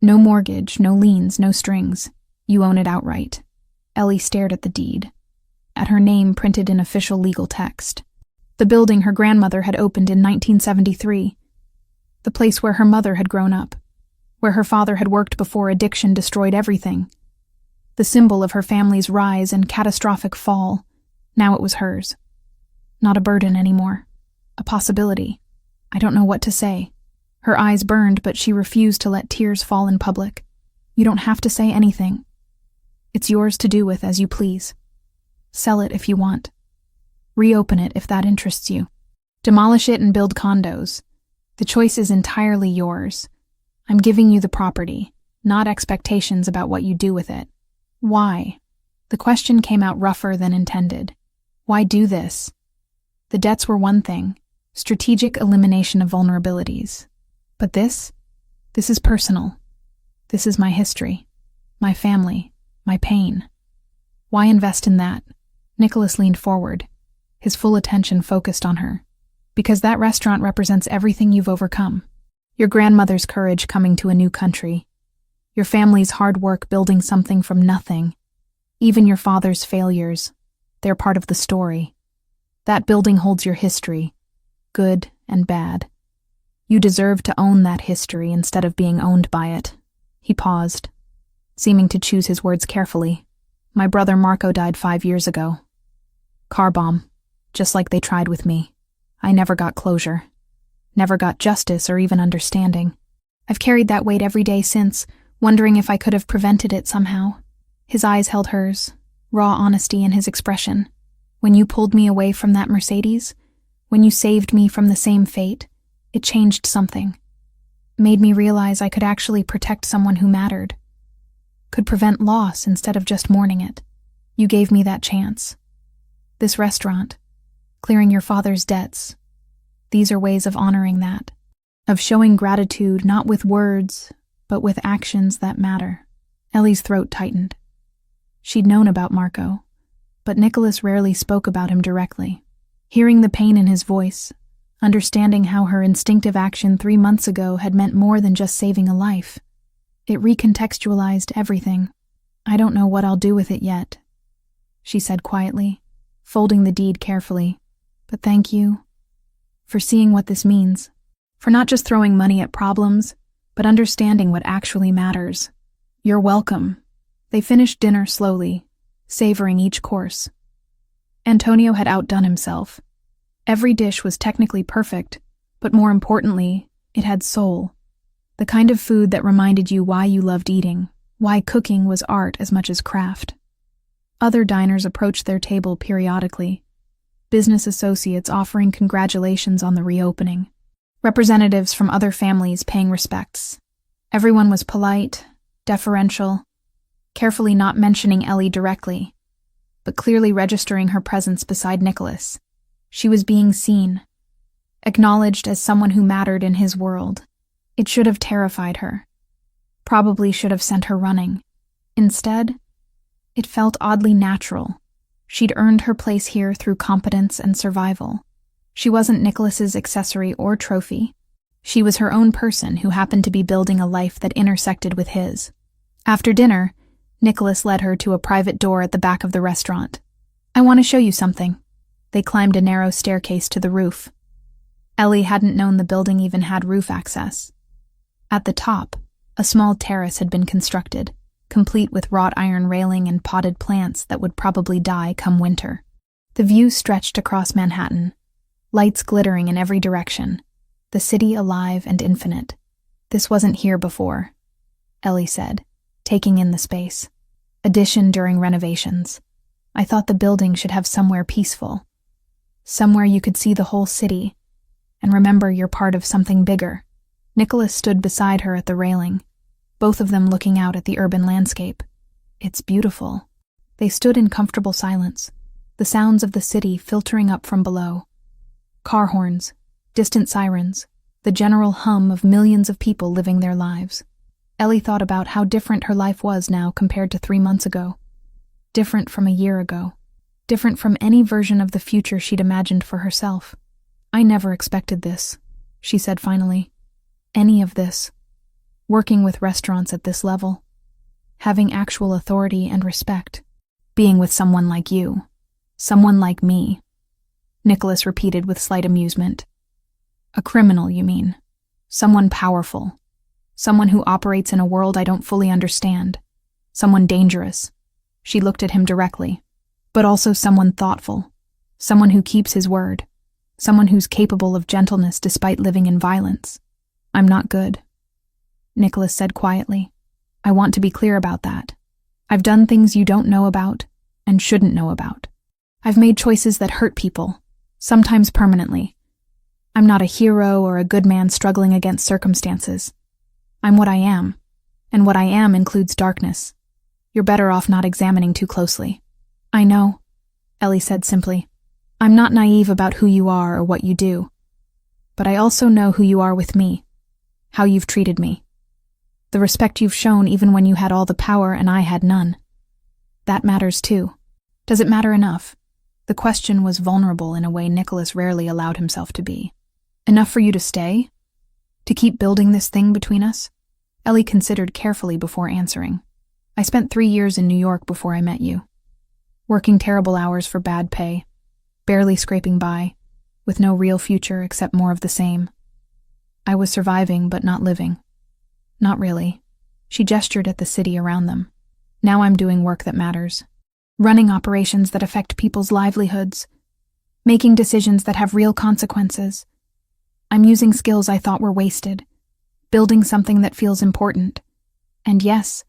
No mortgage, no liens, no strings. You own it outright. Ellie stared at the deed, at her name printed in official legal text. The building her grandmother had opened in 1973. The place where her mother had grown up, where her father had worked before addiction destroyed everything. The symbol of her family's rise and catastrophic fall. Now it was hers. Not a burden anymore. A possibility. I don't know what to say. Her eyes burned, but she refused to let tears fall in public. You don't have to say anything. It's yours to do with as you please. Sell it if you want. Reopen it if that interests you. Demolish it and build condos. The choice is entirely yours. I'm giving you the property, not expectations about what you do with it. Why? The question came out rougher than intended. Why do this? The debts were one thing, strategic elimination of vulnerabilities. But this is personal. This is my history, my family, my pain. Why invest in that? Nicholas leaned forward, his full attention focused on her. Because that restaurant represents everything you've overcome. Your grandmother's courage coming to a new country. Your family's hard work building something from nothing. Even your father's failures. They're part of the story. That building holds your history, good and bad. You deserve to own that history instead of being owned by it. He paused, seeming to choose his words carefully. My brother Marco died 5 years ago. Car bomb, just like they tried with me. I never got closure. Never got justice or even understanding. I've carried that weight every day since, wondering if I could have prevented it somehow. His eyes held hers, raw honesty in his expression. When you pulled me away from that Mercedes, when you saved me from the same fate, it changed something. Made me realize I could actually protect someone who mattered. Could prevent loss instead of just mourning it. You gave me that chance. This restaurant, clearing your father's debts. These are ways of honoring that, of showing gratitude not with words, but with actions that matter. Ellie's throat tightened. She'd known about Marco, but Nicholas rarely spoke about him directly. Hearing the pain in his voice, understanding how her instinctive action 3 months ago had meant more than just saving a life, it recontextualized everything. I don't know what I'll do with it yet, she said quietly, folding the deed carefully. But thank you for seeing what this means, for not just throwing money at problems, but understanding what actually matters. You're welcome. They finished dinner slowly, savoring each course. Antonio had outdone himself. Every dish was technically perfect, but more importantly, it had soul. The kind of food that reminded you why you loved eating, why cooking was art as much as craft. Other diners approached their table periodically, business associates offering congratulations on the reopening, representatives from other families paying respects. Everyone was polite, deferential, carefully not mentioning Ellie directly, but clearly registering her presence beside Nicholas. She was being seen, acknowledged as someone who mattered in his world. It should have terrified her. Probably should have sent her running. Instead, it felt oddly natural. She'd earned her place here through competence and survival. She wasn't Nicholas's accessory or trophy. She was her own person who happened to be building a life that intersected with his. After dinner, Nicholas led her to a private door at the back of the restaurant. I want to show you something. They climbed a narrow staircase to the roof. Ellie hadn't known the building even had roof access. At the top, a small terrace had been constructed, complete with wrought iron railing and potted plants that would probably die come winter. The view stretched across Manhattan, lights glittering in every direction, the city alive and infinite. This wasn't here before, Ellie said, taking in the space. Addition during renovations. I thought the building should have somewhere peaceful. Somewhere you could see the whole city, and remember you're part of something bigger. Nicholas stood beside her at the railing, both of them looking out at the urban landscape. It's beautiful. They stood in comfortable silence, the sounds of the city filtering up from below. Car horns, distant sirens, the general hum of millions of people living their lives. Ellie thought about how different her life was now compared to 3 months ago. Different from a year ago. Different from any version of the future she'd imagined for herself. "I never expected this," she said finally. "Any of this. Working with restaurants at this level. Having actual authority and respect. Being with someone like you. Someone like me," Nicholas repeated with slight amusement. "A criminal, you mean? Someone powerful. Someone who operates in a world I don't fully understand. Someone dangerous." She looked at him directly. "But also someone thoughtful. Someone who keeps his word. Someone who's capable of gentleness despite living in violence. I'm not good," Nicholas said quietly. "I want to be clear about that. I've done things you don't know about and shouldn't know about. I've made choices that hurt people, sometimes permanently. I'm not a hero or a good man struggling against circumstances. I'm what I am, and what I am includes darkness. You're better off not examining too closely." "I know," Ellie said simply. "I'm not naive about who you are or what you do. But I also know who you are with me, how you've treated me. The respect you've shown even when you had all the power and I had none. That matters too. Does it matter enough?" The question was vulnerable in a way Nicholas rarely allowed himself to be. "Enough for you to stay? To keep building this thing between us?" Ellie considered carefully before answering. "I spent 3 years in New York before I met you. Working terrible hours for bad pay, barely scraping by, with no real future except more of the same. I was surviving but not living. Not really." She gestured at the city around them. "Now I'm doing work that matters. Running operations that affect people's livelihoods. Making decisions that have real consequences. I'm using skills I thought were wasted. Building something that feels important. And yes,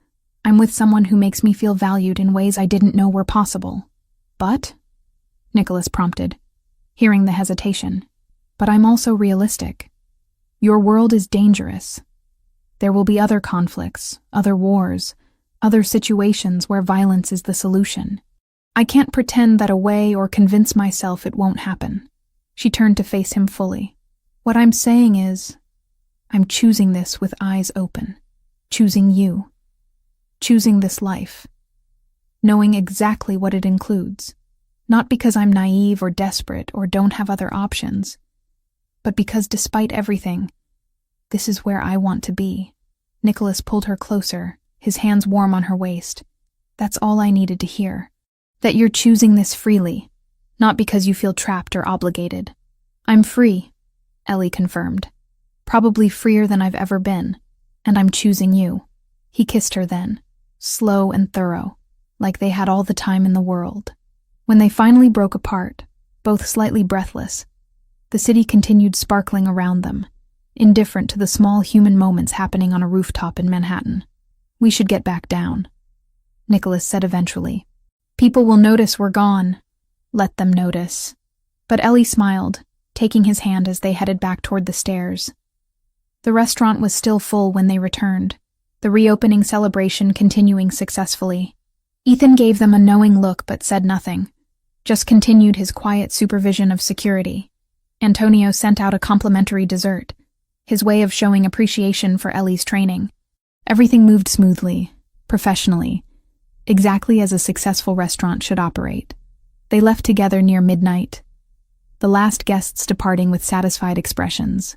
I'm with someone who makes me feel valued in ways I didn't know were possible. But," Nicholas prompted, hearing the hesitation, "but I'm also realistic. Your world is dangerous. There will be other conflicts, other wars, other situations where violence is the solution. I can't pretend that away or convince myself it won't happen." She turned to face him fully. "What I'm saying is, I'm choosing this with eyes open. Choosing you. Choosing this life. Knowing exactly what it includes. Not because I'm naive or desperate or don't have other options, but because despite everything, this is where I want to be." Nicholas pulled her closer, his hands warm on her waist. "That's all I needed to hear. That you're choosing this freely, not because you feel trapped or obligated." "I'm free," Ellie confirmed. "Probably freer than I've ever been. And I'm choosing you." He kissed her then, slow and thorough, like they had all the time in the world. When they finally broke apart, both slightly breathless, the city continued sparkling around them, indifferent to the small human moments happening on a rooftop in Manhattan. "We should get back down," Nicholas said eventually. "People will notice we're gone." "Let them notice." But Ellie smiled, taking his hand as they headed back toward the stairs. The restaurant was still full when they returned, the reopening celebration continuing successfully. Ethan gave them a knowing look but said nothing, just continued his quiet supervision of security. Antonio sent out a complimentary dessert, his way of showing appreciation for Ellie's training. Everything moved smoothly, professionally, exactly as a successful restaurant should operate. They left together near midnight, the last guests departing with satisfied expressions.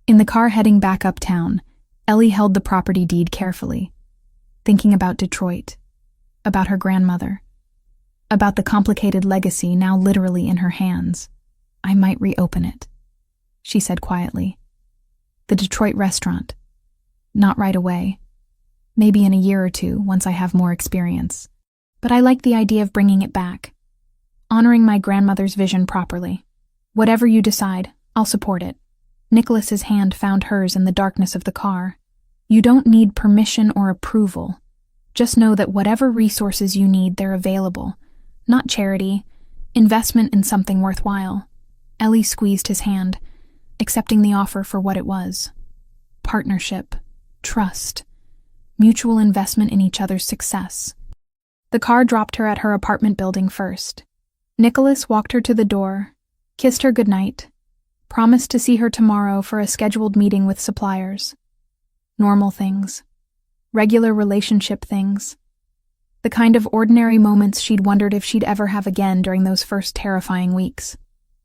In the car heading back uptown, Ellie held the property deed carefully, thinking about Detroit, about her grandmother, about the complicated legacy now literally in her hands. "I might reopen it," she said quietly. "The Detroit restaurant. Not right away. Maybe in a year or two, once I have more experience. But I like the idea of bringing it back. Honoring my grandmother's vision properly. Whatever you decide, I'll support it." Nicholas's hand found hers in the darkness of the car. "You don't need permission or approval. Just know that whatever resources you need, they're available. Not charity, investment in something worthwhile." Ellie squeezed his hand, accepting the offer for what it was. Partnership, trust, mutual investment in each other's success. The car dropped her at her apartment building first. Nicholas walked her to the door, kissed her goodnight, promised to see her tomorrow for a scheduled meeting with suppliers. Normal things. Regular relationship things. The kind of ordinary moments she'd wondered if she'd ever have again during those first terrifying weeks.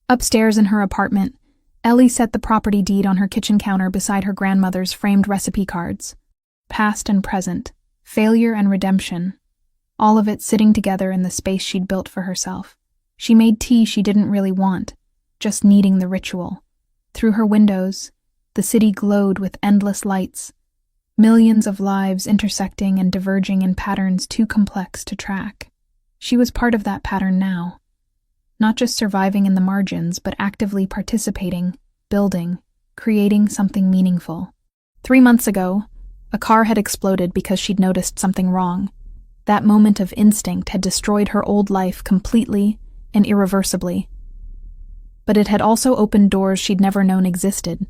Upstairs in her apartment, Ellie set the property deed on her kitchen counter beside her grandmother's framed recipe cards. Past and present, failure and redemption, all of it sitting together in the space she'd built for herself. She made tea she didn't really want, just needing the ritual. Through her windows, the city glowed with endless lights, millions of lives intersecting and diverging in patterns too complex to track. She was part of that pattern now. Not just surviving in the margins, but actively participating, building, creating something meaningful. 3 months ago, a car had exploded because she'd noticed something wrong. That moment of instinct had destroyed her old life completely and irreversibly. But it had also opened doors she'd never known existed,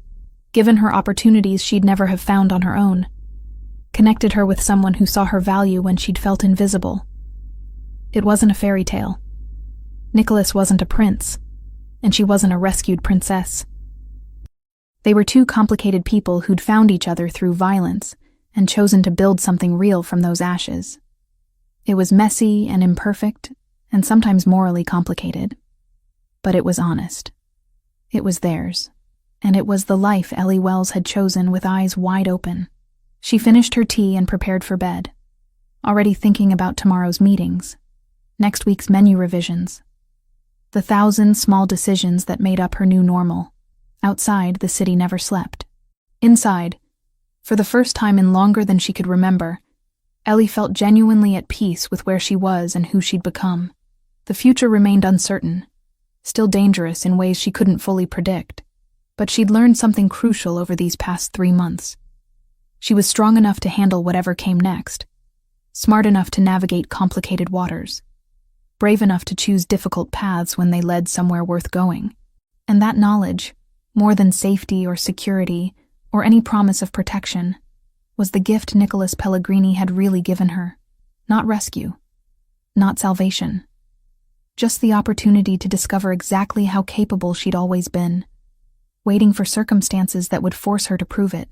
given her opportunities she'd never have found on her own, connected her with someone who saw her value when she'd felt invisible. It wasn't a fairy tale. Nicholas wasn't a prince, and she wasn't a rescued princess. They were two complicated people who'd found each other through violence and chosen to build something real from those ashes. It was messy and imperfect, and sometimes morally complicated. But it was honest. It was theirs, and it was the life Ellie Wells had chosen with eyes wide open. She finished her tea and prepared for bed, already thinking about tomorrow's meetings, next week's menu revisions, the 1,000 small decisions that made up her new normal. Outside, the city never slept. Inside, for the first time in longer than she could remember, Ellie felt genuinely at peace with where she was and who she'd become. The future remained uncertain, still dangerous in ways she couldn't fully predict, but she'd learned something crucial over these past 3 months. She was strong enough to handle whatever came next, smart enough to navigate complicated waters, brave enough to choose difficult paths when they led somewhere worth going. And that knowledge, more than safety or security or any promise of protection, was the gift Nicholas Pellegrini had really given her. Not rescue, not salvation, just the opportunity to discover exactly how capable she'd always been, waiting for circumstances that would force her to prove it.